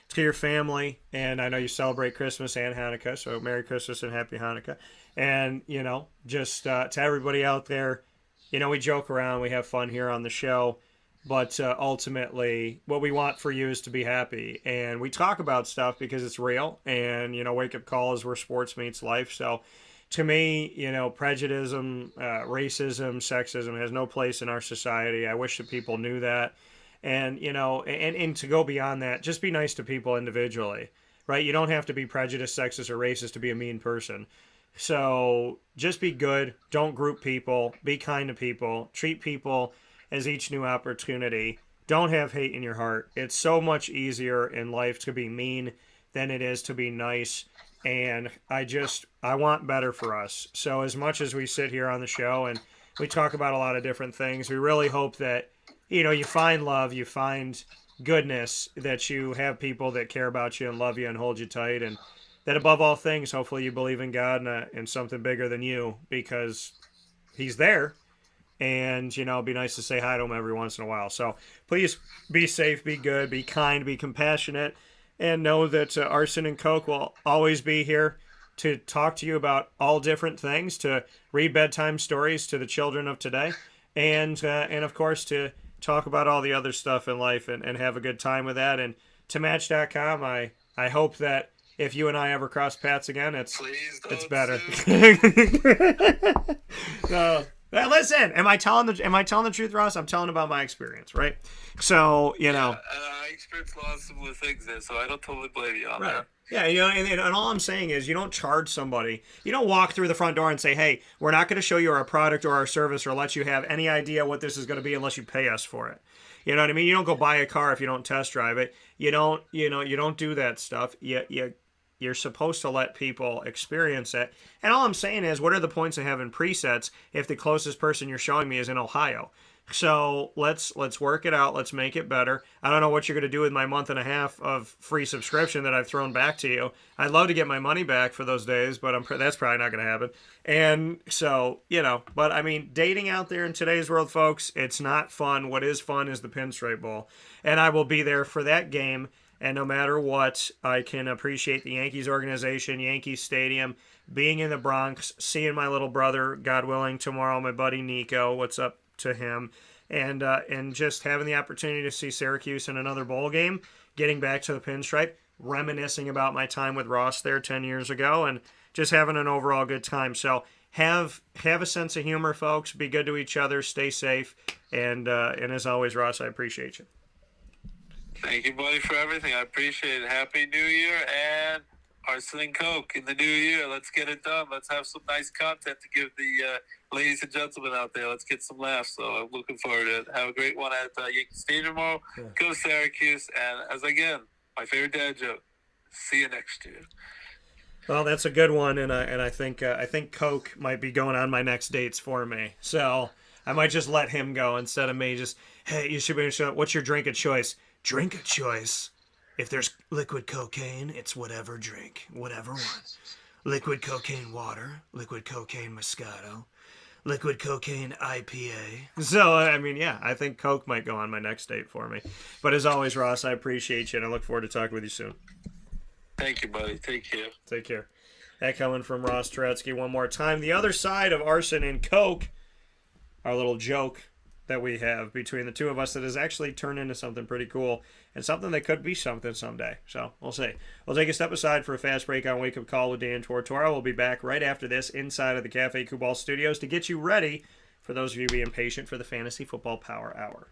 to your family. And I know you celebrate Christmas and Hanukkah, so Merry Christmas and Happy Hanukkah. And, just to everybody out there, we joke around, we have fun here on the show, but ultimately what we want for you is to be happy. And we talk about stuff because it's real, and, Wake Up Call is where sports meets life. So to me, prejudice, racism, sexism has no place in our society. I wish that people knew that. And, and to go beyond that, just be nice to people individually, right? You don't have to be prejudiced, sexist, or racist to be a mean person. So just be good. Don't group people. Be kind to people. Treat people as each new opportunity. Don't have hate in your heart. It's so much easier in life to be mean than it is to be nice. And I want better for us. So as much as we sit here on the show and we talk about a lot of different things, we really hope that you find love, you find goodness, that you have people that care about you and love you and hold you tight, and that above all things, hopefully you believe in God and something bigger than you, because he's there, and, it'd be nice to say hi to him every once in a while. So please be safe, be good, be kind, be compassionate, and know that Arson and Coke will always be here to talk to you about all different things, to read bedtime stories to the children of today, and of course to talk about all the other stuff in life and have a good time with that. And to Match.com, I hope that if you and I ever cross paths again, it's better. So, listen, am I telling the truth, Ross? I'm telling about my experience, right? So, I experienced a lot of similar things there, so I don't totally blame you on that. Yeah, and all I'm saying is you don't charge somebody. You don't walk through the front door and say, hey, we're not going to show you our product or our service or let you have any idea what this is going to be unless you pay us for it. You know what I mean? You don't go buy a car if you don't test drive it. You don't do that stuff. You're supposed to let people experience it. And all I'm saying is, what are the points of having presets if the closest person you're showing me is in Ohio? So let's work it out. Let's make it better. I don't know what you're going to do with my month and a half of free subscription that I've thrown back to you. I'd love to get my money back for those days, but that's probably not going to happen. And so, but I mean, dating out there in today's world, folks, it's not fun. What is fun is the Pinstripe Bowl. And I will be there for that game. And no matter what, I can appreciate the Yankees organization, Yankees Stadium, being in the Bronx, seeing my little brother, God willing, tomorrow, my buddy Nico, what's up to him, and just having the opportunity to see Syracuse in another bowl game, getting back to the Pinstripe, reminiscing about my time with Ross there 10 years ago, and just having an overall good time. So have a sense of humor, folks. Be good to each other. Stay safe. And as always, Ross, I appreciate you. Thank you, buddy, for everything. I appreciate it. Happy New Year, and Arson Coke in the new year. Let's get it done. Let's have some nice content to give the ladies and gentlemen out there. Let's get some laughs. So I'm looking forward to it. Have a great one at Yankee Stadium tomorrow. Yeah. Go Syracuse. And as again, my favorite dad joke, see you next year. Well, that's a good one, and I think Coke might be going on my next dates for me. So I might just let him go instead of me. Just, hey, you should be sure. What's your drink of choice? Drink of choice. If there's liquid cocaine, it's whatever drink, whatever one. Liquid cocaine water, liquid cocaine Moscato, liquid cocaine IPA. So, I mean, yeah, I think Coke might go on my next date for me. But as always, Ross, I appreciate you, and I look forward to talking with you soon. Thank you, buddy. Take care. Take care. That coming from Ross Turetsky one more time. The other side of Arson and Coke, our little joke that we have between the two of us that has actually turned into something pretty cool and something that could be something someday. So we'll see. We'll take a step aside for a fast break on Wake Up Call with Dan Tortora. We'll be back right after this inside of the Cafe Kubal Studios to get you ready, for those of you being patient, for the Fantasy Football Power Hour.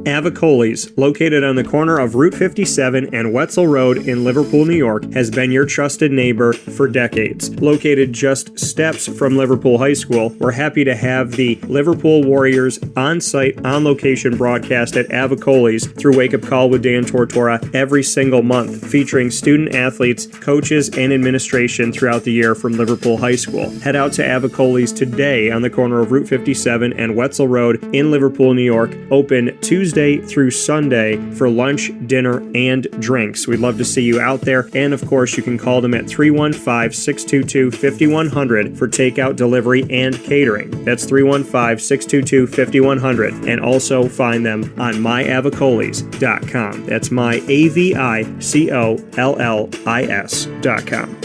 Avicoli's, located on the corner of Route 57 and Wetzel Road in Liverpool, New York, has been your trusted neighbor for decades. Located just steps from Liverpool High School, we're happy to have the Liverpool Warriors on-site, on-location broadcast at Avicoli's through Wake Up Call with Dan Tortora every single month, featuring student athletes, coaches, and administration throughout the year from Liverpool High School. Head out to Avicoli's today on the corner of Route 57 and Wetzel Road in Liverpool, New York, open Tuesday through Sunday for lunch, dinner, and drinks. We'd love to see you out there. And of course, you can call them at 315-622-5100 for takeout, delivery, and catering. That's 315-622-5100. And also find them on myavicolis.com. That's myavicollis.com.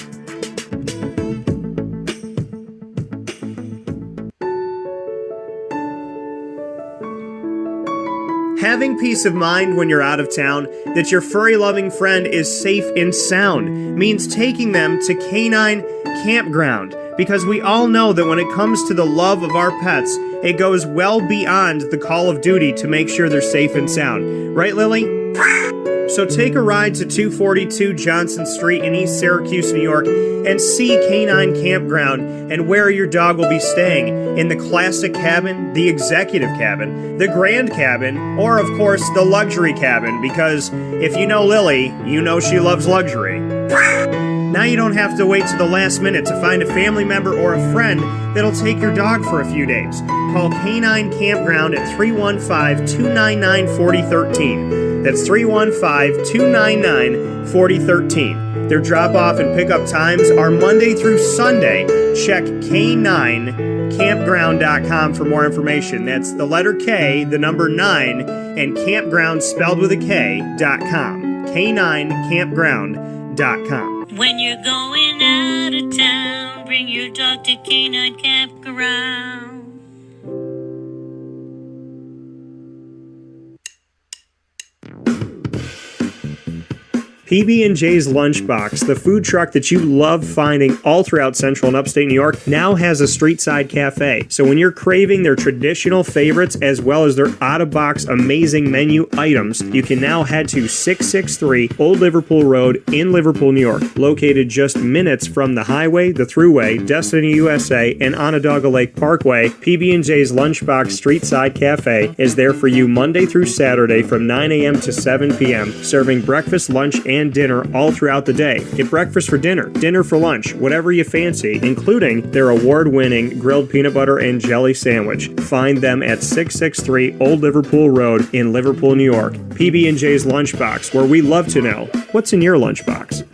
Having peace of mind when you're out of town that your furry-loving friend is safe and sound means taking them to Canine Campground, because we all know that when it comes to the love of our pets, it goes well beyond the call of duty to make sure they're safe and sound. Right, Lily? So take a ride to 242 Johnson Street in East Syracuse, New York, and see Canine Campground and where your dog will be staying, in the classic cabin, the executive cabin, the grand cabin, or of course the luxury cabin, because if you know Lily, you know she loves luxury. Now you don't have to wait to the last minute to find a family member or a friend that'll take your dog for a few days. Call Canine Campground at 315-299-4013. That's 315-299-4013. Their drop-off and pickup times are Monday through Sunday. Check K9campground.com for more information. That's the letter K, the number 9, and campground spelled with a K.com. K9campground.com. When you're going out of town, bring your dog to Canine Campground. PB&J's Lunchbox, the food truck that you love finding all throughout Central and Upstate New York, now has a street-side cafe. So when you're craving their traditional favorites as well as their out-of-box amazing menu items, you can now head to 663 Old Liverpool Road in Liverpool, New York. Located just minutes from the highway, the Thruway, Destiny USA, and Onondaga Lake Parkway, PB&J's Lunchbox Street-Side Cafe is there for you Monday through Saturday from 9 a.m. to 7 p.m., serving breakfast, lunch, and dinner all throughout the day. Get breakfast for dinner, dinner for lunch, whatever you fancy, including their award-winning grilled peanut butter and jelly sandwich. Find them at 663 Old Liverpool Road in Liverpool, New York. PB&J's Lunchbox, where we love to know what's in your lunchbox.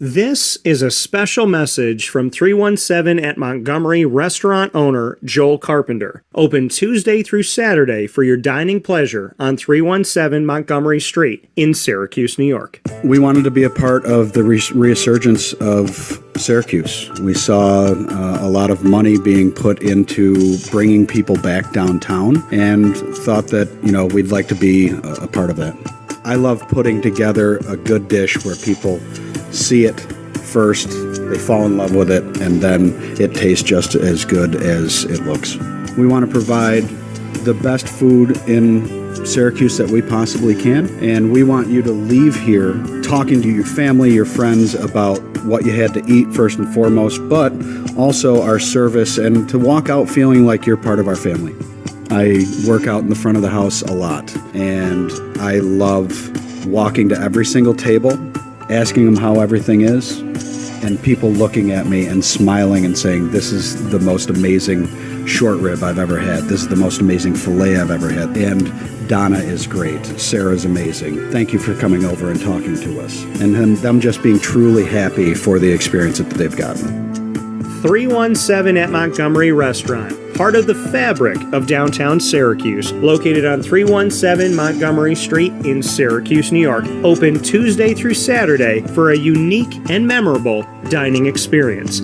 This is a special message from 317 at Montgomery restaurant owner Joel Carpenter. Open Tuesday through Saturday for your dining pleasure on 317 Montgomery Street in Syracuse, New York. We wanted to be a part of the resurgence of Syracuse. We saw a lot of money being put into bringing people back downtown and thought that, we'd like to be a part of that. I love putting together a good dish where people see it first, they fall in love with it, and then it tastes just as good as it looks. We want to provide the best food in Syracuse that we possibly can, and we want you to leave here talking to your family, your friends about what you had to eat first and foremost, but also our service, and to walk out feeling like you're part of our family. I work out in the front of the house a lot, and I love walking to every single table, asking them how everything is, and people looking at me and smiling and saying, this is the most amazing short rib I've ever had. This is the most amazing filet I've ever had. And Donna is great. Sarah's amazing. Thank you for coming over and talking to us. And them just being truly happy for the experience that they've gotten. 317 at Montgomery Restaurant, part of the fabric of downtown Syracuse, located on 317 Montgomery Street in Syracuse, New York. Open Tuesday through Saturday for a unique and memorable dining experience.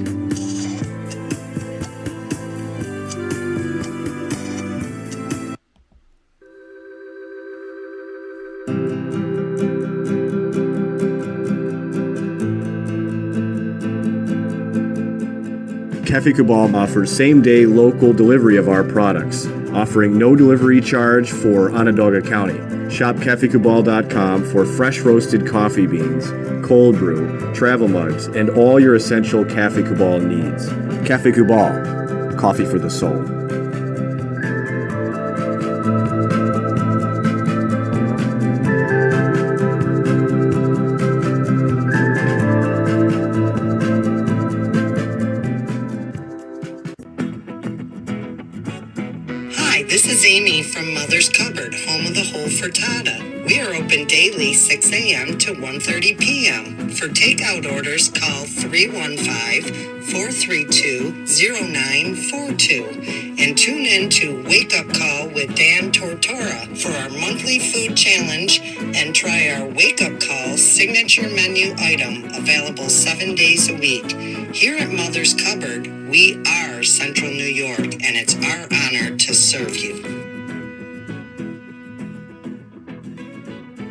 Cafe Cabal offers same-day local delivery of our products, offering no delivery charge for Onondaga County. Shop cafecabal.com for fresh roasted coffee beans, cold brew, travel mugs, and all your essential Cafe Cabal needs. Cafe Cabal, coffee for the soul. This is Amy from Mother's Cupboard, home of the whole frittata. We are open daily 6 a.m. to 1:30 p.m. For takeout orders, call 315-432-0942 and tune in to Wake Up Call with Dan Tortora for our monthly food challenge and try our Wake Up Call signature menu item available 7 days a week. Here at Mother's Cupboard, we are Central New York, and it's our honor to serve you.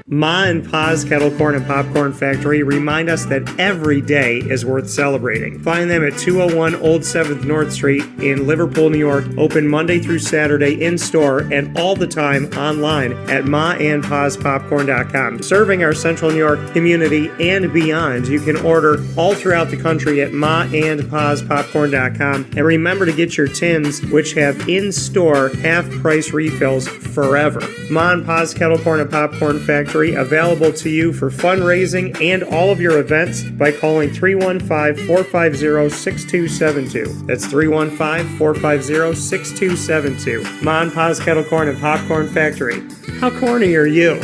Ma&Pa's Kettle Corn and Popcorn Factory remind us that every day is worth celebrating. Find them at 201 Old 7th North Street in Liverpool, New York. Open Monday through Saturday in-store and all the time online at MON-FRI.com. Serving our Central New York community and beyond, you can order all throughout the country at MON-FRI.com. And remember to get your tins, which have in-store half-price refills forever. Ma&Pa's Kettle Corn and Popcorn Factory, available to you for fundraising and all of your events by calling 315-450-6272. That's 315-450-6272. Ma&Pa's Kettle Corn and Popcorn Factory. How corny are you?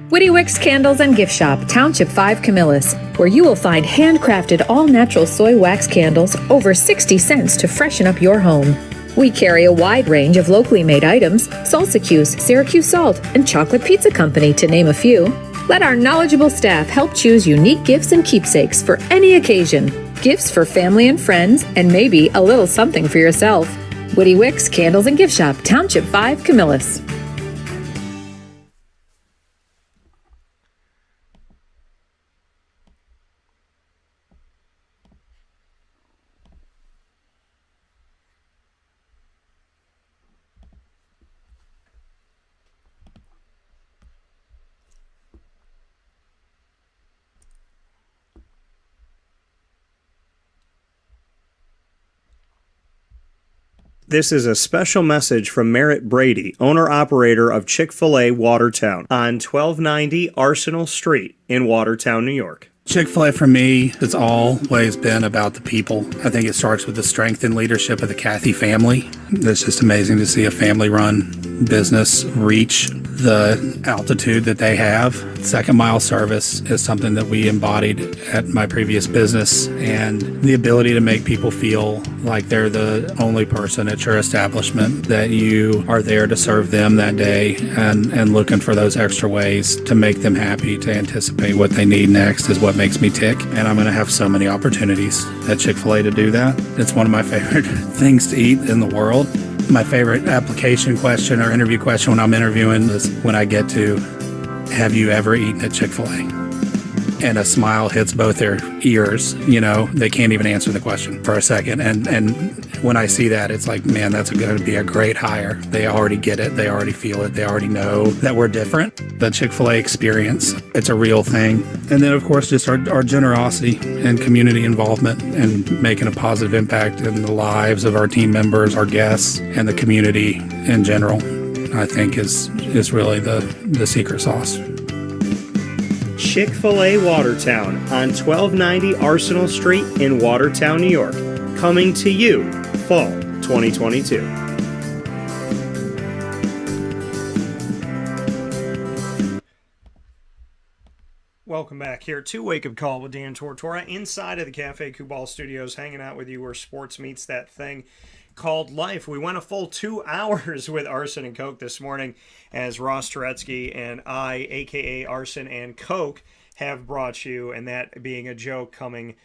Woody Wicks Candles and Gift Shop, Township 5 Camillus, where you will find handcrafted all-natural soy wax candles over 60 cents to freshen up your home. We carry a wide range of locally made items, Salsicuse, Syracuse Salt, and Chocolate Pizza Company, to name a few. Let our knowledgeable staff help choose unique gifts and keepsakes for any occasion. Gifts for family and friends, and maybe a little something for yourself. Woody Wicks Candles and Gift Shop, Township 5 Camillus. This is a special message from Merritt Brady, owner-operator of Chick-fil-A Watertown on 1290 Arsenal Street in Watertown, New York. Chick-fil-A for me has always been about the people. I think it starts with the strength and leadership of the Cathy family. It's just amazing to see a family-run business reach the altitude that they have. Second mile service is something that we embodied at my previous business, and the ability to make people feel like they're the only person at your establishment, that you are there to serve them that day and looking for those extra ways to make them happy, to anticipate what they need next is what makes me tick. And I'm going to have so many opportunities at Chick-fil-A to do that. It's one of my favorite things to eat in the world. My favorite application question or interview question when I'm interviewing is when I get to, have you ever eaten at Chick-fil-A? And a smile hits both their ears. You know, they can't even answer the question for a second. And when I see that, it's like, man, that's going to be a great hire. They already get it. They already feel it. They already know that we're different. The Chick-fil-A experience, it's a real thing. And then, of course, just our generosity and community involvement and making a positive impact in the lives of our team members, our guests, and the community in general, I think is really the secret sauce. Chick-fil-A Watertown on 1290 Arsenal Street in Watertown, New York. Coming to you fall 2022. Welcome back here to Wake Up Call with Dan Tortora inside of the Cafe Kubal Studios, hanging out with you where sports meets that thing called life. We went a full 2 hours with Arson Coke this morning as Ross Turetsky and I, aka Arson and Coke, have brought you, and that being a joke coming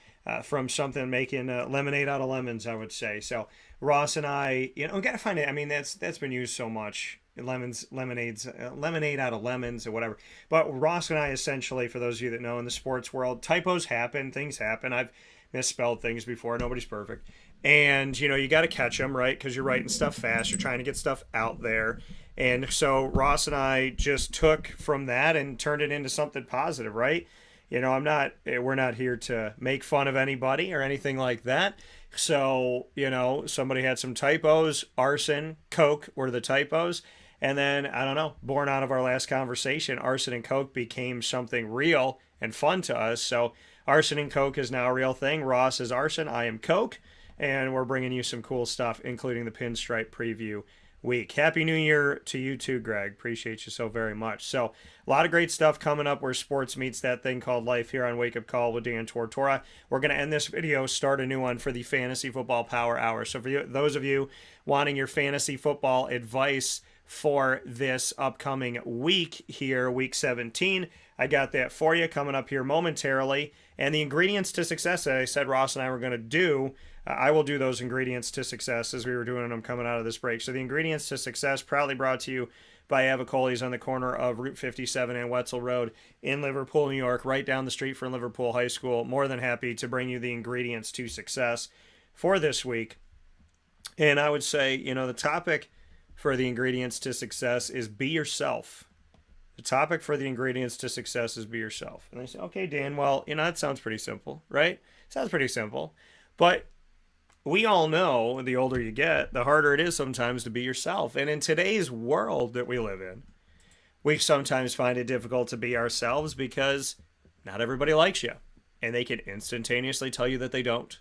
from something making lemonade out of lemons, I would say. So Ross and I, we got to find it. I mean, that's been used so much. Lemonade out of lemons or whatever. But Ross and I, essentially, for those of you that know in the sports world, typos happen, things happen. I've misspelled things before. Nobody's perfect. And, you got to catch them, right? Because you're writing stuff fast. You're trying to get stuff out there. And so Ross and I just took from that and turned it into something positive, right? We're not here to make fun of anybody or anything like that. So, somebody had some typos. Arson, Coke were the typos. And then, I don't know, born out of our last conversation, Arson and Coke became something real and fun to us. So Arson and Coke is now a real thing. Ross is Arson, I am Coke. And we're bringing you some cool stuff, including the Pinstripe Preview week. Happy New Year to you too, Greg. Appreciate you so very much. So a lot of great stuff coming up where sports meets that thing called life here on Wake Up Call with Dan Tortora. We're going to end this video, start a new one for the Fantasy Football Power Hour. So for those of you wanting your fantasy football advice for this upcoming week here, week 17, I got that for you coming up here momentarily. And the ingredients to success that I said Ross and I were going to do, I will do those ingredients to success as we were doing them coming out of this break. So the ingredients to success, proudly brought to you by Avicoli's on the corner of Route 57 and Wetzel Road in Liverpool, New York, right down the street from Liverpool High School. More than happy to bring you the ingredients to success for this week. And I would say, the topic for the ingredients to success is be yourself. The topic for the ingredients to success is be yourself. And they say, okay, Dan, well, that sounds pretty simple, right? Sounds pretty simple. But we all know the older you get, the harder it is sometimes to be yourself. And in today's world that we live in, we sometimes find it difficult to be ourselves because not everybody likes you. And they can instantaneously tell you that they don't.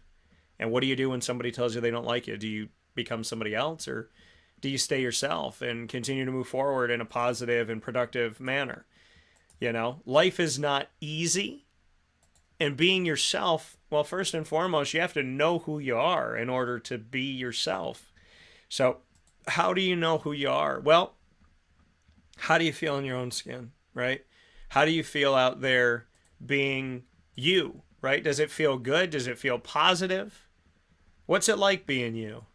And what do you do when somebody tells you they don't like you? Do you become somebody else, or do you stay yourself and continue to move forward in a positive and productive manner? Life is not easy. And being yourself, well, first and foremost, you have to know who you are in order to be yourself. So how do you know who you are? Well, how do you feel in your own skin, right? How do you feel out there being you, right? Does it feel good? Does it feel positive? What's it like being you,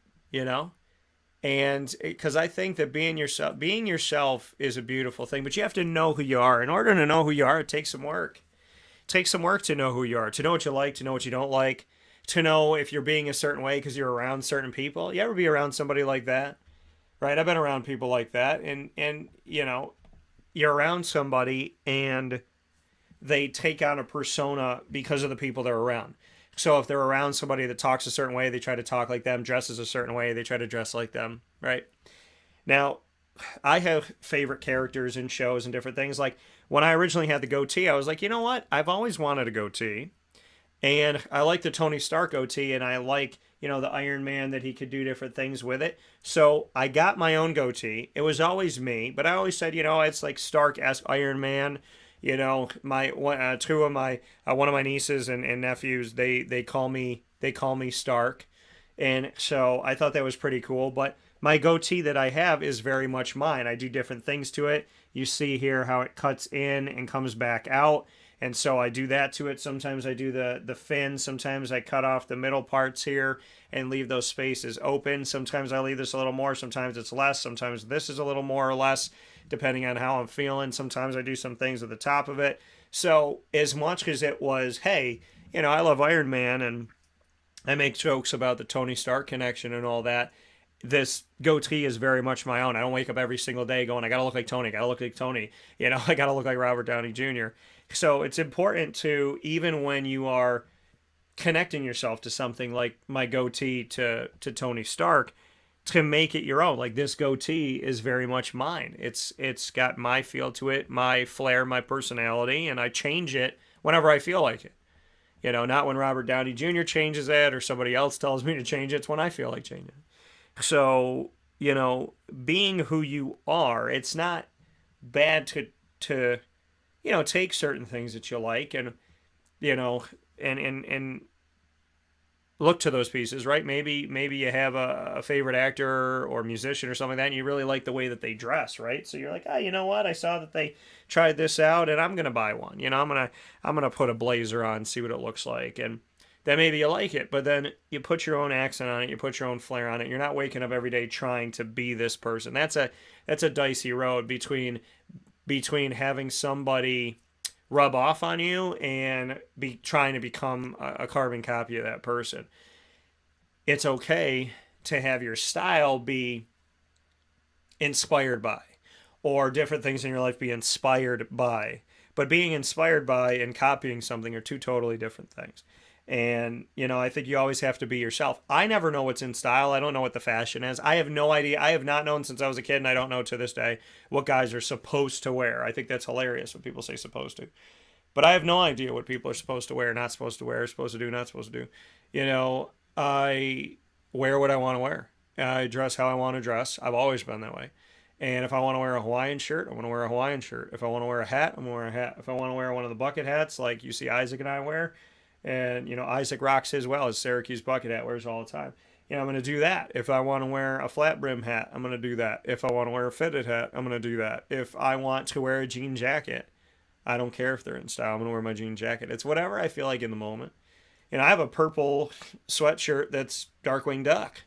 And because I think that being yourself is a beautiful thing, but you have to know who you are. In order to know who you are, it takes some work. It takes some work to know who you are, to know what you like, to know what you don't like, to know if you're being a certain way because you're around certain people. You ever be around somebody like that? Right? I've been around people like that. And you're around somebody and they take on a persona because of the people they're around. So if they're around somebody that talks a certain way, they try to talk like them, dresses a certain way, they try to dress like them, right? Now, I have favorite characters in shows and different things. Like when I originally had the goatee, I was like, you know what? I've always wanted a goatee. And I like the Tony Stark goatee, and I like the Iron Man, that he could do different things with it. So I got my own goatee. It was always me, but I always said, it's like Stark-esque Iron Man. My two of my one of my nieces and nephews, they call me Stark, and so I thought that was pretty cool. But my goatee that I have is very much mine. I do different things to it. You see here how it cuts in and comes back out. And so I do that to it. Sometimes I do the fin. Sometimes I cut off the middle parts here and leave those spaces open. Sometimes I leave this a little more. Sometimes it's less. Sometimes this is a little more or less, depending on how I'm feeling. Sometimes I do some things at the top of it. So as much as it was, hey, I love Iron Man and I make jokes about the Tony Stark connection and all that, this goatee is very much my own. I don't wake up every single day going, I got to look like Tony. I got to look like Tony. I got to look like Robert Downey Jr. So it's important to, even when you are connecting yourself to something like my goatee to Tony Stark, to make it your own. Like, this goatee is very much mine. It's got my feel to it, my flair, my personality, and I change it whenever I feel like it. Not when Robert Downey Jr. changes it or somebody else tells me to change it. It's when I feel like changing it. So, being who you are, it's not bad to take certain things that you like and, and look to those pieces, right? Maybe you have a favorite actor or musician or something like that, and you really like the way that they dress, right? So you're like, you know what? I saw that they tried this out, and I'm gonna buy one. I'm gonna put a blazer on, see what it looks like, and then maybe you like it, but then you put your own accent on it, you put your own flair on it. You're not waking up every day trying to be this person. That's a dicey road between having somebody rub off on you and be trying to become a carbon copy of that person. It's okay to have your style be inspired by, or different things in your life be inspired by. But being inspired by and copying something are two totally different things. And, I think you always have to be yourself. I never know what's in style. I don't know what the fashion is. I have no idea. I have not known since I was a kid, and I don't know to this day what guys are supposed to wear. I think that's hilarious when people say supposed to. But I have no idea what people are supposed to wear, not supposed to wear, supposed to do, not supposed to do. I wear what I want to wear. I dress how I want to dress. I've always been that way. And if I want to wear a Hawaiian shirt, I want to wear a Hawaiian shirt. If I want to wear a hat, I'm going to wear a hat. If I want to wear one of the bucket hats like you see Isaac and I wear, and, Isaac rocks his well, his Syracuse bucket hat, wears all the time. I'm going to do that. If I want to wear a flat brim hat, I'm going to do that. If I want to wear a fitted hat, I'm going to do that. If I want to wear a jean jacket, I don't care if they're in style. I'm going to wear my jean jacket. It's whatever I feel like in the moment. I have a purple sweatshirt that's Darkwing Duck.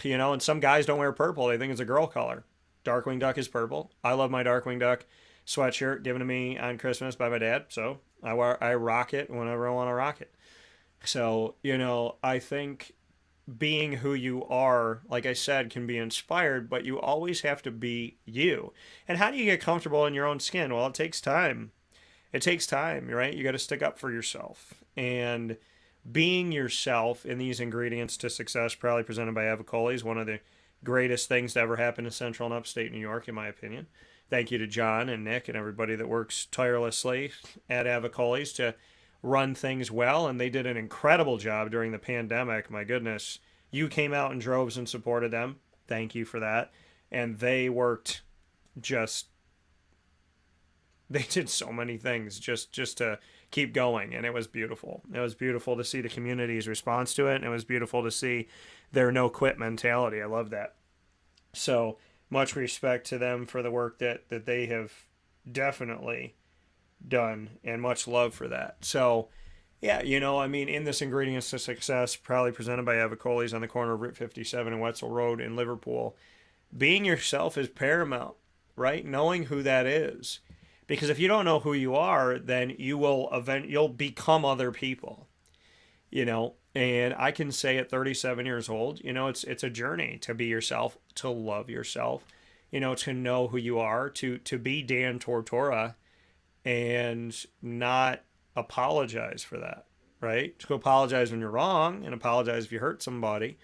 And some guys don't wear purple. They think it's a girl color. Darkwing Duck is purple. I love my Darkwing Duck sweatshirt given to me on Christmas by my dad. So I rock it whenever I want to rock it. So, I think being who you are, like I said, can be inspired, but you always have to be you. And how do you get comfortable in your own skin? Well, it takes time. It takes time, right? You got to stick up for yourself. And being yourself in these ingredients to success, proudly presented by Avicoli, is one of the greatest things to ever happen in Central and Upstate New York, in my opinion. Thank you to John and Nick and everybody that works tirelessly at Avicoli's to run things well. And they did an incredible job during the pandemic. My goodness, you came out in droves and supported them. Thank you for that. And they worked they did so many things just to keep going. And it was beautiful. It was beautiful to see the community's response to it. And it was beautiful to see their no quit mentality. I love that. So much respect to them for the work that they have definitely done, and much love for that. So, yeah, in this Ingredients to Success, proudly presented by Avicoli's on the corner of Route 57 and Wetzel Road in Liverpool, being yourself is paramount, right? Knowing who that is. Because if you don't know who you are, then you'll become other people, And I can say at 37 years old, it's a journey to be yourself, to love yourself, to know who you are, to be Dan Tortora and not apologize for that, right? To apologize when you're wrong and apologize if you hurt somebody,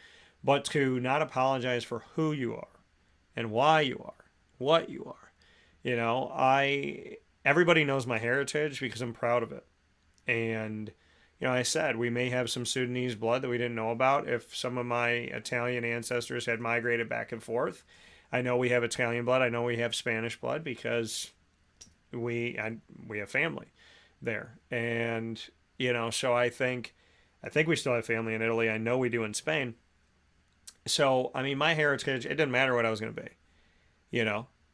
but to not apologize for who you are and why you are, what you are. Everybody knows my heritage because I'm proud of it. And, I said we may have some Sudanese blood that we didn't know about if some of my Italian ancestors had migrated back and forth. I know we have Italian blood. I know we have Spanish blood because we have family there. And, so I think we still have family in Italy. I know we do in Spain. So, I mean, my heritage, it didn't matter what I was going to be,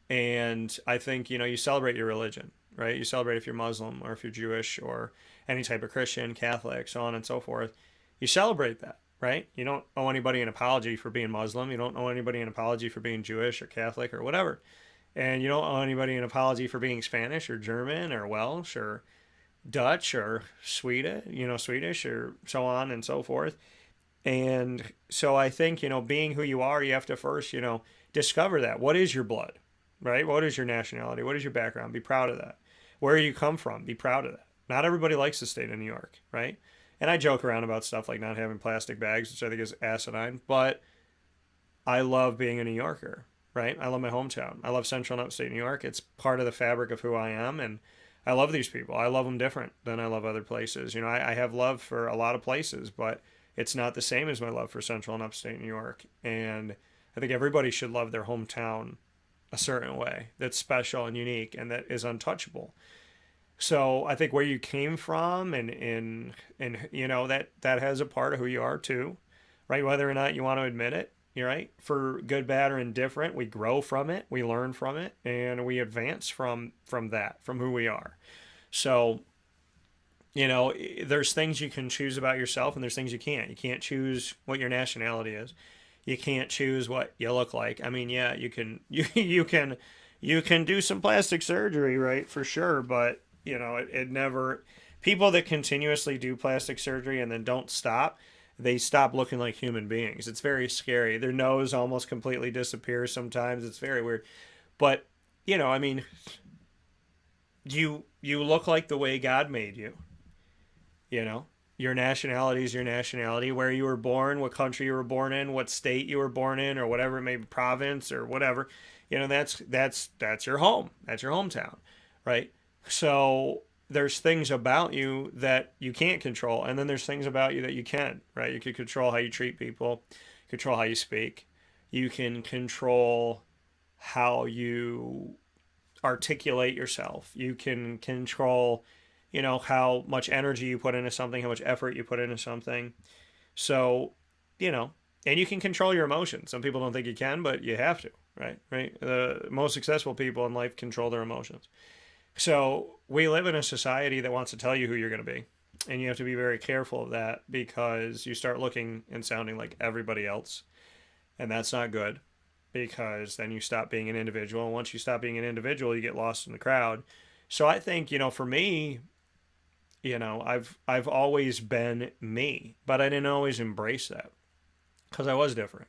and I think, you celebrate your religion, right? You celebrate if you're Muslim or if you're Jewish or any type of Christian, Catholic, so on and so forth. You celebrate that, right? You don't owe anybody an apology for being Muslim. You don't owe anybody an apology for being Jewish or Catholic or whatever. And you don't owe anybody an apology for being Spanish or German or Welsh or Dutch or Swedish or so on and so forth. And so I think, being who you are, you have to first, discover that. What is your blood, right? What is your nationality? What is your background? Be proud of that. Where you come from, be proud of that. Not everybody likes the state of New York, right? And I joke around about stuff like not having plastic bags, which I think is asinine, but I love being a New Yorker, right? I love my hometown. I love central and upstate New York. It's part of the fabric of who I am, and I love these people. I love them different than I love other places. I have love for a lot of places, but it's not the same as my love for central and upstate New York. And I think everybody should love their hometown a certain way that's special and unique and that is untouchable. So I think where you came from and that has a part of who you are too, right? Whether or not you want to admit it, you're right. For good, bad, or indifferent, we grow from it, we learn from it, and we advance from that, from who we are. So, there's things you can choose about yourself and there's things you can't. You can't choose what your nationality is. You can't choose what you look like. I mean, yeah, you can do some plastic surgery, right? For sure. But, it never, people that continuously do plastic surgery and then don't stop, they stop looking like human beings. It's very scary. Their nose almost completely disappears sometimes. It's very weird. But, I mean, you look like the way God made you. Your nationality is your nationality, where you were born, what country you were born in, what state you were born in, or whatever it may be, province or whatever. That's your home. That's your hometown, right? So there's things about you that you can't control, and then there's things about you that you can, right? You can control how you treat people, control how you speak. You can control how you articulate yourself. You can control how much energy you put into something, how much effort you put into something. So, and you can control your emotions. Some people don't think you can, but you have to, right? The most successful people in life control their emotions. So we live in a society that wants to tell you who you're going to be. And you have to be very careful of that because you start looking and sounding like everybody else. And that's not good because then you stop being an individual. And once you stop being an individual, you get lost in the crowd. So I think, for me, I've always been me, but I didn't always embrace that because I was different.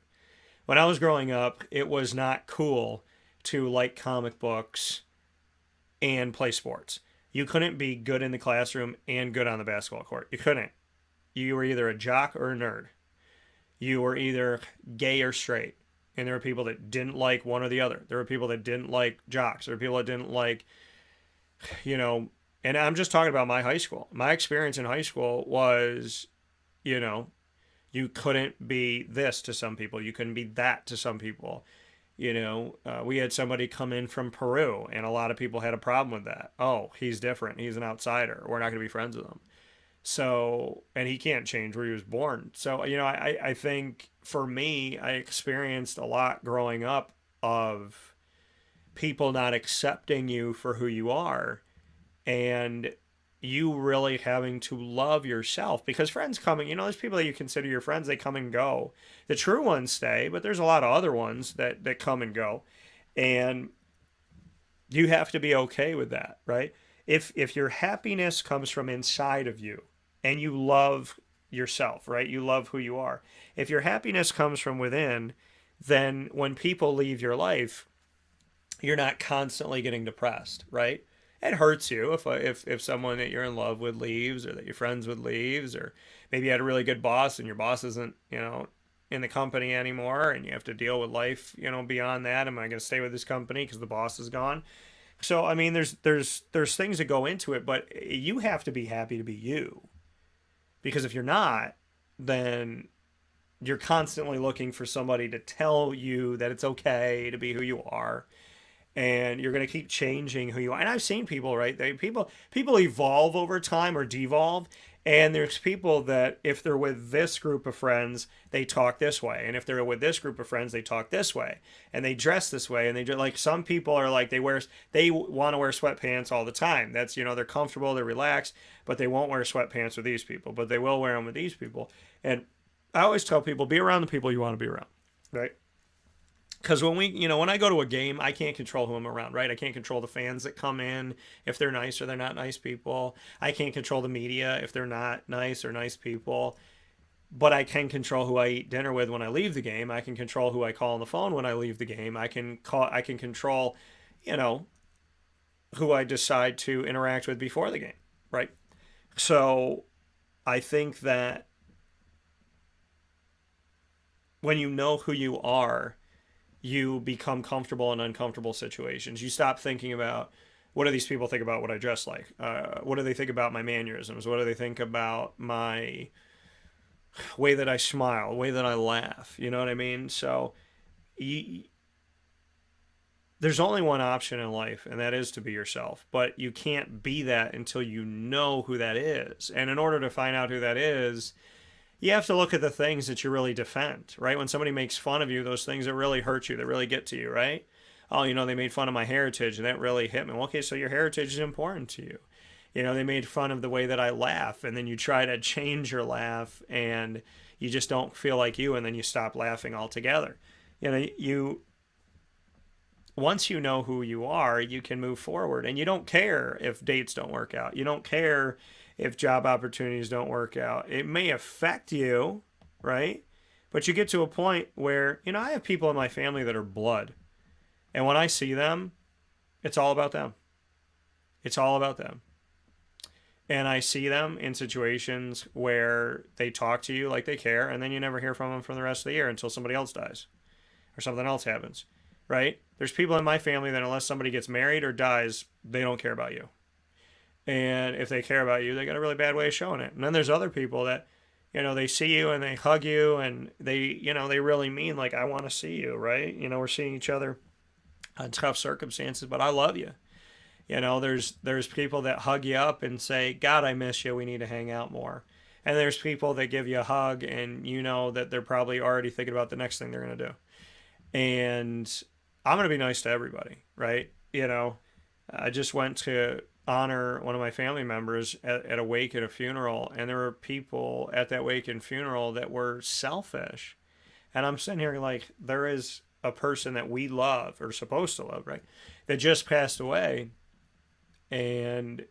When I was growing up, it was not cool to like comic books and play sports. You couldn't be good in the classroom and good on the basketball court. You couldn't. You were either a jock or a nerd. You were either gay or straight. And there were people that didn't like one or the other. There were people that didn't like jocks. There were people that didn't like, and I'm just talking about my high school. My experience in high school was, you couldn't be this to some people. You couldn't be that to some people. We had somebody come in from Peru, and a lot of people had a problem with that. Oh, he's different. He's an outsider. We're not going to be friends with him. So, and he can't change where he was born. So, I think for me, I experienced a lot growing up of people not accepting you for who you are and you really having to love yourself because friends coming, there's people that you consider your friends, they come and go. The true ones stay, but there's a lot of other ones that come and go. And you have to be okay with that, right? If your happiness comes from inside of you and you love yourself, right? You love who you are. If your happiness comes from within, then when people leave your life, you're not constantly getting depressed, right? It hurts you if someone that you're in love with leaves or that you're friends with leaves, or maybe you had a really good boss and your boss isn't, in the company anymore and you have to deal with life, beyond that. Am I going to stay with this company because the boss is gone? So, I mean, there's things that go into it, but you have to be happy to be you. Because if you're not, then you're constantly looking for somebody to tell you that it's okay to be who you are, and you're going to keep changing who you are. And I've seen people, right? People evolve over time or devolve, and there's people that if they're with this group of friends, they talk this way, and if they're with this group of friends, they talk this way, and they dress this way, and they just, like, some people are like they want to wear sweatpants all the time. That's, they're comfortable, they're relaxed, but they won't wear sweatpants with these people, but they will wear them with these people. And I always tell people, be around the people you want to be around, right? Because when I go to a game, I can't control who I'm around, right? I can't control the fans that come in, if they're nice or they're not nice people. I can't control the media if they're not nice or nice people. But I can control who I eat dinner with when I leave the game. I can control who I call on the phone when I leave the game. I can control, who I decide to interact with before the game, right? So I think that when you know who you are, you become comfortable in uncomfortable situations. You stop thinking about, what do these people think about what I dress like? What do they think about my mannerisms? What do they think about my way that I smile, way that I laugh? You know what I mean? So there's only one option in life, and that is to be yourself. But you can't be that until you know who that is. And in order to find out who that is, you have to look at the things that you really defend, right? When somebody makes fun of you, those things that really hurt you, that really get to you, right? Oh, they made fun of my heritage, and that really hit me. Well, okay, so your heritage is important to you. They made fun of the way that I laugh, and then you try to change your laugh, and you just don't feel like you, and then you stop laughing altogether. Once you know who you are, you can move forward, and you don't care if dates don't work out. You don't care if job opportunities don't work out. It may affect you, right? But you get to a point where, I have people in my family that are blood. And when I see them, it's all about them. It's all about them. And I see them in situations where they talk to you like they care, and then you never hear from them for the rest of the year until somebody else dies or something else happens, right? There's people in my family that unless somebody gets married or dies, they don't care about you. And if they care about you, they got a really bad way of showing it. And then there's other people that, they see you and they hug you, and they really mean, like, I want to see you, right? We're seeing each other in tough circumstances, but I love you. There's people that hug you up and say, God, I miss you. We need to hang out more. And there's people that give you a hug, and that they're probably already thinking about the next thing they're going to do. And I'm going to be nice to everybody, right? I just went to honor one of my family members at a wake and a funeral, and there were people at that wake and funeral that were selfish. And I'm sitting here like, there is a person that we love, or supposed to love, right, that just passed away, and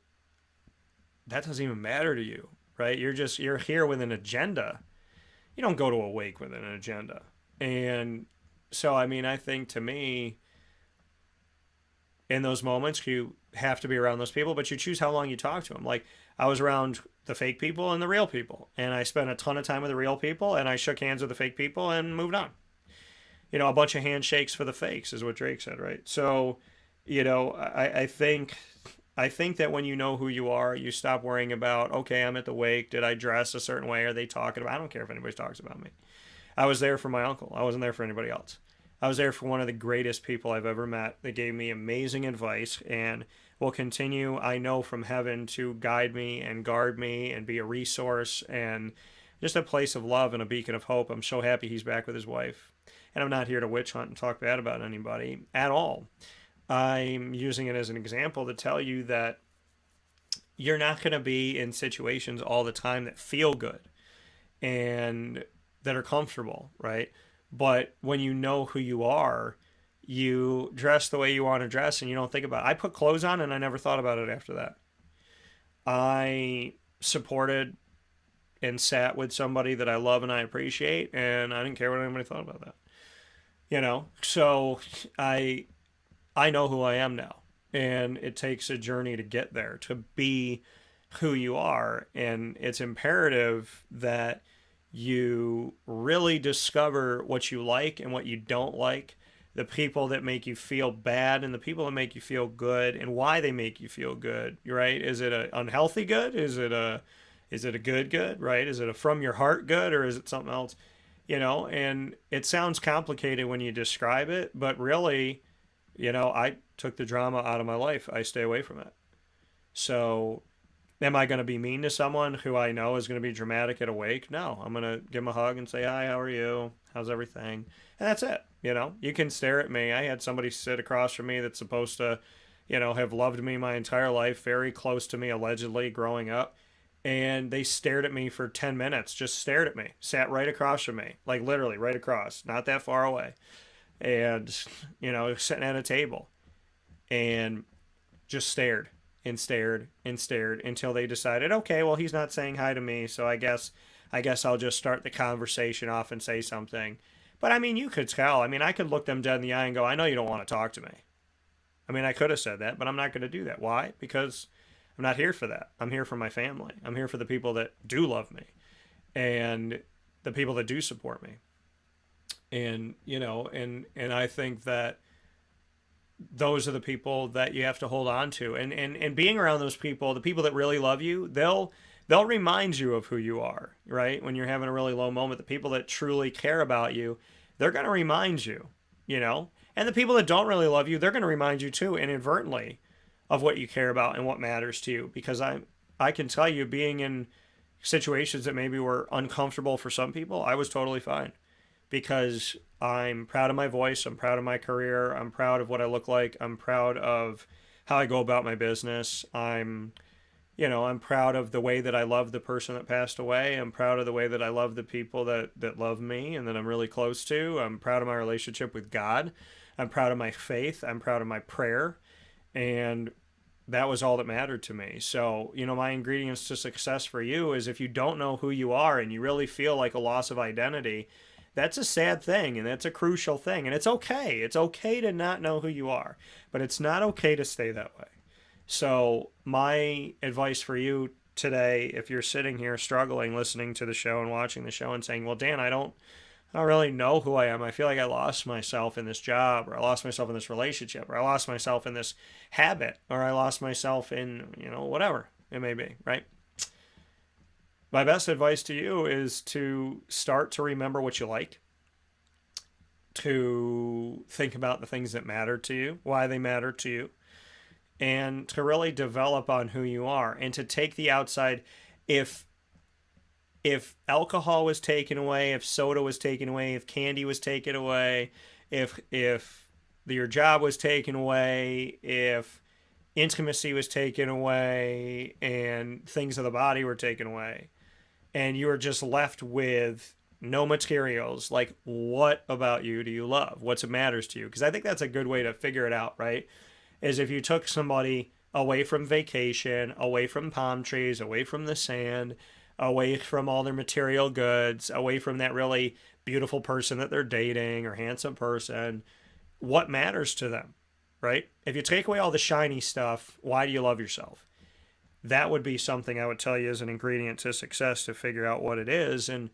that doesn't even matter to you, right? You're here with an agenda. You don't go to a wake with an agenda. And so, I think, to me, in those moments, you have to be around those people, but you choose how long you talk to them. Like, I was around the fake people and the real people, and I spent a ton of time with the real people, and I shook hands with the fake people and moved on. A bunch of handshakes for the fakes is what Drake said, right? So, I think that when you know who you are, you stop worrying about, okay, I'm at the wake, did I dress a certain way? Are they talking about? I don't care if anybody talks about me. I was there for my uncle. I wasn't there for anybody else. I was there for one of the greatest people I've ever met. They gave me amazing advice and will continue, I know, from heaven to guide me and guard me and be a resource and just a place of love and a beacon of hope. I'm so happy he's back with his wife. And I'm not here to witch hunt and talk bad about anybody at all. I'm using it as an example to tell you that you're not going to be in situations all the time that feel good and that are comfortable, right? But when you know who you are, you dress the way you want to dress, and you don't think about it. I put clothes on, and I never thought about it after that. I supported and sat with somebody that I love and I appreciate, and I didn't care what anybody thought about that. So I know who I am now, and it takes a journey to get there, to be who you are, and it's imperative that you really discover what you like and what you don't like, the people that make you feel bad and the people that make you feel good, and why they make you feel good, right? Is it an unhealthy good? Is it a Is it a good, right? Is it a from your heart good, or is it something else? And it sounds complicated when you describe it, but really, I took the drama out of my life. I stay away from it. So am I going to be mean to someone who I know is going to be dramatic at a wake? No, I'm going to give them a hug and say, hi, how are you? How's everything? And that's it. You can stare at me. I had somebody sit across from me that's supposed to, have loved me my entire life, very close to me, allegedly, growing up. And they stared at me for 10 minutes, just stared at me, sat right across from me, like literally right across, not that far away. And, sitting at a table and just stared and stared and stared until they decided, okay, well, he's not saying hi to me, so I guess I'll just start the conversation off and say something. But I mean, you could tell. I mean, I could look them dead in the eye and go, I know you don't want to talk to me. I mean, I could have said that, but I'm not going to do that. Why? Because I'm not here for that. I'm here for my family. I'm here for the people that do love me and the people that do support me. And, and I think that those are the people that you have to hold on to. And being around those people, the people that really love you, they'll remind you of who you are, right? When you're having a really low moment, the people that truly care about you, they're going to remind you, and the people that don't really love you, they're going to remind you too, inadvertently, of what you care about and what matters to you. Because I can tell you, being in situations that maybe were uncomfortable for some people, I was totally fine. Because I'm proud of my voice, I'm proud of my career, I'm proud of what I look like, I'm proud of how I go about my business, I'm proud of the way that I love the person that passed away, I'm proud of the way that I love the people that love me and that I'm really close to, I'm proud of my relationship with God, I'm proud of my faith, I'm proud of my prayer, and that was all that mattered to me. So, my ingredients to success for you is, if you don't know who you are and you really feel like a loss of identity, that's a sad thing, and that's a crucial thing, and it's okay. It's okay to not know who you are, but it's not okay to stay that way. So my advice for you today, if you're sitting here struggling, listening to the show and watching the show and saying, well, Dan, I don't really know who I am. I feel like I lost myself in this job, or I lost myself in this relationship, or I lost myself in this habit, or I lost myself in, whatever it may be, right? My best advice to you is to start to remember what you like, to think about the things that matter to you, why they matter to you, and to really develop on who you are, and to take the outside. If alcohol was taken away, if soda was taken away, if candy was taken away, if your job was taken away, if intimacy was taken away, and things of the body were taken away, and you were just left with no materials, like, what about you do you love? What's it matters to you? Because I think that's a good way to figure it out, right? Is if you took somebody away from vacation, away from palm trees, away from the sand, away from all their material goods, away from that really beautiful person that they're dating or handsome person, what matters to them, right? If you take away all the shiny stuff, why do you love yourself? That would be something I would tell you as an ingredient to success, to figure out what it is, and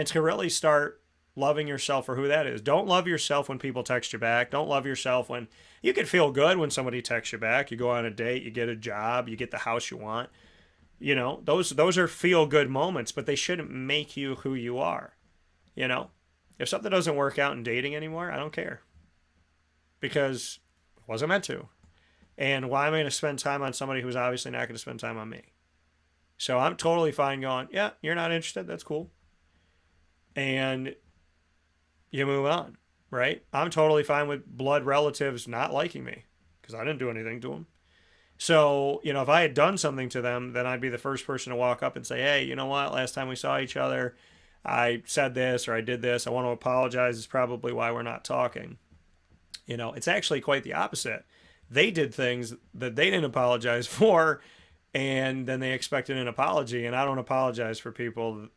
to really start loving yourself for who that is. Don't love yourself when people text you back. Don't love yourself when you can feel good when somebody texts you back. You go on a date, you get a job, you get the house you want. Those are feel good moments, but they shouldn't make you who you are. If something doesn't work out in dating anymore, I don't care, because it wasn't meant to. And why am I going to spend time on somebody who's obviously not going to spend time on me? So I'm totally fine going, yeah, you're not interested. That's cool. And you move on, right? I'm totally fine with blood relatives not liking me because I didn't do anything to them. So, if I had done something to them, then I'd be the first person to walk up and say, hey, you know what? Last time we saw each other, I said this or I did this. I want to apologize. It's probably why we're not talking. It's actually quite the opposite. They did things that they didn't apologize for, and then they expected an apology. And I don't apologize for people.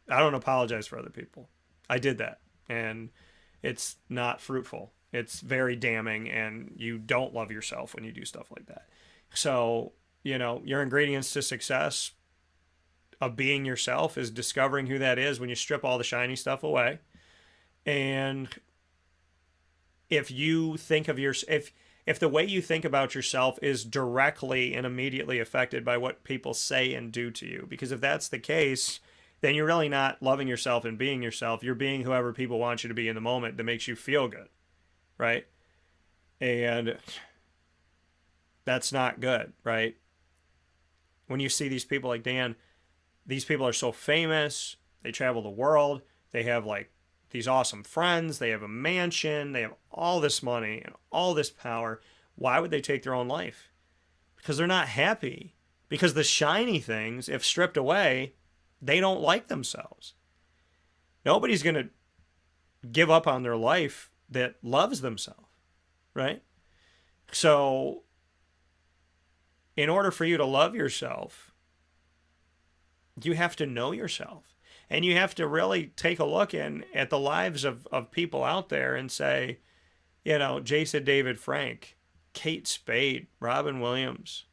I don't apologize for other people. I did that, and it's not fruitful. It's very damning, and you don't love yourself when you do stuff like that. So, your ingredients to success of being yourself is discovering who that is when you strip all the shiny stuff away. And if you think of if the way you think about yourself is directly and immediately affected by what people say and do to you. Because if that's the case, then you're really not loving yourself and being yourself. You're being whoever people want you to be in the moment that makes you feel good, right? And that's not good, right? When you see these people like Dan, these people are so famous, they travel the world, they have like these awesome friends, they have a mansion, they have all this money and all this power. Why would they take their own life? Because they're not happy. Because the shiny things, if stripped away, they don't like themselves. Nobody's going to give up on their life that loves themselves, right? So, in order for you to love yourself, you have to know yourself. And you have to really take a look at the lives of people out there and say, you know, Jason David Frank, Kate Spade, Robin Williams,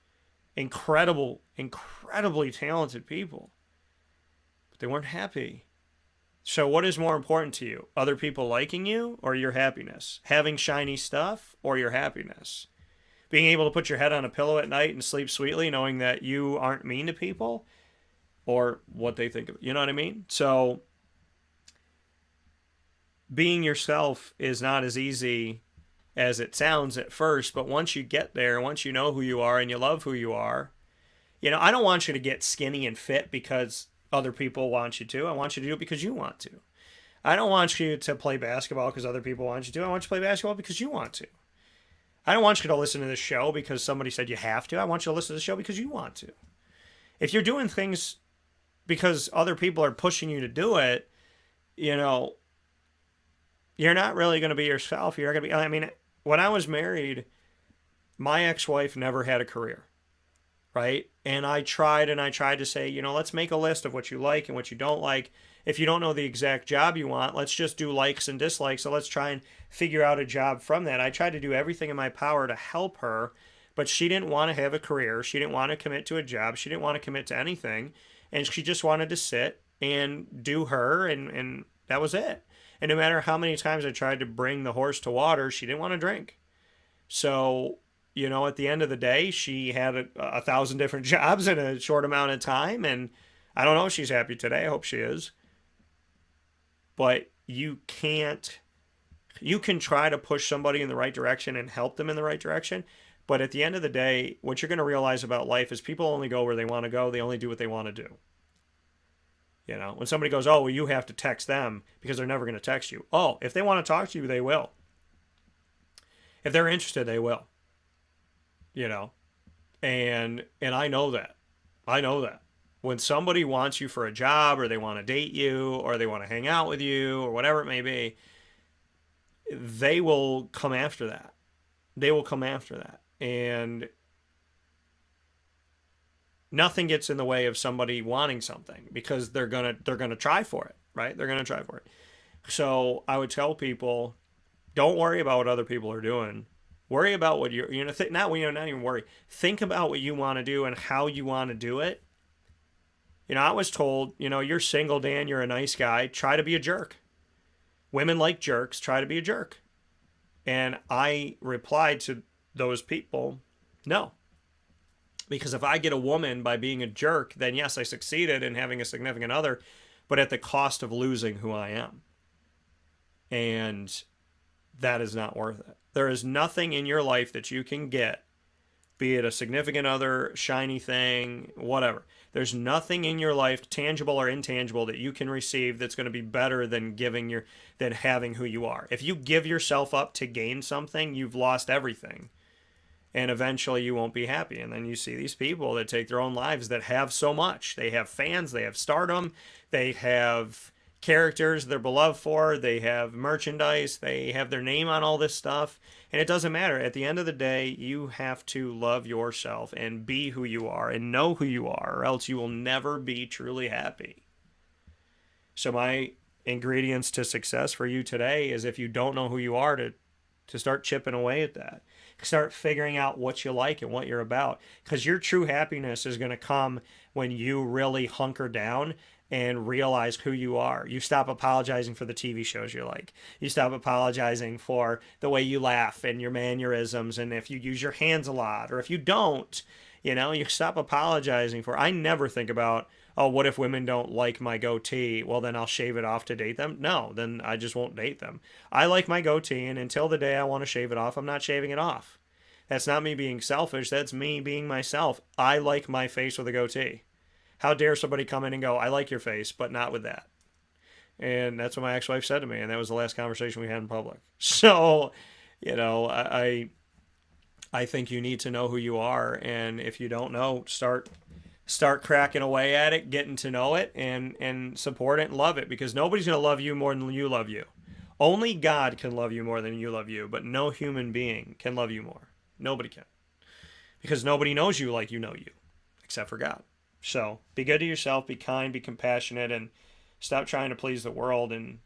incredibly talented people. But they weren't happy. So what is more important to you? Other people liking you or your happiness? Having shiny stuff or your happiness? Being able to put your head on a pillow at night and sleep sweetly knowing that you aren't mean to people? Or what they think of, you know what I mean? So being yourself is not as easy as it sounds at first, but once you get there, once you know who you are and you love who you are, you know, I don't want you to get skinny and fit because other people want you to. I want you to do it because you want to. I don't want you to play basketball because other people want you to. I want you to play basketball because you want to. I don't want you to listen to this show because somebody said you have to. I want you to listen to the show because you want to. If you're doing things because other people are pushing you to do it, you know, you're not really going to be yourself. You're going to be, I mean, when I was married, my ex-wife never had a career, right? And I tried to say, you know, let's make a list of what you like and what you don't like. If you don't know the exact job you want, let's just do likes and dislikes. So let's try and figure out a job from that. I tried to do everything in my power to help her, but she didn't want to have a career. She didn't want to commit to a job. She didn't want to commit to anything. And she just wanted to sit and do her, and that was it. And no matter how many times I tried to bring the horse to water, she didn't want to drink. So, you know, at the end of the day, she had 1,000 different jobs in a short amount of time, and I don't know if she's happy today. I hope she is. But you can try to push somebody in the right direction and help them in the right direction. But at the end of the day, what you're going to realize about life is people only go where they want to go. They only do what they want to do. You know, when somebody goes, oh, well, you have to text them because they're never going to text you. Oh, if they want to talk to you, they will. If they're interested, they will. You know, and I know that. I know that. When somebody wants you for a job or they want to date you or they want to hang out with you or whatever it may be, they will come after that. They will come after that. And nothing gets in the way of somebody wanting something because they're gonna try for it, right? They're gonna try for it. So I would tell people, don't worry about what other people are doing. Worry about what you're, not even worry. Think about what you want to do and how you want to do it. You know, I was told, you know, you're single, Dan, you're a nice guy. Try to be a jerk. Women like jerks. Try to be a jerk. And I replied to those people, no. Because if I get a woman by being a jerk, then yes, I succeeded in having a significant other, but at the cost of losing who I am. And that is not worth it. There is nothing in your life that you can get, be it a significant other, shiny thing, whatever. There's nothing in your life, tangible or intangible, that you can receive that's going to be better than than having who you are. If you give yourself up to gain something, you've lost everything. And eventually you won't be happy. And then you see these people that take their own lives that have so much. They have fans, they have stardom, they have characters they're beloved for, they have merchandise, they have their name on all this stuff. And it doesn't matter. At the end of the day, you have to love yourself and be who you are and know who you are, or else you will never be truly happy. So my ingredients to success for you today is, if you don't know who you are, to start chipping away at that. Start figuring out what you like and what you're about. Because your true happiness is going to come when you really hunker down and realize who you are. You stop apologizing for the TV shows you like. You stop apologizing for the way you laugh and your mannerisms, and if you use your hands a lot, or if you don't, you stop apologizing for. I never think about, oh, what if women don't like my goatee? Well, then I'll shave it off to date them. No, then I just won't date them. I like my goatee, and until the day I want to shave it off, I'm not shaving it off. That's not me being selfish. That's me being myself. I like my face with a goatee. How dare somebody come in and go, I like your face, but not with that. And that's what my ex-wife said to me, and that was the last conversation we had in public. So, I think you need to know who you are, and if you don't know, start cracking away at it, getting to know it, and support it and love it, because nobody's going to love you more than you love you. Only God can love you more than you love you, but no human being can love you more. Nobody can. Because nobody knows you like you know you, except for God. So be good to yourself, be kind, be compassionate, and stop trying to please the world, and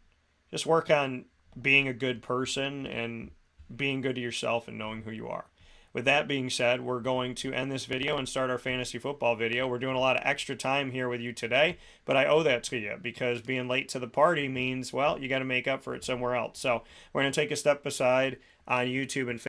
just work on being a good person and being good to yourself and knowing who you are. With that being said, we're going to end this video and start our fantasy football video. We're doing a lot of extra time here with you today, but I owe that to you, because being late to the party means, well, you got to make up for it somewhere else. So we're going to take a step aside on YouTube and